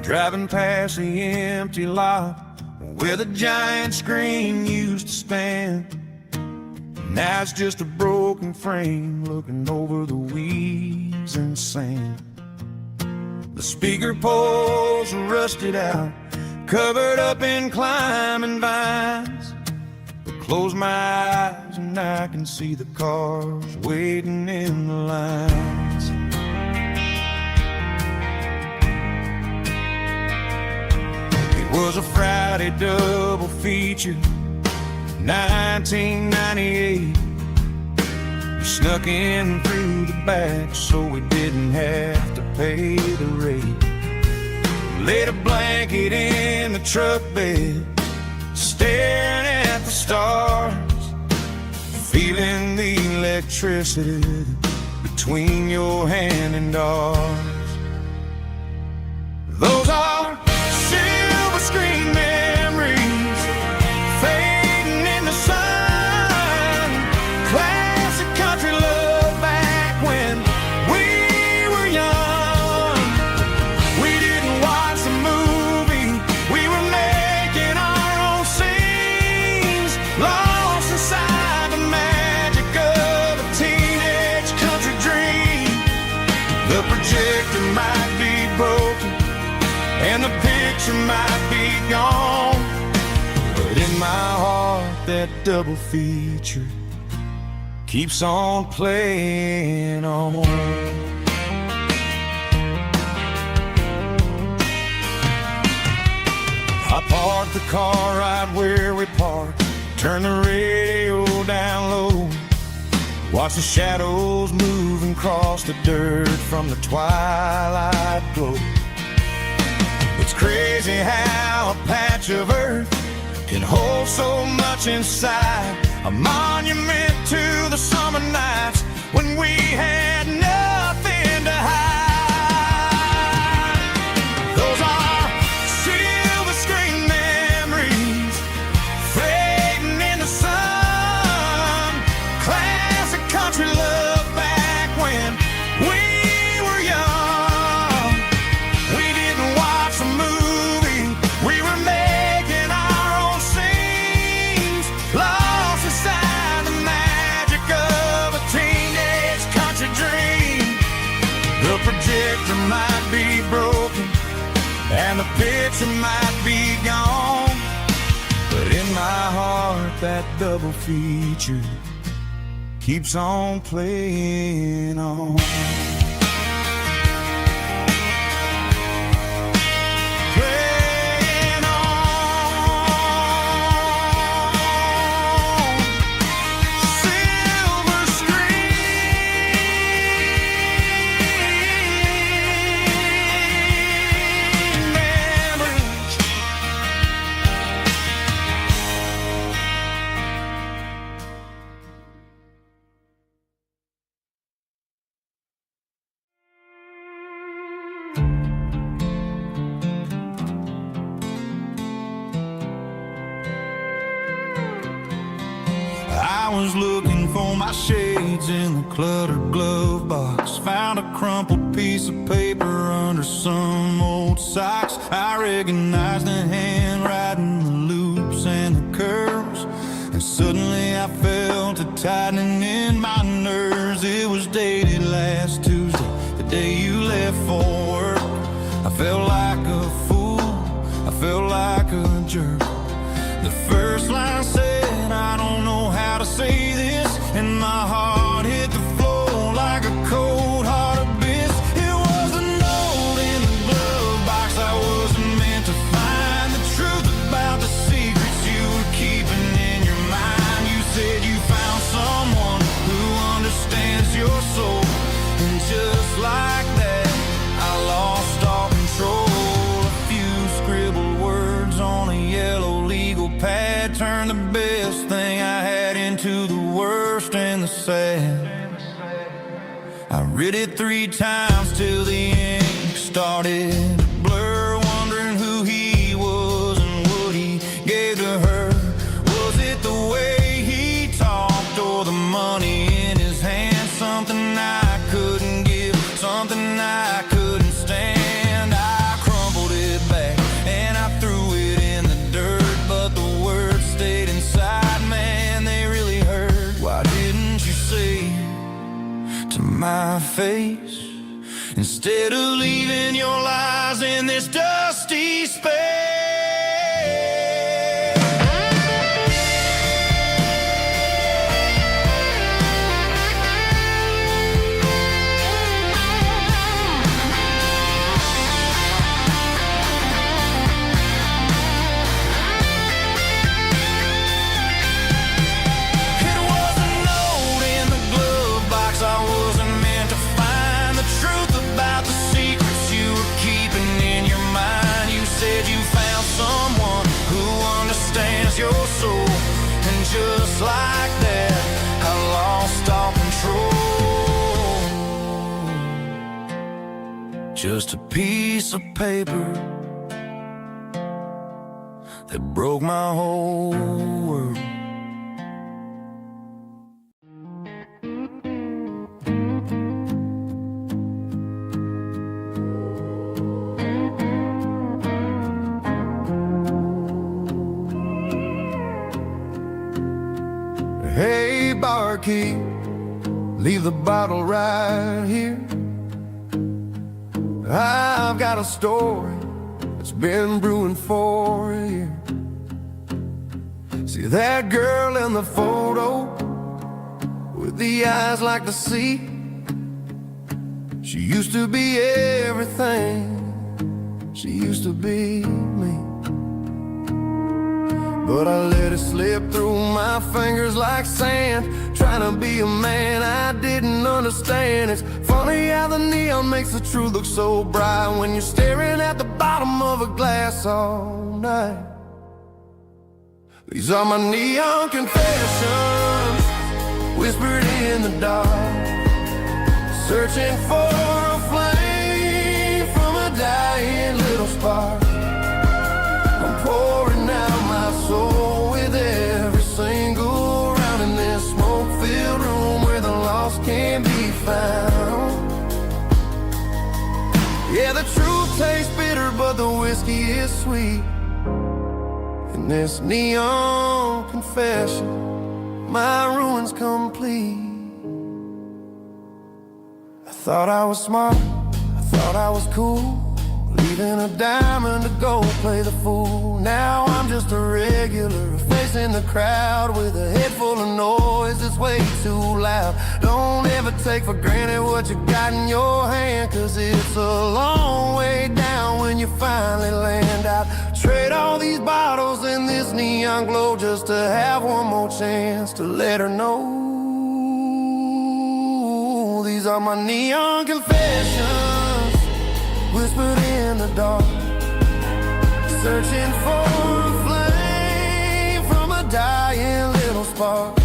Driving past the empty lot where the giant screen used to stand. Now it's just a broken frame looking over the weeds and sand. The speaker poles are rusted out, covered up in climbing vines. But close my eyes and I can see the cars waiting in the lines. It was a Friday double feature, 1998. We snuck in through the back so we didn't have to pay the rate. Laid a blanket in the truck bed, staring at the stars, feeling the electricity between your hand and ours. Those are silver screen memories fading in the sun. Classic country love back when we were young. We didn't watch the movie, we were making our own scenes. picture might be gone, but in my heart that double feature keeps on playing on. I parked the car right where we parked, turn the radio down low, watch the shadows moving across the dirt from the twilight glow. It's crazy how a patch of earth can hold so much inside, a monument to the summer nights when we had nothing to hide. Those are silver screen memories fading in the sun, classic country love back when we were young. We didn't watch a movie, we were making our own scenes, lost inside the magic of a teenage country dream. The projector might be broken and the picture might be gone, but in my heart that double feature keeps on playing on. Playing on. Silver screen memories. I was looking for my shades in the cluttered glove box, found a crumpled piece of paper under some old socks. I recognized the handwriting, the loops and the curves, and suddenly I felt a tightening in my nerves. It was dated last Tuesday, the day you left for work. I felt like a fool, I felt like a jerk. The first line said, I don't know how to say this, and my heart hit the floor like a cold heart abyss. It was a note in the glove box I wasn't meant to find, the truth about the secrets you were keeping in your mind. You said you found someone who understands your soul, and just like that I lost all control. A few scribbled words on a yellow legal pad turned the best thing I had into the worst and the sad. I read it 3 times till the ink started to blur, wondering who he was and what he gave to her. Was it the way he talked or the money in his hand? Something I couldn't give, something I couldn't stand. I crumpled it back and I threw it in the dirt, but the words stayed inside, man, they really hurt. Why didn't you say to my face, instead of leaving your lies in this dusty space? It was a note in the glove box I wasn't meant to find, the truth about the secrets you were keeping in your mind. You said you found someone who understands your soul, and just like that I lost all control. Just a piece of paper that broke my whole world. Hey, barkeep, leave the bottle right here. I've got a story that's It's been brewing for a year. See that girl in the photo with the eyes like the sea? She used to be everything. She used to be me. But I let it slip through my fingers like sand, trying to be a man I didn't understand. It's funny how the neon makes the truth look so bright when you're staring at the bottom of a glass all night. These are my neon confessions, whispered in the dark, searching for a flame from a dying little spark. I'm pouring out my soul with every single round in this smoke-filled room where the lost can't be found. Yeah, the truth tastes bitter, but the whiskey is sweet. In this neon confession, my ruin's complete. I thought I was smart, I thought I was cool, leaving a diamond to go play the fool. Now I'm just a regular, facing the crowd with a head full of noise that's way too loud. Don't ever take for granted what you got in your hand, cause it's a long way down when you finally land out. Trade all these bottles and this neon glow just to have one more chance to let her know. These are my neon confessions, whispered in the dark, searching for a flame from a dying little spark.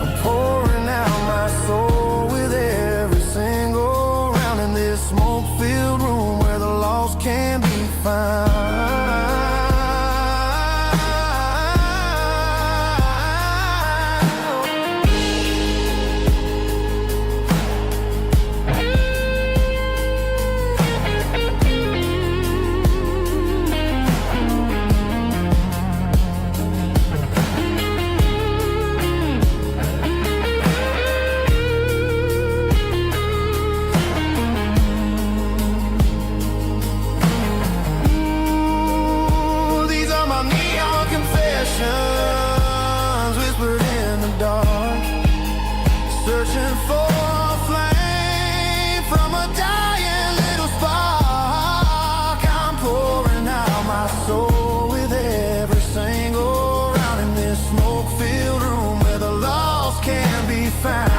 I'm pouring out my soul with every single round in this smoke-filled room where the lost can be found. Whispered in the dark, searching for a flame from a dying little spark. I'm pouring out my soul with every single round in this smoke-filled room where the lost can be found.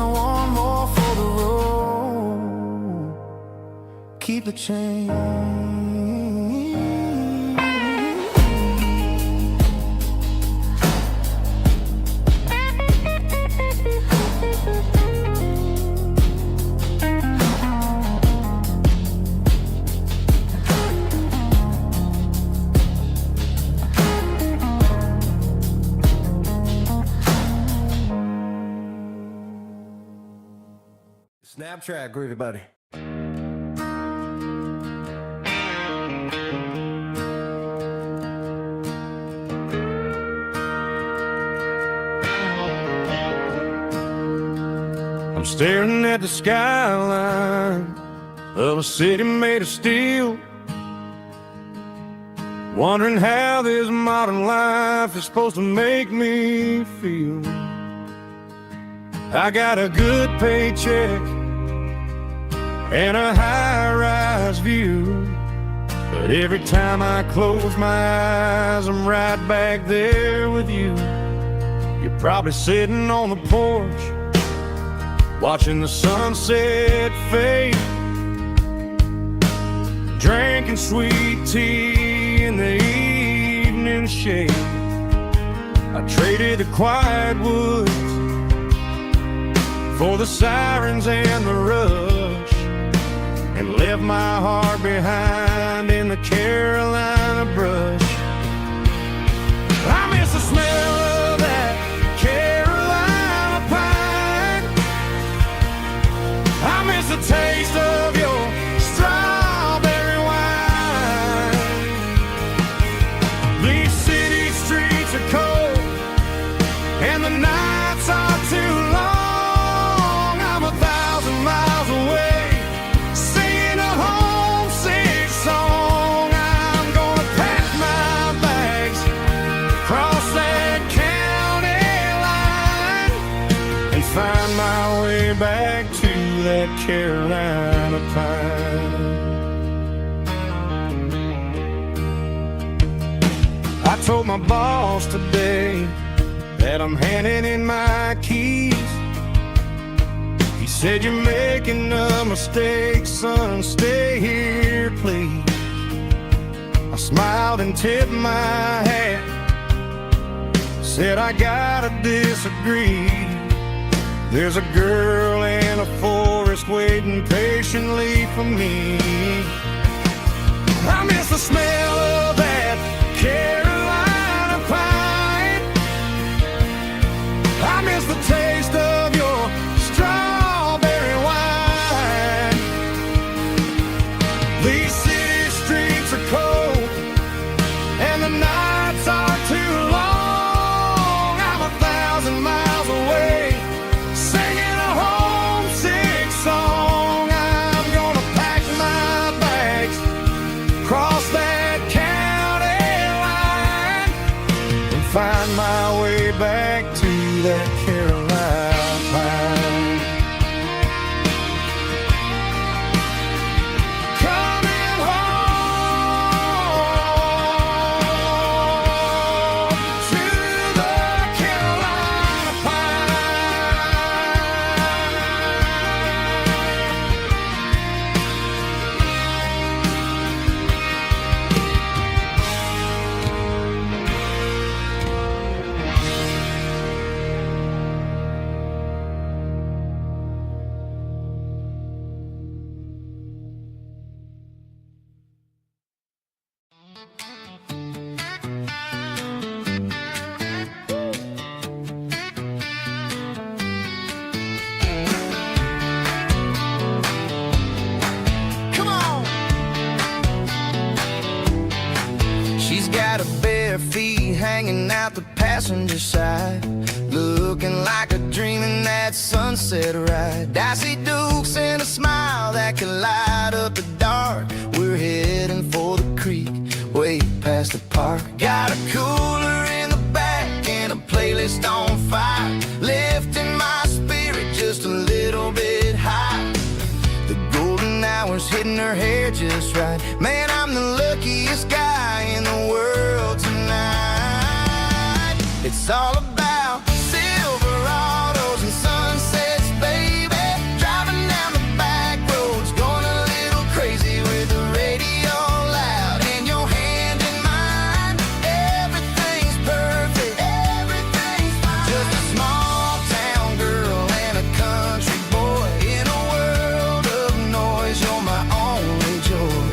One more for the road, keep the change. Snap track, groovy buddy. I'm staring at the skyline of a city made of steel, wondering how this modern life is supposed to make me feel. I got a good paycheck and a high-rise view, but every time I close my eyes, I'm right back there with you. You're probably sitting on the porch, watching the sunset fade, drinking sweet tea in the evening shade. I traded the quiet woods for the sirens and the rush, and left my heart behind in the Carolina brush. I miss the smell of that Carolina pine. I miss the taste of your strawberry wine. These city streets are cold and the nights are too long. I'm 1,000 miles away that Carolina pine. I told my boss today that I'm handing in my keys. He said, "You're making a mistake, son, stay here, please." I smiled and tipped my hat, said, "I gotta disagree. There's a girl in a forest waiting patiently for me. I miss the smell of that Carolina pine. I miss the taste of your strawberry wine. These city streets are cold and the nights are too long. I'm 1,000 miles away, singing a homesick song. I'm gonna pack my bags, cross that county line, and find my way back to that Carolina pine. Coming home to the Carolina Come on. She's got her bare feet hanging out the passenger side, looking like a dream in that sunset ride. Dicey dukes and a smile that can light up the dark. We're heading for the creek, way past the park. Got a cooler in the back and a playlist on fire, lifting my spirit just a little bit high. The golden hours hitting her hair just right. Man, I'm the luckiest guy in the world tonight. It's all about Silverados and sunsets, baby. Driving down the back roads, going a little crazy with the radio loud and your hand in mine. Everything's perfect, everything's fine. Just a small town girl and a country boy in a world of noise. You're my only joy.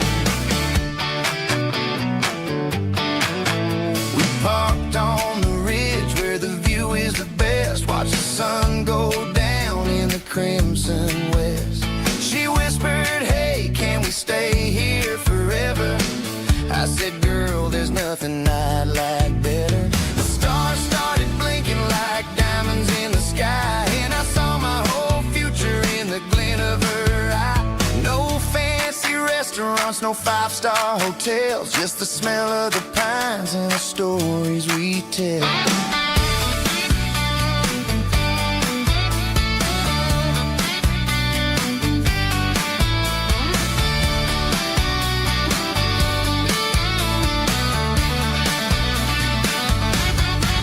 We parked on the ridge where the view is the best. Watch the sun go down in the crimson west. She whispered, "Hey, can we stay here forever?" I said, "Girl, there's nothing I'd like better." The stars started blinking like diamonds in the sky, and I saw my whole future in the glint of her eye. No fancy restaurants, no five-star hotels, just the smell of the pines and the stories we tell.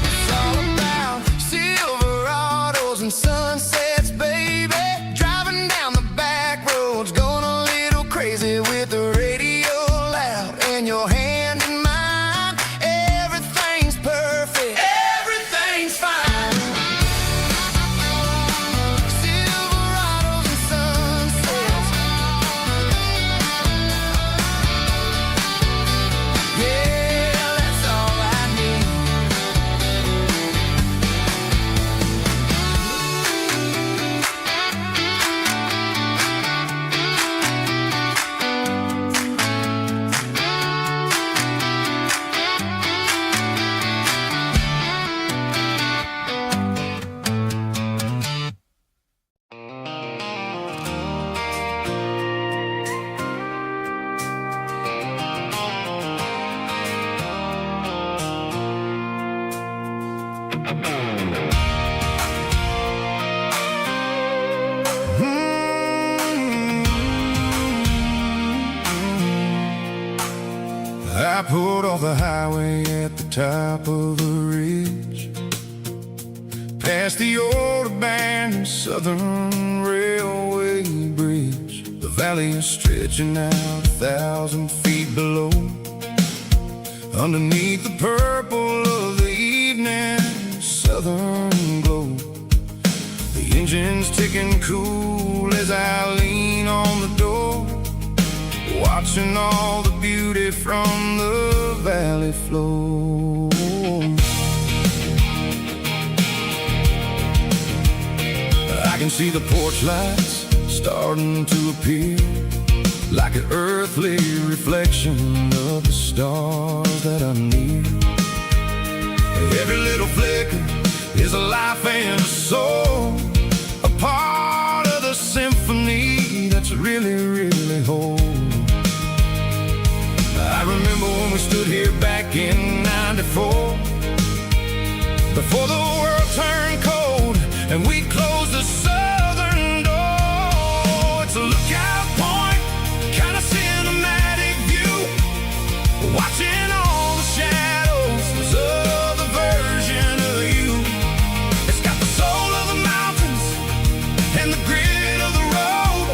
It's all about Silverados and sunsets, baby. Driving down the back roads, going a little crazy with the radio loud and your hand in mine. Everything's perfect, everything's fine. Silverados and sunsets. Yeah, that's all I need. I pulled off the highway at the top of a ridge, past the old abandoned Southern Railway bridge. The valley is stretching out 1,000 feet below, underneath the purple of the evening southern glow. The engine's ticking cool as I lean on the door, watching all the beauty from the valley flow. I can see the porch lights starting to appear, like an earthly reflection of the stars that are near. Every little flicker is a life and a soul, a part of the symphony that's really, really whole. I remember when we stood here back in '94, before the world turned cold and we closed the southern door. It's a lookout point, kind of cinematic view, watching all the shadows of the version of you. It's got the soul of the mountains and the grit of the road,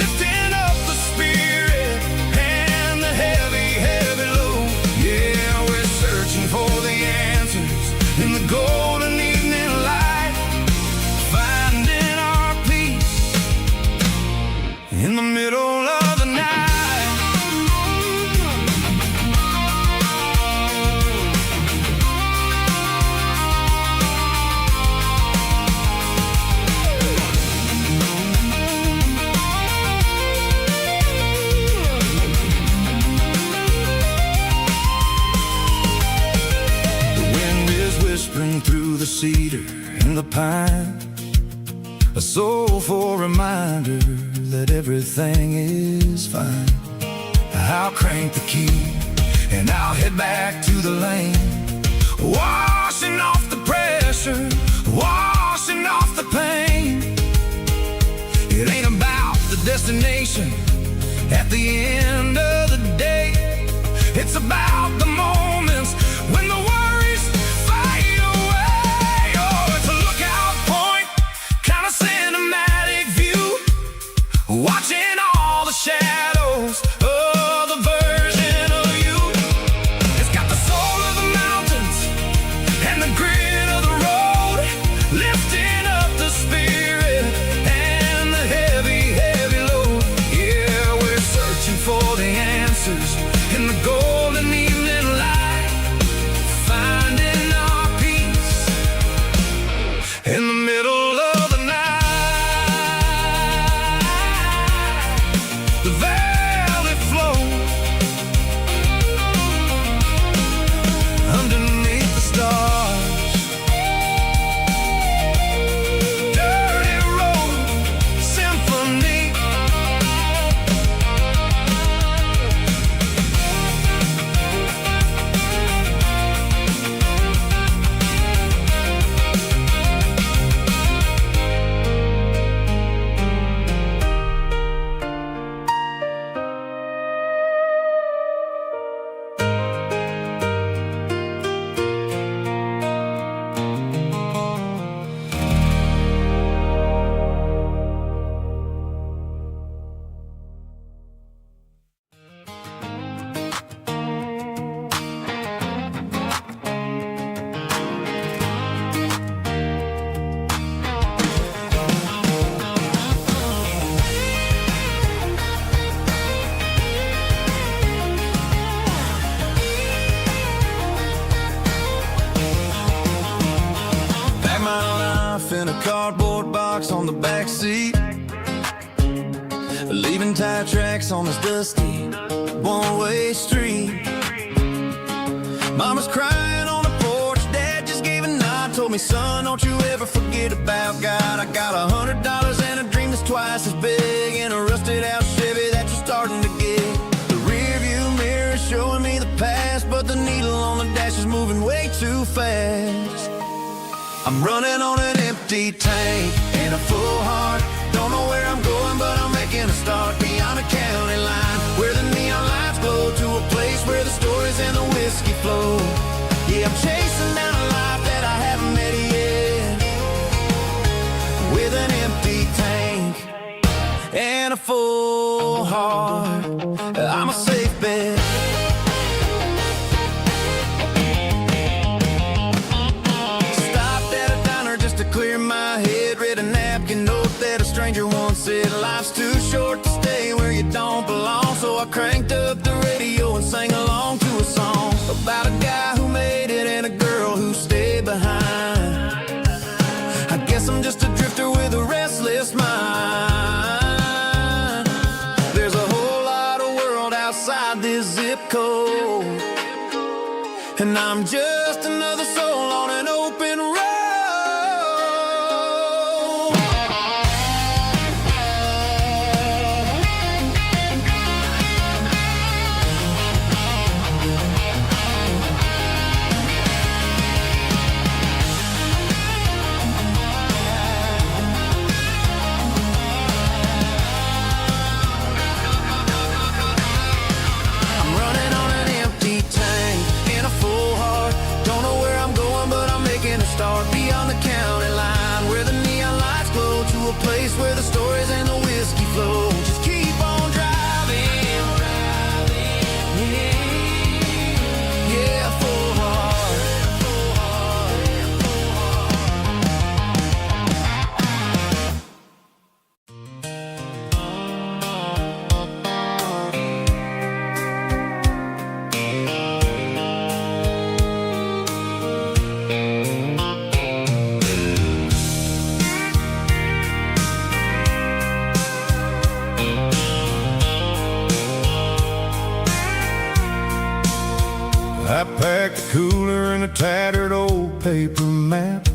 lifting up the spirit and the heavy, heavy load. Yeah, we're searching for the answers in the golden evening light, finding our peace in the middle of the night. Through the cedar and the pine, a soulful reminder that everything is fine. I'll crank the key and I'll head back to the lane, washing off the pressure, washing off the pain. It ain't about the destination at the end of the day, it's about the moments when the worries fade away. Oh, it's a lookout point, kind of cinematic view, watching all the shadows of the version of you. It's got the soul of the mountains and the grit of the road, lifting up the spirit and the heavy, heavy load. Yeah, we're searching for the answers in the golden evening light, finding our peace in the middle of the night. The valley flow underneath the stars, dirty road symphony. In a cardboard box on the back seat, leaving tire tracks on this dusty one-way street. Mama's crying on the porch, Dad just gave a nod, told me, son, don't you ever forget about God. I got $100 and a dream that's twice as big, in a rusted out Chevy that you're starting to get. The rear view mirror is showing me the past, but the needle on the dash is moving way too fast. I'm running on an empty tank and a full heart. Don't know where I'm going, but I'm making a start beyond a county line, where the neon lights glow, to a place where the full heart, I'm a safe bet. Stopped at a diner just to clear my head. Read a napkin note that a stranger once said, life's too short to stay where you don't belong. So I cranked up the radio and sang along to a song about a guy who made it and a girl who stayed behind. I guess I'm just a drifter with a restless mind. There's a whole lot of world outside this zip code, and I'm just another soul on an open road. Start beyond the county line, where the neon lights glow, to a place where the stories and the whiskey flow. Just keep on driving, yeah, full heart, full heart, full I packed a cooler and a tattered old paper map,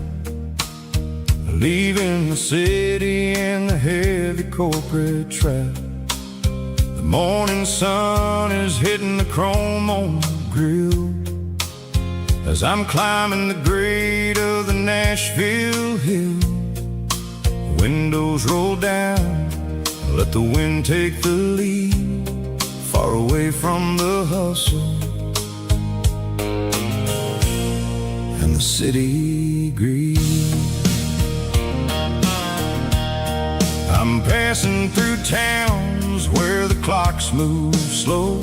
leaving the city and the heavy corporate trap. The morning sun is hitting the chrome on the grill as I'm climbing the grade of the Nashville hill. The windows roll down, let the wind take the lead, far away from the hustle and the city greed. I'm passing through towns where the clocks move slow,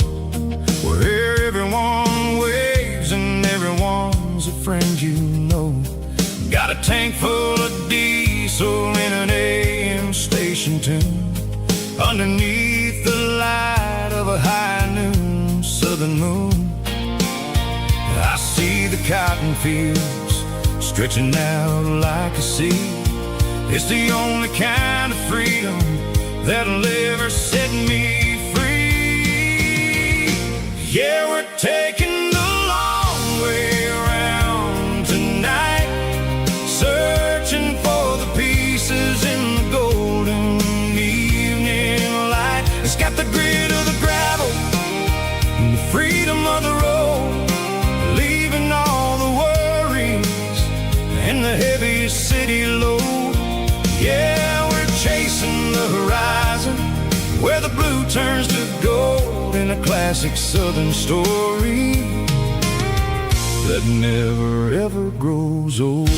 where everyone waves and everyone's a friend you know. Got a tank full of diesel in an AM station tune, underneath the light of a high noon southern moon. I see the cotton fields stretching out like a sea. It's the only kind of freedom that'll ever set me free. Yeah, we're taking the long way around tonight, searching for the pieces in the golden evening light. It's got the grit of the gravel and the freedom of the road, leaving all the worries and the heavy city load. Yeah, we're chasing the horizon, where the blue turns to gold, in a classic southern story that never ever grows old.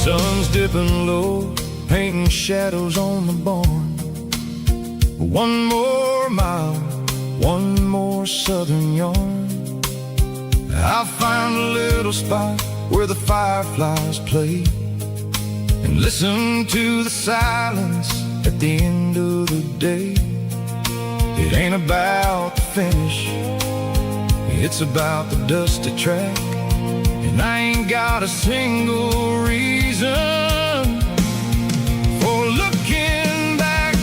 Sun's dipping low, painting shadows on the barn. One more mile, one more southern yarn. I'll find a little spot where the fireflies play, and listen to the silence at the end of the day. It ain't about the finish, it's about the dusty track. And I ain't got a single reason for looking back.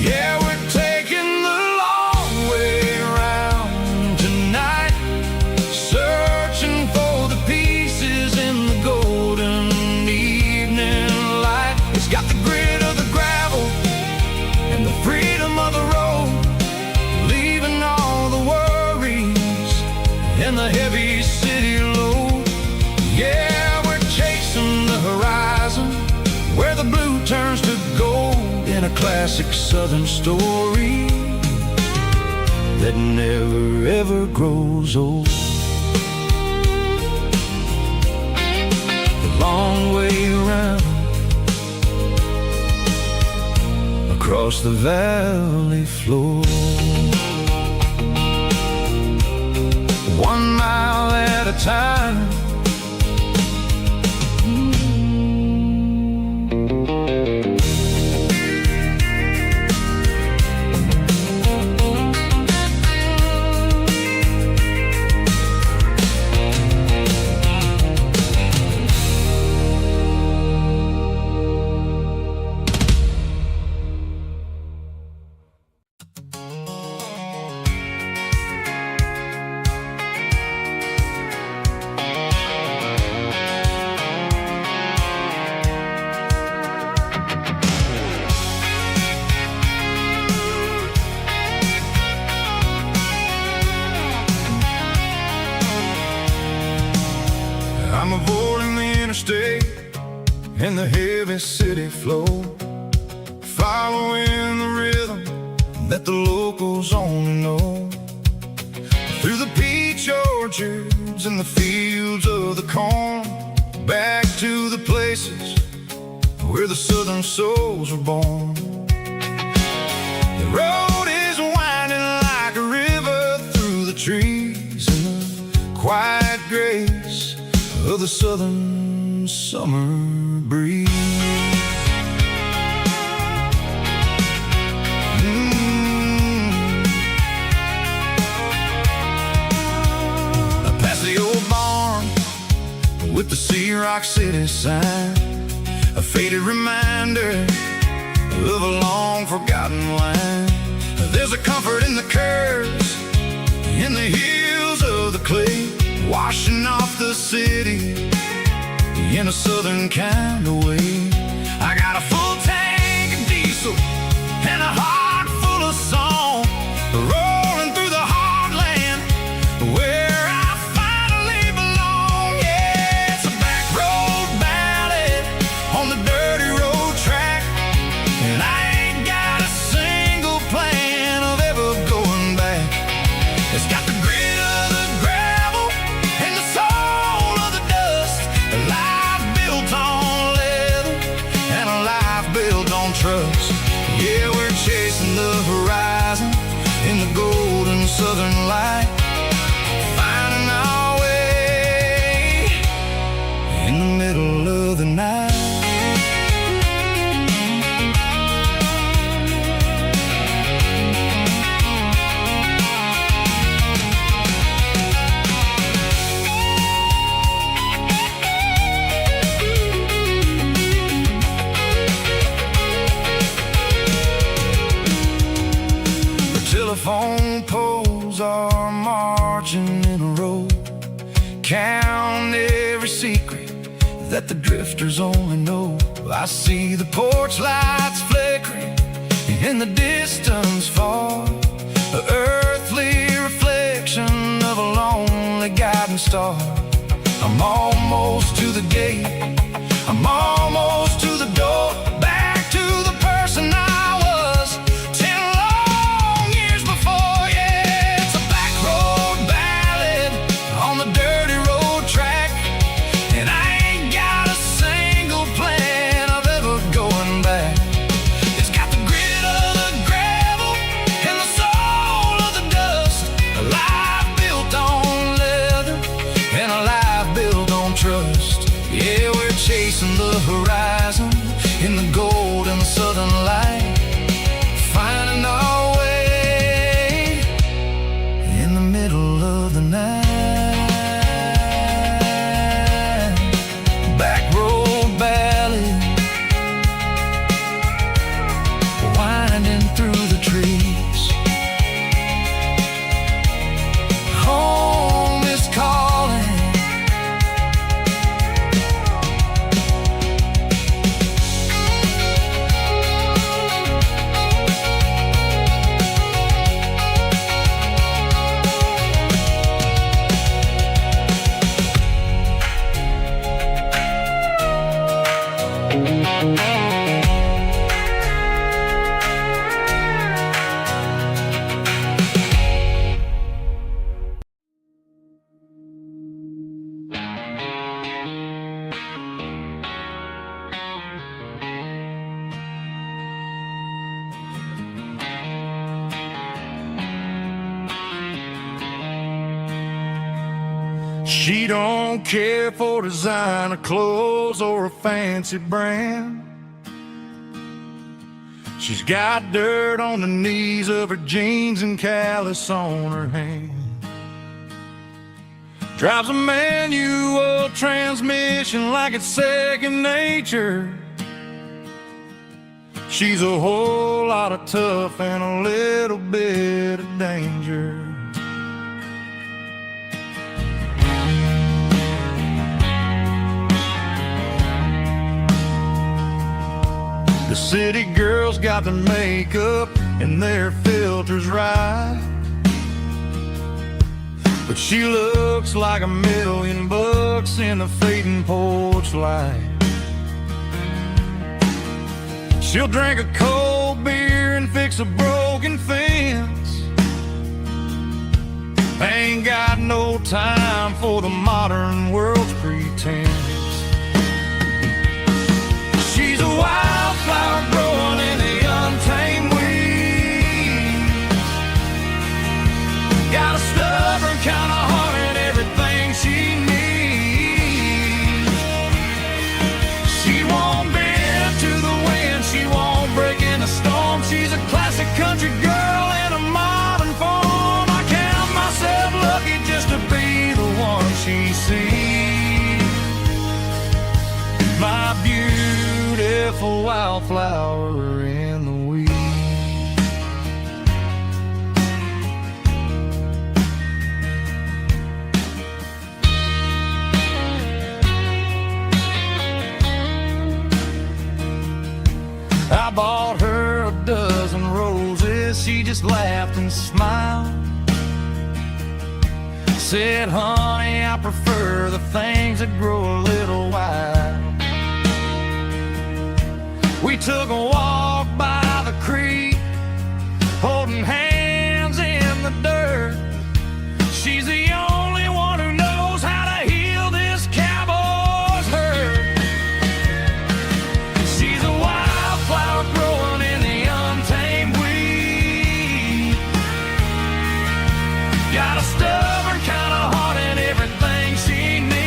Yeah, we're taking the long way around tonight, searching for the pieces in the golden evening light. It's got the grit of the gravel and the freedom of the road, leaving all the worries and the heavy city load. Yeah, we're chasing the horizon, classic Southern story that never ever grows old. The long way around across the valley floor, 1 mile at a time. I'm avoiding the interstate and the heavy city flow, following the rhythm that the locals only know. Through the peach orchards and the fields of the corn, back to the places where the southern souls were born. The road is winding like a river through the trees in the quiet grace of the southern summer breeze. Past the old barn with the Sea Rock City sign, a faded reminder of a long forgotten line. There's a comfort in the curves, in the hills of the clay, washing off the city in a southern kind of way. I got a full tank of diesel and a heart full of song, rolling through the heartland where I finally belong. Yeah, it's a back road ballad on the dirty road track, and I ain't got a single plan of ever going back. It's got the grit of the gravel and the soul of the dust, a life built on leather and a life built on trust. Yeah, we're chasing the horizon in the golden southern light, finding our way in the middle of the night. Telephone poles are marching in a row, count every secret that the drifters only know. I see the porch lights flickering in the distance far, an earthly reflection of a lonely guiding star. I'm almost to the gate, I'm almost to the door, back to the person I was 10 long years before. Yeah, it's a back road ballad on the dirty road track, and I ain't got a single plan of ever going back. It's got the grit of the gravel and the soul of the dust, a life built on leather and a life built on trust. Yeah, we're chasing the horizon She don't care for designer clothes or a fancy brand. She's got dirt on the knees of her jeans and callus on her hand. Drives a manual transmission like it's second nature. She's a whole lot of tough and a little bit of danger. The city girls got their makeup and their filters right, but she looks like $1,000,000 in the fading porch light. She'll drink a cold beer and fix a broken fence. Ain't got no time for the modern world's pretense. She's a wildflower growing in the untamed weeds. Got a stubborn kind of heart and everything she needs. She won't bend to the wind, she won't break in the storm. She's a classic country girl in a modern form. I count myself lucky just to be the one she sees. My beautiful wildflower in the weeds. I bought her a dozen roses, she just laughed and smiled. Said, honey, I prefer the things that grow a little wild. We took a walk by the creek, holding hands in the dirt. She's the only one who knows how to heal this cowboy's hurt. She's a wildflower growing in the untamed weed. Got a stubborn kind of heart and everything she needs.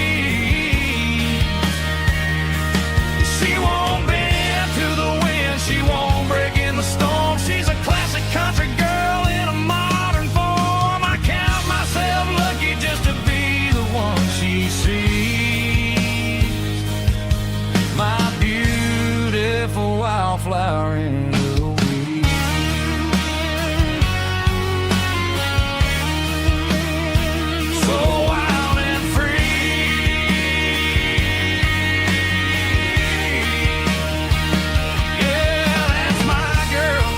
She won't bend to the wind, she won't break in the storm. She's a classic country girl in a modern form. I count myself lucky just to be the one she sees. My beautiful wildflower in the weeds. So wild and free. Yeah, that's my girl.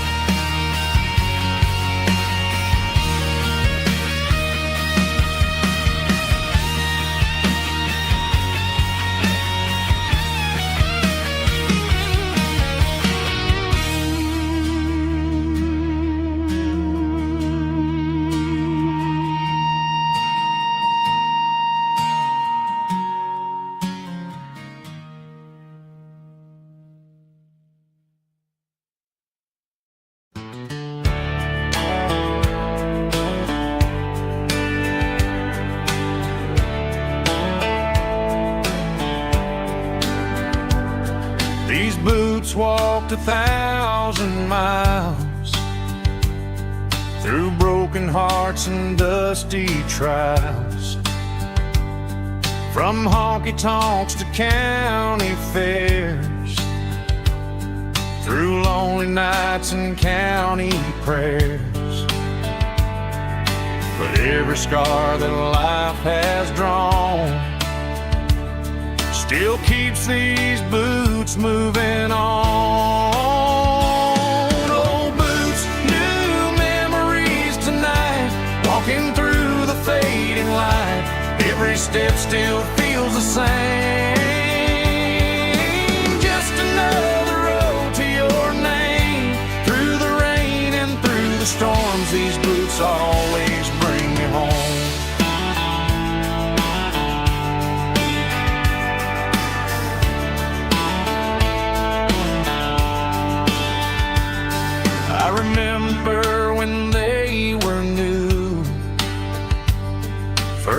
These boots walked 1,000 miles through broken hearts and dusty trials, from honky-tonks to county fairs, through lonely nights and county prayers. But every scar that life has drawn still keeps these boots moving on. Old boots, new memories tonight, walking through the fading light. Every step still feels the same. Just another road to your name. Through the rain and through the storms, these boots always bring me home. I remember when they were new,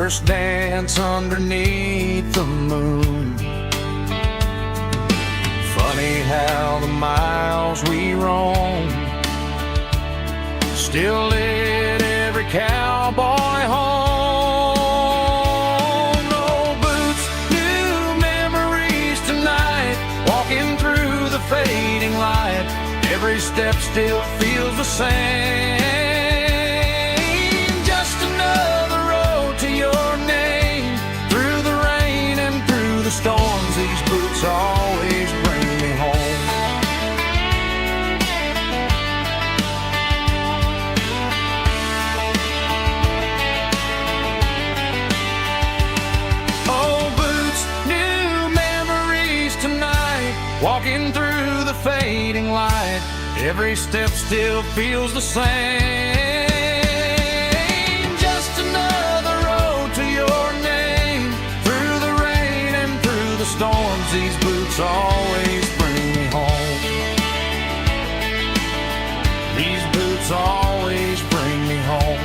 first dance underneath the moon. Funny how the miles we roam still lit every cowboy home. No boots, new memories tonight, walking through the fading light. Every step still feels the same. Just another road to your name, through the rain and through the storms. These boots always bring me home. Oh, boots, new memories tonight, walking through the fading light. Every step still feels the same. Just another road to your name, through the rain and through the storms. These boots always bring me home. These boots always bring me home.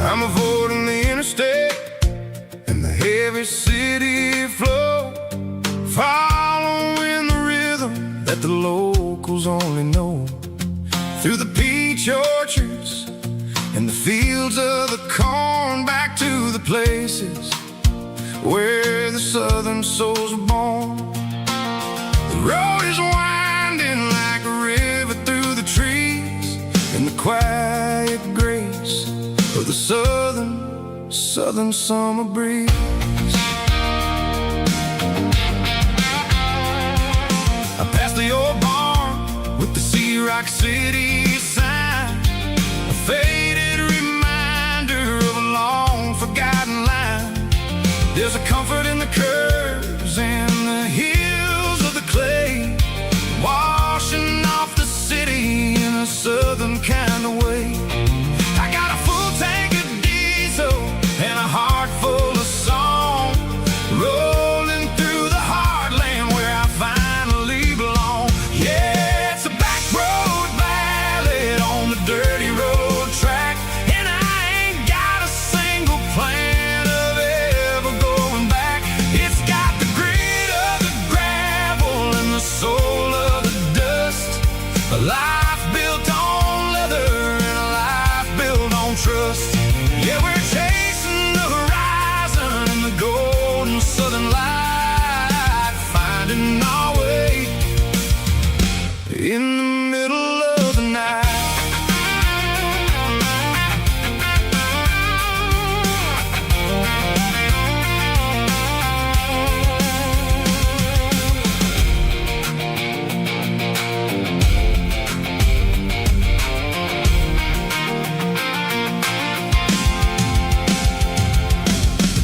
I'm avoiding the interstate and the heavy city flow, following the rhythm that the locals only know. Through the peach orchards and the fields of the corn, back to the places where the southern souls were born. The road is winding like a river through the trees, in the quiet grace of the southern summer breeze. I passed the old barn with the Sea Rock City sign, a faded reminder of a long forgotten line. There's a comfort in the curves and the hills of the clay, washing off the city in a southern kind of way. I got a full tank of diesel and a heart full of song, rolling through the heartland where I finally belong. Yeah, it's a back road ballad on the dirty road track, and I ain't got a single plan of ever going back. It's got the grit of the gravel and the soul of the dust, a life built on leather and a life built on trust. Yeah, we're chasing the horizon in the golden southern light, finding our way in the middle of the night.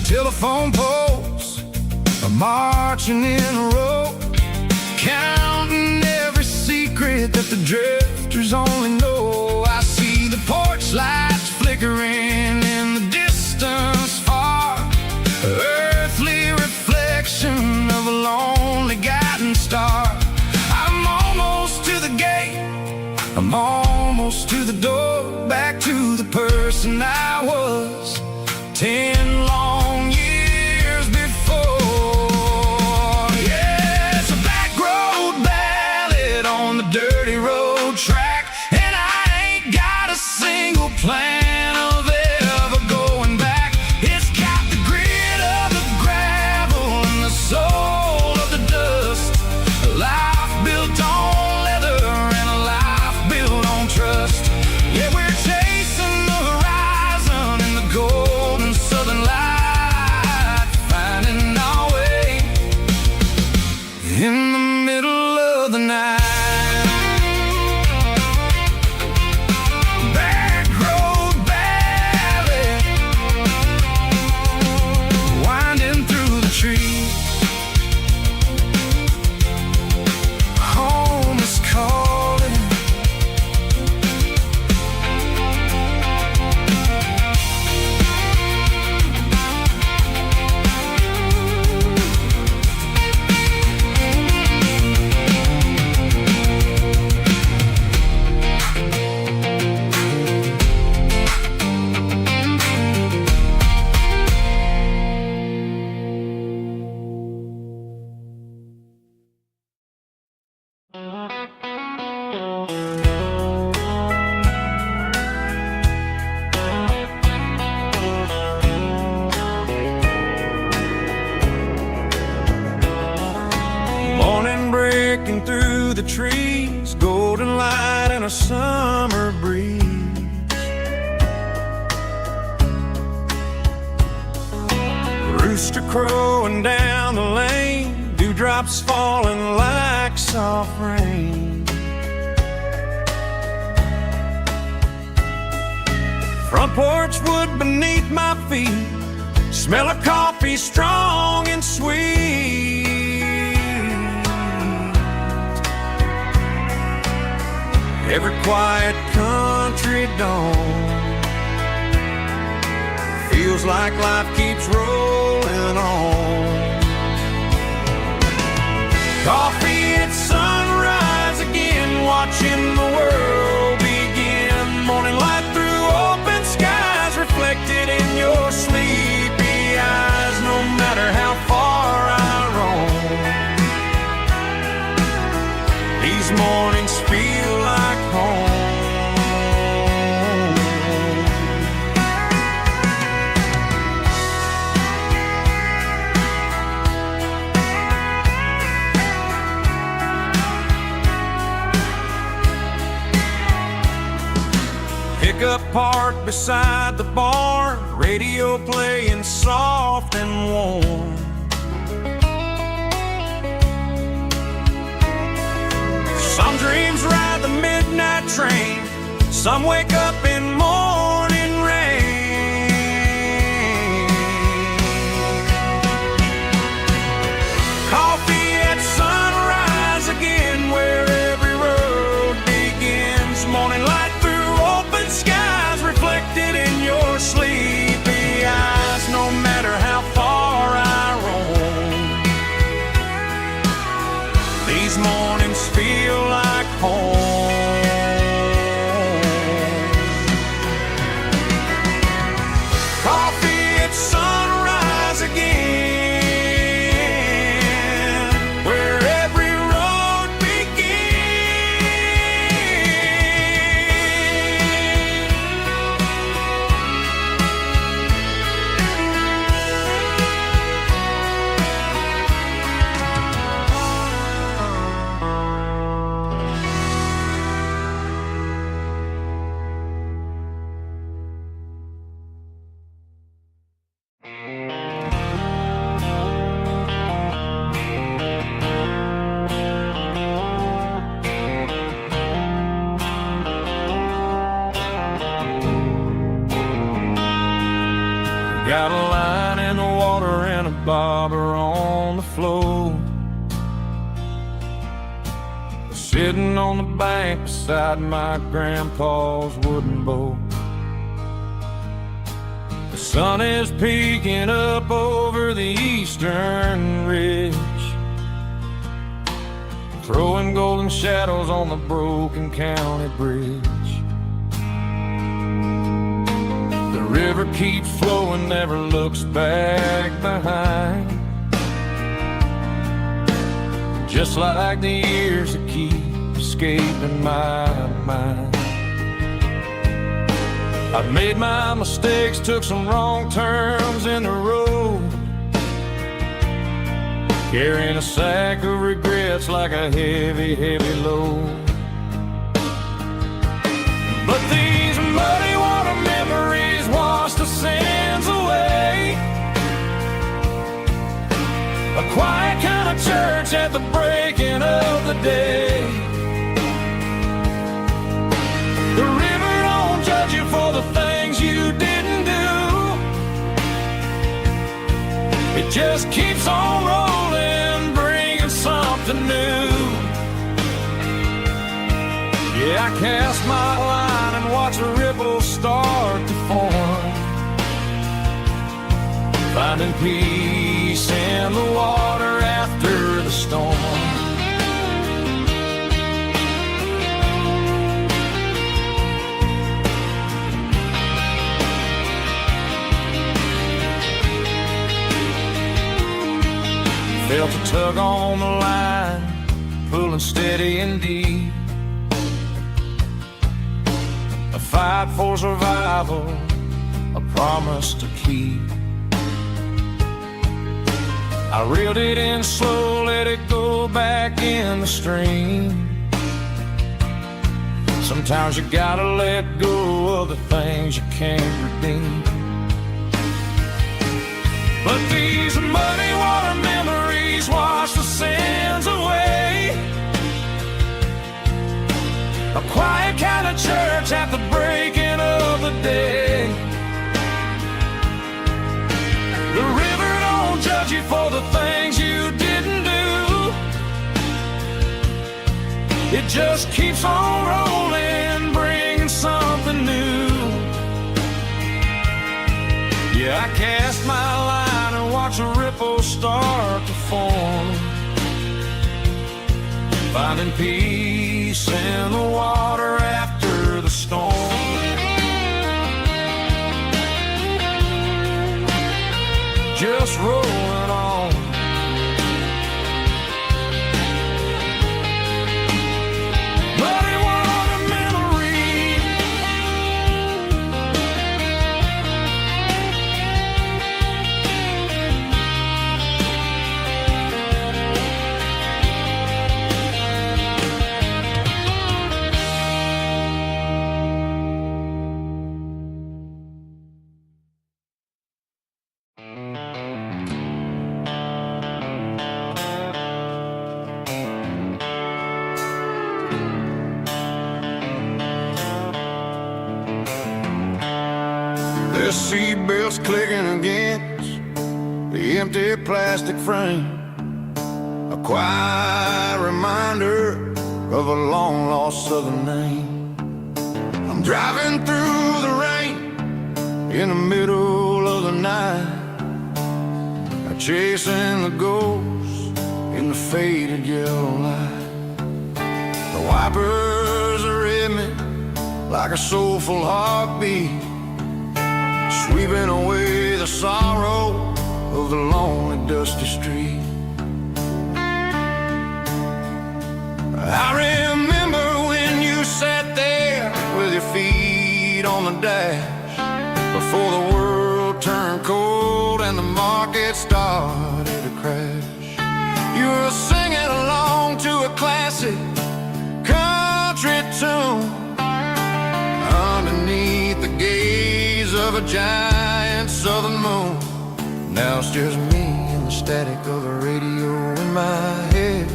Telephone poles are marching in a row, counting every secret that the drifters only know. I see the porch lights flickering in the distance far, earthly reflection of a lonely guiding star. I'm almost to the gate, I'm almost to the door, back to the person I was 10 long years before. Yeah, it's a back road ballad on the dirty road track, and I ain't got a single plan of ever going back. It's got the grit of the gravel and the soul of the dust, a life built on leather and a life built on trust. Yeah, we're chasing the horizon in the golden southern light, finding our way in the middle of the night. trees, golden light and a summer breeze. Rooster crowing down the lane, dewdrops falling like soft rain. Front porch wood beneath my feet, smell of coffee strong and sweet. Every quiet country dawn feels like life keeps rolling on. Coffee at sunrise again, watching the world begin. Morning light through open skies, reflected in your sleepy eyes. No matter how far I roam, these mornings feel like home. Pickup parked beside the barn, radio playing soft and warm. Some dreams ride the midnight train, some wake up in morning rain. Coffee at sunrise again, where every road begins. Morning light through open skies, reflected in your sleepy eyes. No matter how far I roam, these mornings feel like home. Coffee at sunrise again, where every road got a line in the water and a bobber on the floor. Sitting on the bank beside my grandpa's wooden boat. The sun is peeking up over the eastern ridge, throwing golden shadows on the broken county bridge. The river keeps flowing, never looks back behind, just like the years that keep escaping my mind. I've made my mistakes, took some wrong turns in the road, carrying a sack of regrets like a heavy, heavy load. But these muddy water memories wash the sins away. A quiet kind of church at the breaking of the day. The river don't judge you for the things you didn't do. It just keeps on rolling, bringing something new. Yeah, I cast my line and watch the ripples start to form, finding peace in the water after the storm. Felt a tug on the line, pulling steady and deep. A fight for survival, a promise to keep. I reeled it in slow, let it go back in the stream. Sometimes you gotta let go of the things you can't redeem. But these muddy water memories wash the sins away. A quiet kind of church at the breaking of the day. The river don't judge you for the things you didn't do. It just keeps on rolling, bringing something new. Yeah, I cast my line and watch a ripple start to form, finding peace in the water after the storm. Just rolling on. Muddy water memory. The seatbelts clicking against the empty plastic frame, a quiet reminder of a long-lost southern name. I'm driving through the rain in the middle of the night, chasing the ghosts in the faded yellow light. The wipers are in me like a soulful heartbeat, sweeping away the sorrow of the lonely, dusty street. I remember when you sat there with your feet on the dash, before the world turned cold and the market started to crash. You were singing along to a classic country tune underneath the gaze of a giant southern moon. Now it's just me and the static of the radio in my head,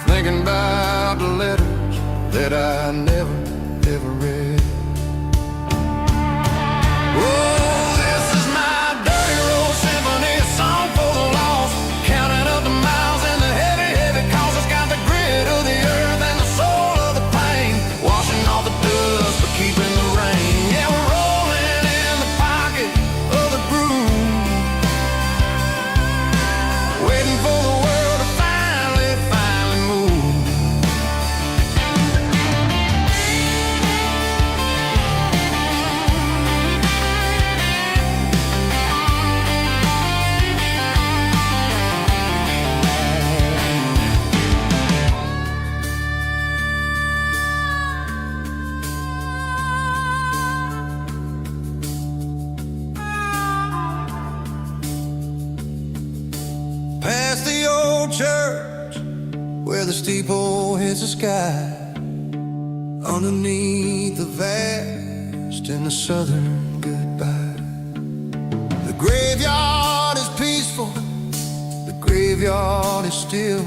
thinking about the letters that I never, ever read. Oh, this is my dirty road symphony, a song for the lost, counting up the miles and the heavy, heavy calls. It's got the grit of the earth and the soul of the pain, washing off the dust but keeping the rain. Yeah, we're rolling in the pocket of the groove, waiting for the world to finally move. Past the old church where the steeple hits the sky, underneath the vast in the southern goodbye. The graveyard is peaceful, the graveyard is still,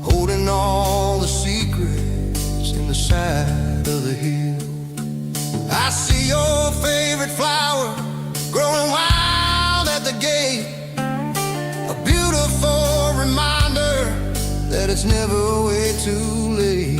holding all the secrets in the side of the hill. I see your favorite flower growing wild at the gate, a beautiful reminder that it's never way too late.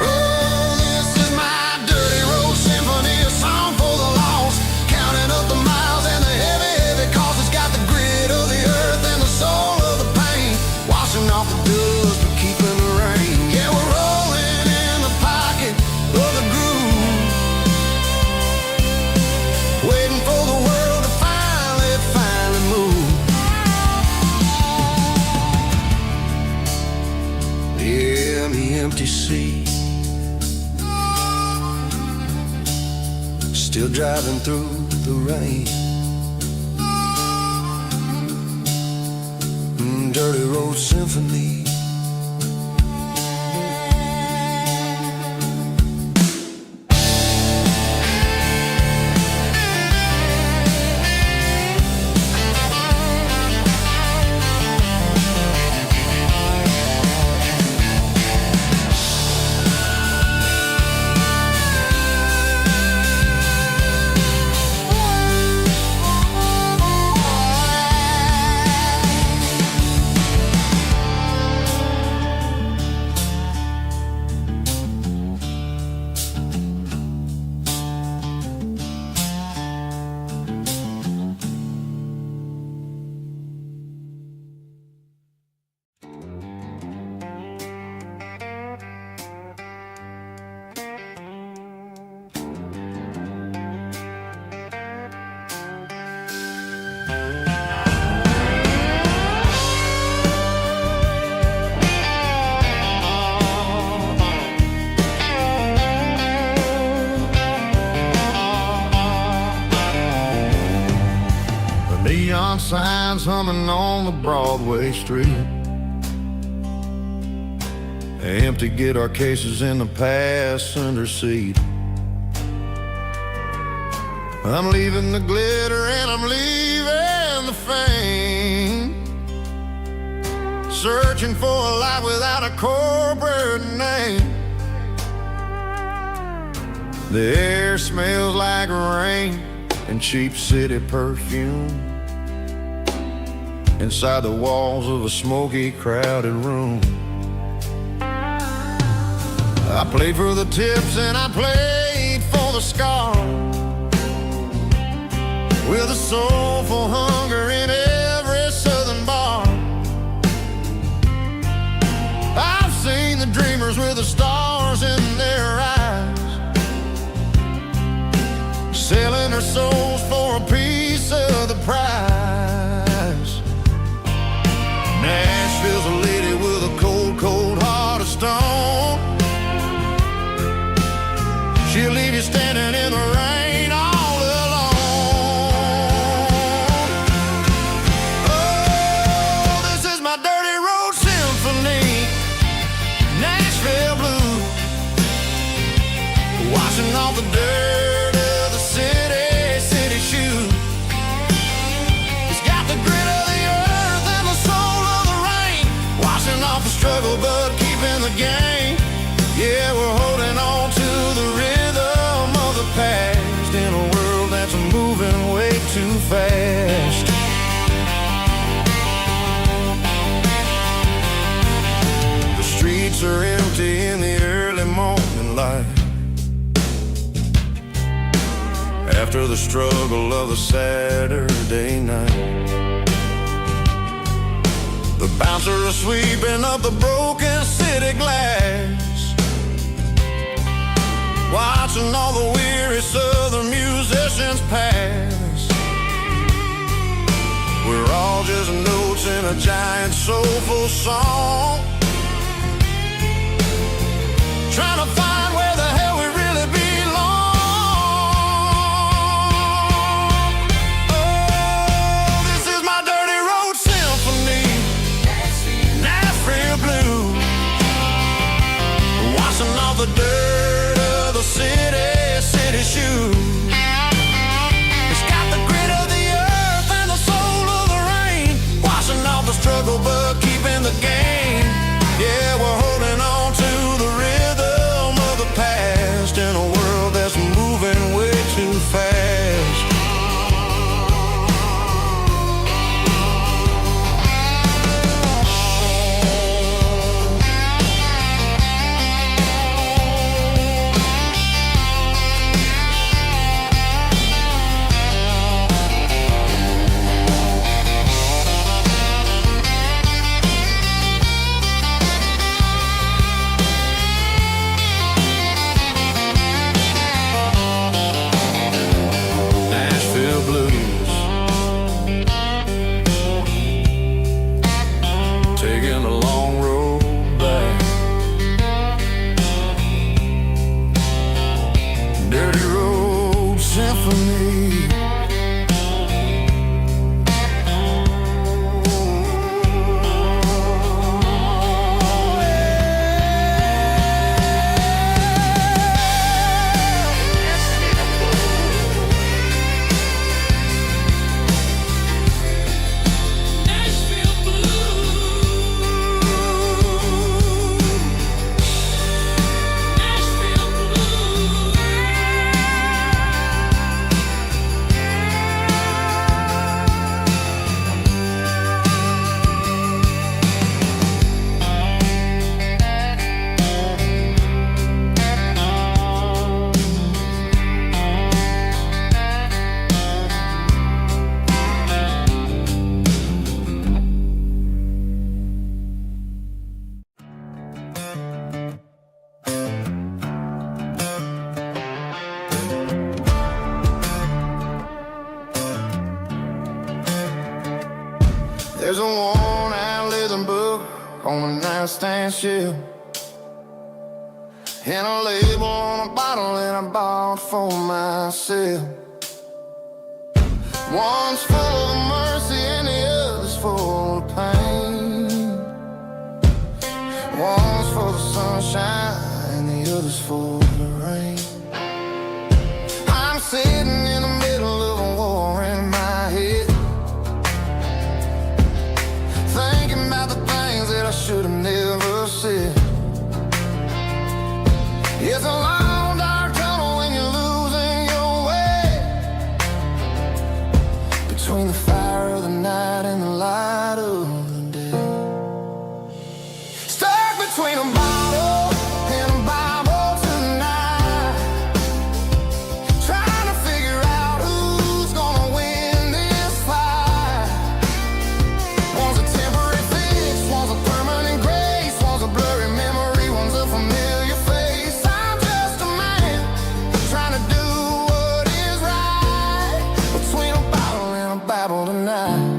Oh, this is my dirty road symphony, a song for the lost, counting up the miles and the heavy, heavy calls. It's got the grit of the earth and the soul of the pain, washing off the dust but keeping the rain. Yeah, we're rolling in the pocket of the groove, waiting for the world to finally move. Yeah, the empty seat, still driving through the rain. Dirty road symphony, signs humming on the Broadway street. Empty guitar cases in the passenger seat. I'm leaving the glitter and I'm leaving the fame, searching for a life without a corporate name. The air smells like rain and cheap city perfume inside the walls of a smoky, crowded room. I played for the tips and I played for the scars, with a soulful hunger in every southern bar. I've seen the dreamers with the stars in their eyes, selling their souls for a piece of the prize. Nashville's a lady with a cold, cold heart of stone. She'll leave you standing in the rain all alone. Oh, this is my dirty road symphony, Nashville blue, washing off the dirt of the city shoe. It's got the grit of the earth and the soul of the rain, washing off the struggle but keeping the game. Yeah, we're holding on to the rhythm of the past in a world that's moving way too fast. The streets are empty in the early morning light, after the struggle of the Saturday night. The bouncer is sweeping up the broken city glass, watching all the weary southern musicians pass. We're all just notes in a giant soulful song, trying to find where the hell we really belong. Oh, this is my dirty road symphony, Nashville blue, washing off the dirt of the city shoe. It's got the grit of the earth and the soul of the rain, washing off the struggle but keeping the game. Yeah, we're holding on to the rhythm of the past in a world that's moving way too fast. There's a worn-out leather book on a nightstand shelf, and a label on a bottle that I bought for myself. One's full of mercy and One's for the sunshine and the other's for the rain. I'm sitting in the middle of a war in my head, thinking about the things that I should have never said. It's a long dark tunnel when you're losing your way, between the fire of the night and the light of the day. Stuck between a bottle and a Bible tonight, trying to figure out who's gonna win this fight. One's a temporary fix, one's a permanent grace, one's a blurry memory, one's a familiar face. I'm just a man trying to do what is right, between a bottle and a Bible tonight.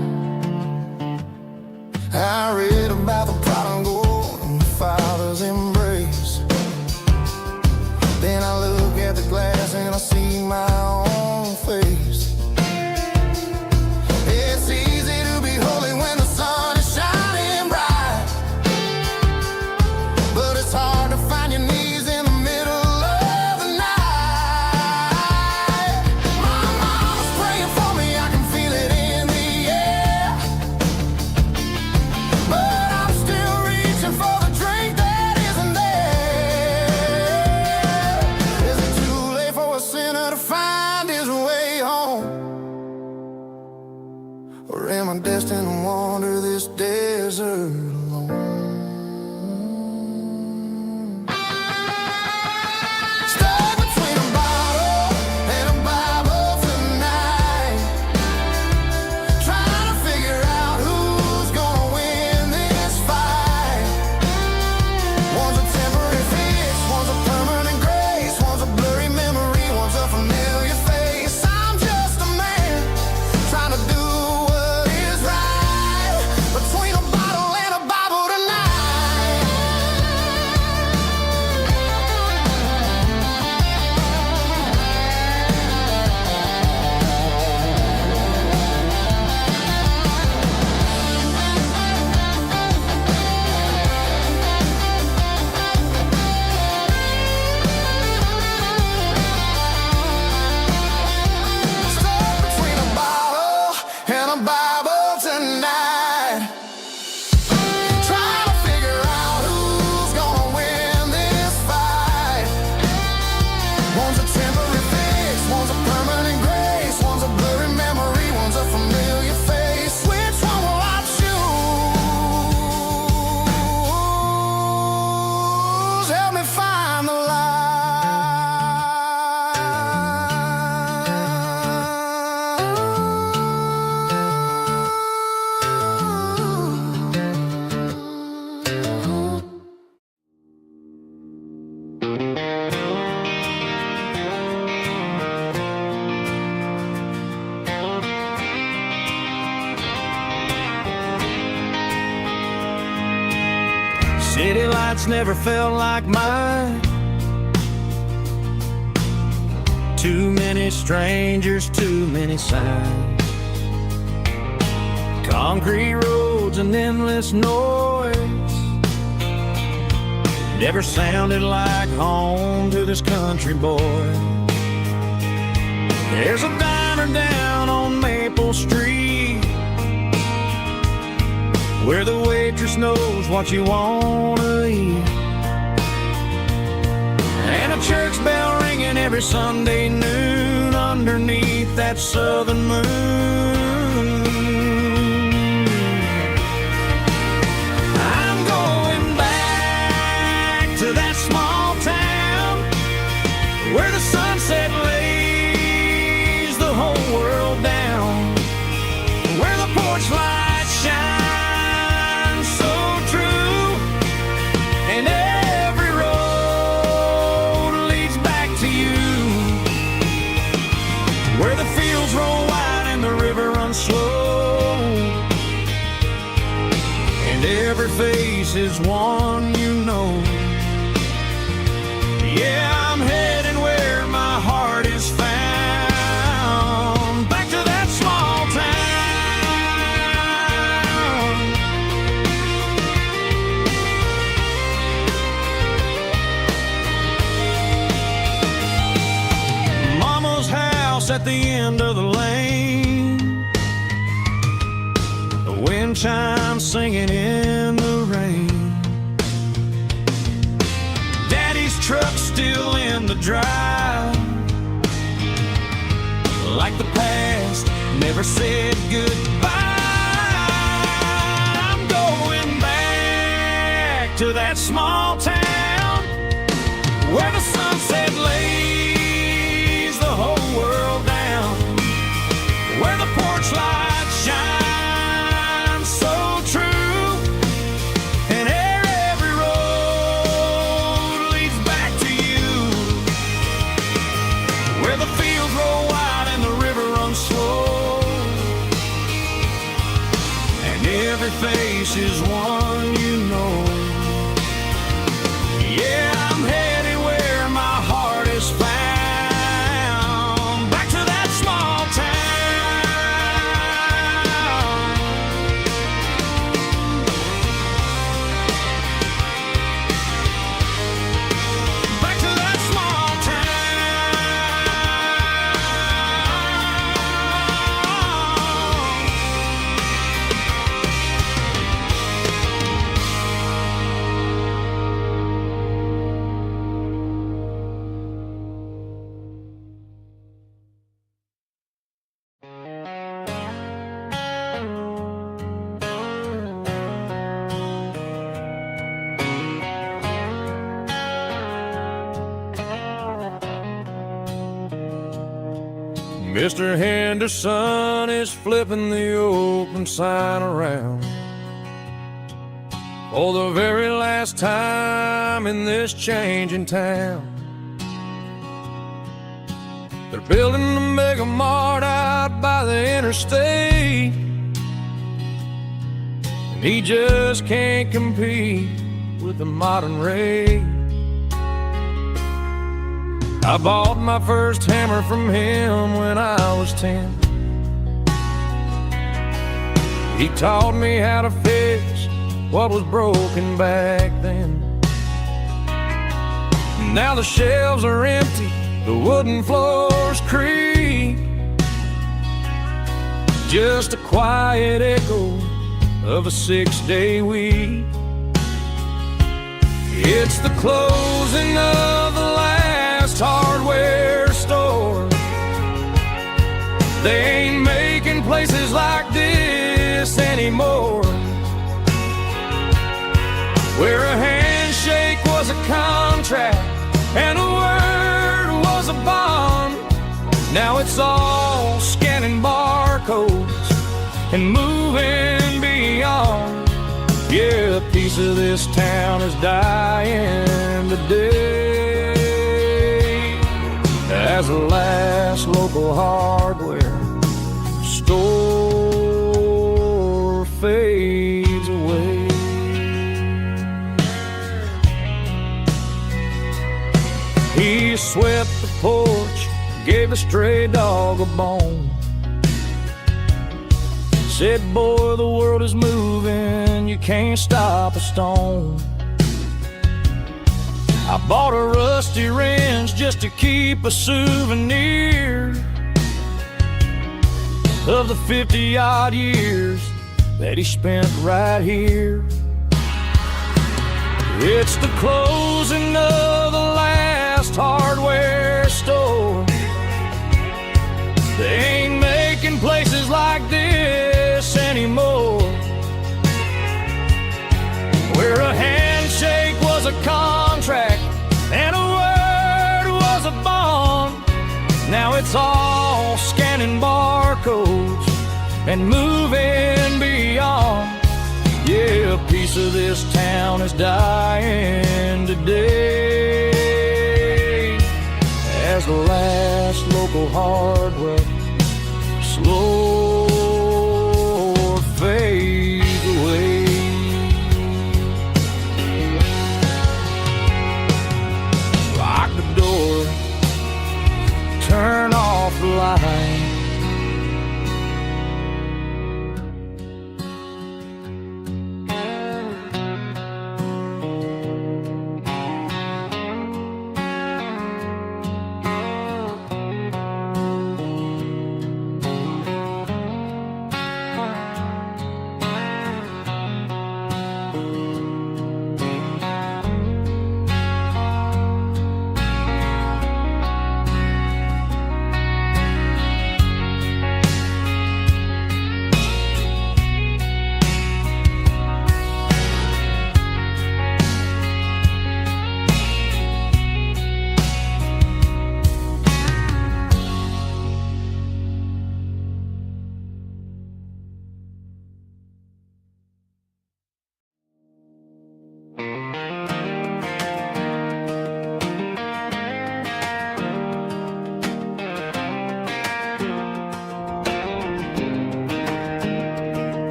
I read about the prodigal and the Father's embrace. Then I look at the glass and I see my own face. It's easy to be holy when the sun is shining bright, but it's hard to find your knees in the middle of the night. My mama's praying for me, I can feel it in the air, but I'm still reaching for the drink that isn't there. Is it too late for a sinner to find his way home? Or am I destined to wander this desert alone? Stuck between a bottle and a Bible tonight, trying to figure out who's gonna win this fight. One's a temporary fix, one's a permanent grace, one's a blurry memory, one's a familiar face. I'm just a man trying to do what is right, between a bottle and a Bible tonight. Stuck between a bottle and a Bible tonight, trying to figure out who's gonna win this fight. One's a temporary fix, one's a permanent grace, one's a blurry memory, one's a familiar face. Which one will I choose? Help me find the light. City lights never felt like mine. Too many strangers, too many signs. Concrete roads and endless noise never sounded like home to this country boy. There's a diner down on Maple Street where the waitress knows what you wanna eat, and a church bell ringing every Sunday noon underneath that southern moon. I'm going back to that small town where the sunset lays the whole world down, where the porch lights shine so true, and every road leads back to you, where the fields roll wide and the river runs slow, and every face is one you know. Yeah, I'm heading where my heart is found, back to that small town. at the end of the lane, the wind chimes singing in the rain. Daddy's truck's still in the drive, like the past never said goodbye. I'm going back to that small town where the sunset lays the whole world down, where the porch light shines so true, and every road leads back to you, where the fields roll wide and the river runs slow, and every face is one you know. Yeah, I'm headed where my heart is found, back to that small town. Back to that small Mr. Henderson is flipping the open sign around for the very last time in this changing town. They're building a mega mart out by the interstate, and he just can't compete with the modern rate. I bought my first hammer from him when I was 10. He taught me how to fix what was broken back then. Now the shelves are empty, the wooden floors creak, just a quiet echo of a 6-day week. It's the closing of the last hardware store. They ain't making places like this anymore, where a handshake was a contract and a word was a bond. Now it's all scanning barcodes and moving beyond. Yeah, a piece of this town is dying today as the last local hardware store fades away. He swept the porch, gave a stray dog a bone, said, boy, the world is moving, you can't stop a stone. I bought a rusty wrench just to keep a souvenir of the 50-odd years that he spent right here. It's the closing of the last hardware store. They ain't making places like this anymore, where a handshake was a contract and a word was a bond. Now it's all scanning barcodes and moving beyond. Yeah, a piece of this town is dying today as the last local hardware slow fades away. Lock the door, turn off the light.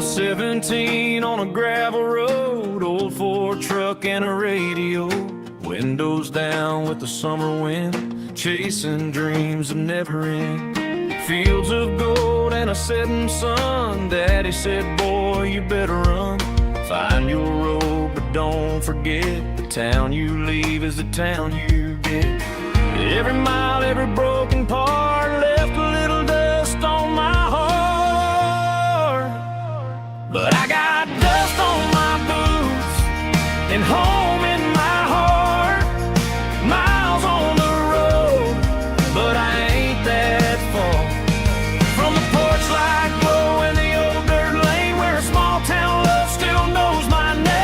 17 on a gravel road, old Ford truck and a radio, windows down with the summer wind, chasing dreams that never end. Fields of gold and a setting sun. Daddy said, boy, you better run. Find your road, but don't forget, the town you leave is the town you get. Every mile, every broken part left a little dust on my heart. But I got dust on my boots and home in my heart. Miles on the road, but I ain't that far from the porch light glow in the old dirt lane where a small town love still knows my name.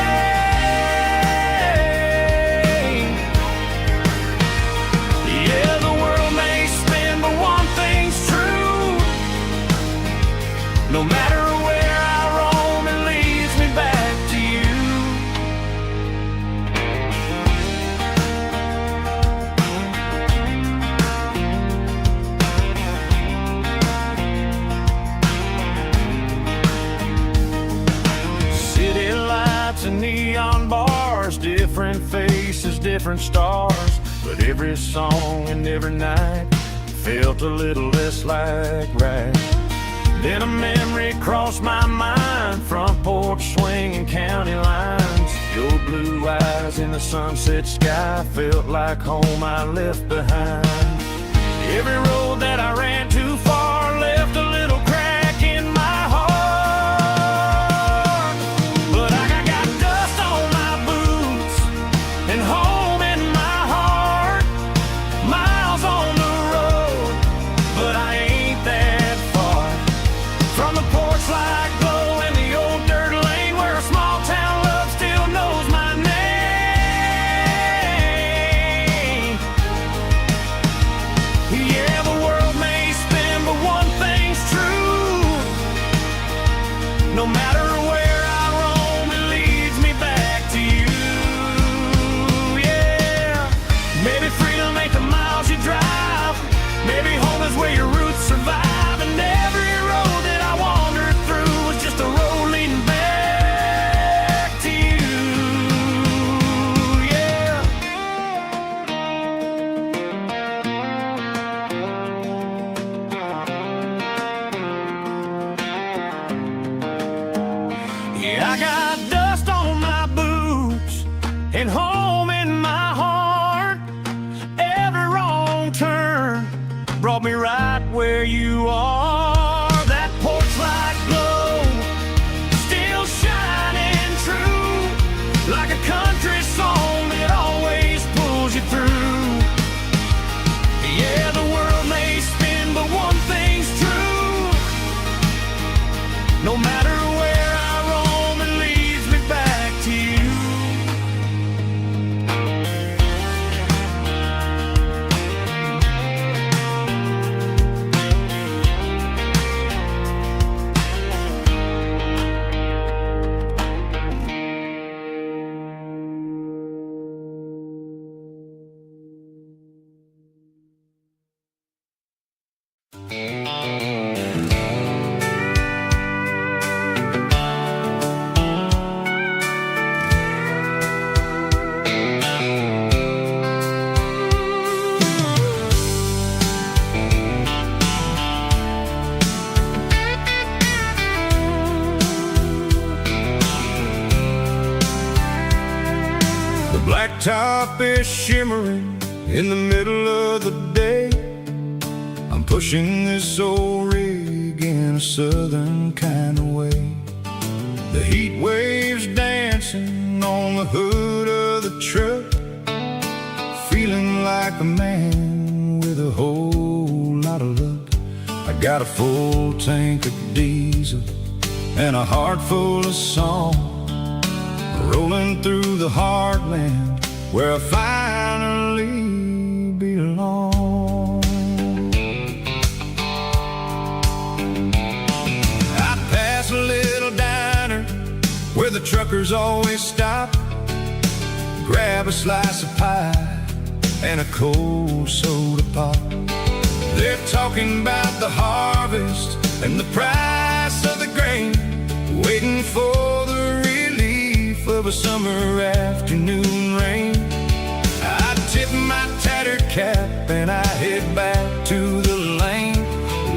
Yeah, the world may spin, but one thing's true. No matter where I roam, it leads me back to you. City lights and neon bars, different faces, different stars, but every song and every night felt a little less like right. Then a memory crossed my mind, front porch swinging county lines. Your blue eyes in the sunset sky felt like home I left behind. Every road that I ran too far left a little crack in my heart. But I got dust on my boots and home in my heart. Miles on the road, but I ain't that far from the porch light glow in the old dirt lane where a small town love still knows my name. Yeah, the world may spin, but one thing's true. No matter where I roam, it leads me back to you. Yeah, maybe freedom ain't the miles you drive. Maybe home is where your roots survive. And every road that I wandered through was just a road leading back to you. Yeah. Yeah, I got dust on my boots and home in my heart. Every wrong turn brought me right where you are. That porch light glow still shining true, like a country song that always pulls you through. Yeah, the world may spin, but one thing's true. No matter where I roam, it leads me back to you. The blacktop is shimmering in the middle of the day. I'm pushing this old rig in a southern kind of way. The heat waves dancing on the hood of the truck, feeling like a man with a whole lot of luck. I got a full tank of diesel and a heart full of song, rolling through the heartland where I finally belong. I pass a little diner where the truckers always stop, grab a slice of pie and a cold soda pop. They're talking about the harvest and the price of the grain, waiting for the relief of a summer afternoon rain. I tip my tattered cap and I head back to the lane,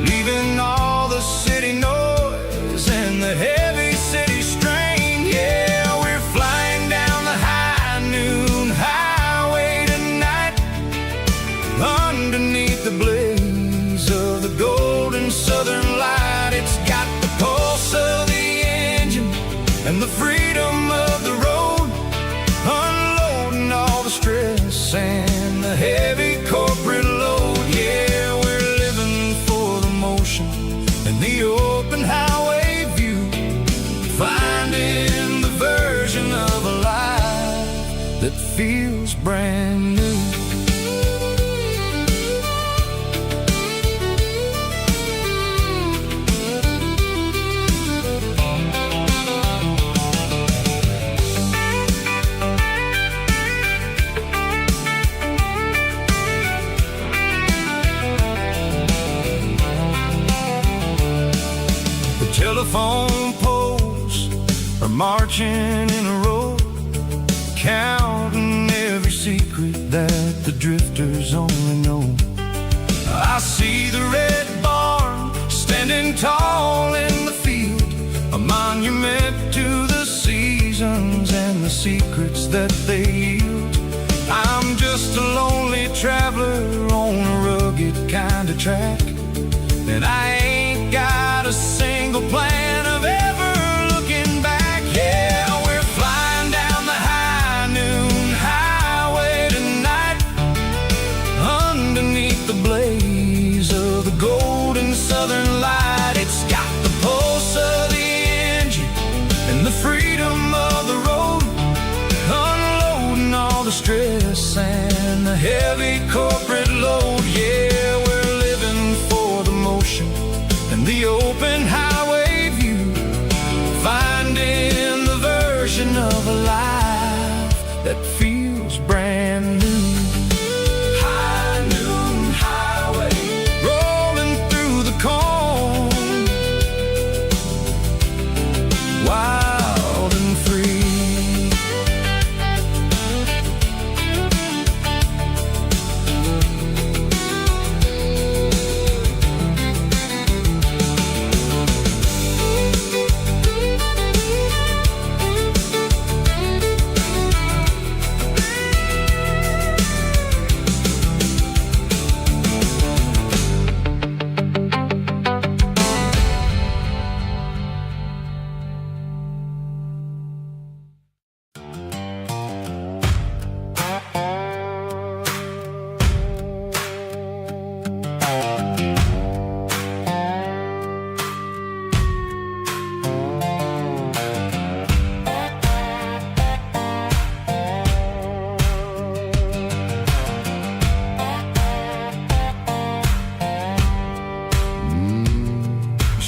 leaving all the city noise and the heavy city strain. Yeah, we're flying down the high noon highway tonight, underneath the blaze of the golden southern light. It's got the pulse of the engine and the freedom of the road, unloading all the stress and the heavy corporate load. Yeah, we're living for the motion and the open highway view, finding the version of a life that feels brand new. Telephone poles are marching in a row, counting every secret that the drifters only know. I see the red barn standing tall in the field, a monument to the seasons and the secrets that they yield. I'm just a lonely traveler on a rugged kind of track, and I ain't got a single plan of ever looking back. Yeah, we're flying down the high noon highway tonight, underneath the blaze of the golden southern light. It's got the pulse of the engine and the freedom of the road, unloading all the stress and the heavy corporate load. Yeah, we're living for the motion and the open highway view, finding the version of a life that feels brand new. High noon highway, rolling through the corn, wild and free.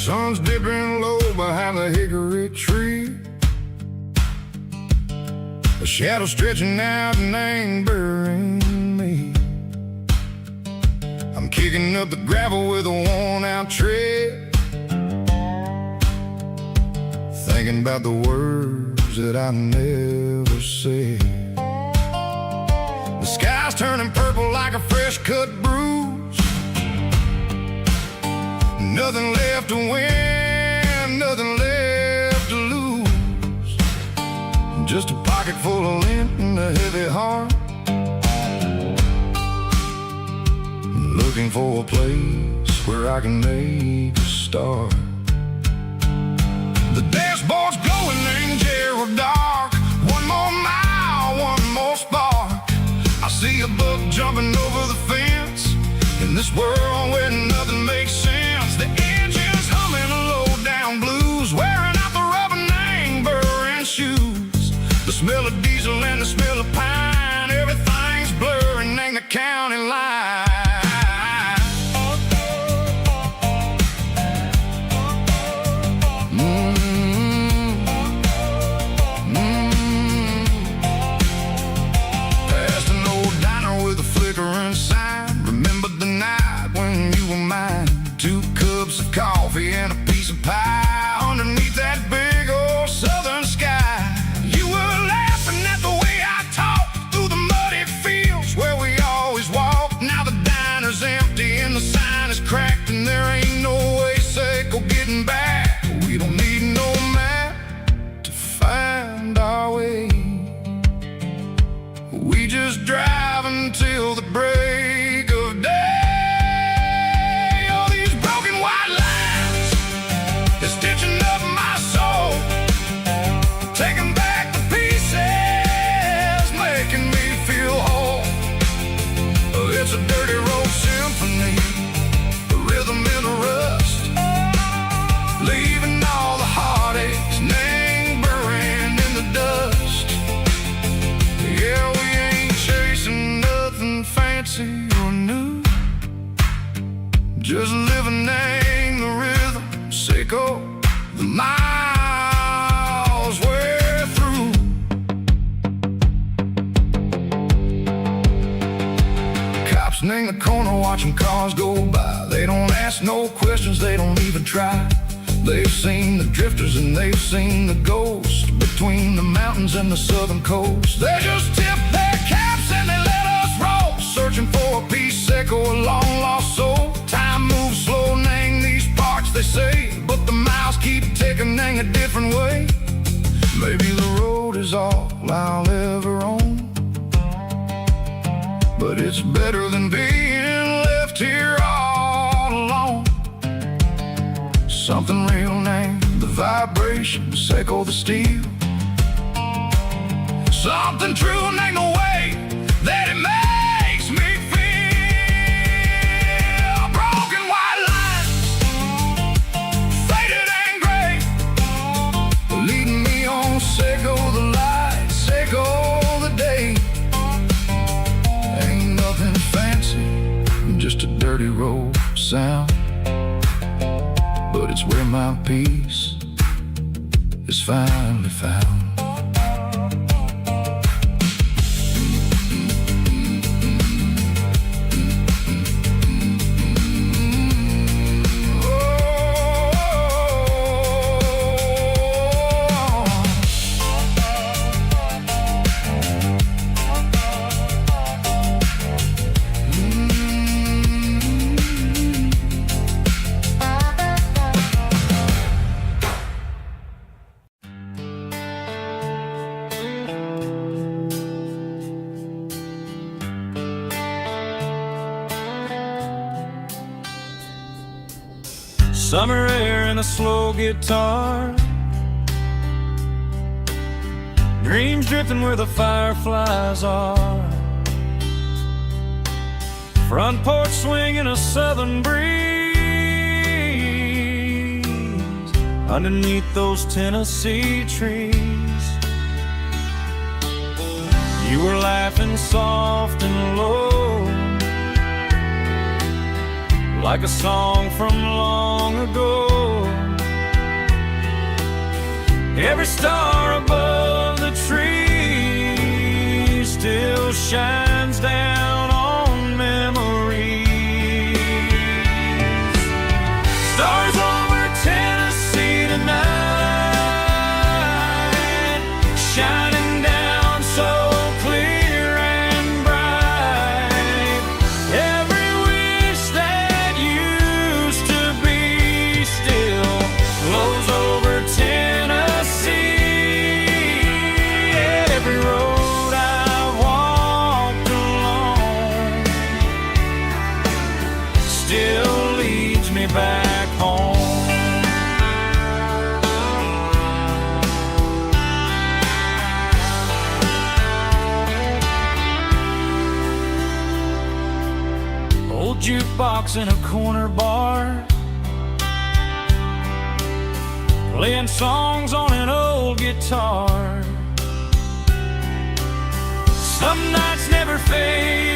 Sun's dipping low behind the hickory tree, a shadow stretching out and angering me. I'm kicking up the gravel with a worn-out tread, thinking about the words that I never said. The sky's turning purple like a fresh-cut bruise, nothing left to win, nothing left to lose, just a pocket full of lint and a heavy heart, looking for a place where I can make a start. The dashboard's glowing in Gerald dark, one more mile, one more spark. I see a buck jumping over the fence, in this world where nothing makes sense. The engine's humming a low-down blues, wearing out the rubber-nang burring shoes. The smell of diesel and the smell of pine, everything's blurring, ain't the county line. Past an old diner with a flickering sign, remember the night when you were mine. 2 cups of coffee and a piece of pie underneath that big We just drive until the break of day. Oh, these broken white lines is stitching up my soul, taking back the pieces, making me feel whole. It's a dirty road symphony, the rhythm in the rust, leaving all the heartaches lingering in the dust. Yeah, we ain't chasing nothing fancy or new, just living in the rhythm, sicko, the miles we're through. Cops in the corner watching cars go by. They don't ask no questions, they don't even try. They've seen the drifters and they've seen the ghosts between the mountains and the southern coast. They just tip their caps and they let us roll, searching for a piece echo, a long lost soul. Time moves slow in these parts, they say, but the miles keep ticking a different way. Maybe the road is all I'll ever own, but it's better than being left here all alone. Something real named the vibrations echo the steel. Something true named the way that it makes me feel. Broken white lines, faded and gray, leading me on, sicko the light, sicko the day. Ain't nothing fancy, just a dirty road sound, but it's where my peace is finally found. Summer air and a slow guitar, dreams drifting where the fireflies are. Front porch swinging a southern breeze underneath those Tennessee trees. You were laughing soft and low, like a song from long ago. Every star above the tree still shines down on memories. Stars over Tennessee tonight, shining down so clear and bright. Every wish that used to be still flows over Tennessee. Every road I've walked along still leads me back home. Old jukebox in a corner bar, playing songs on an old guitar. Some nights never fade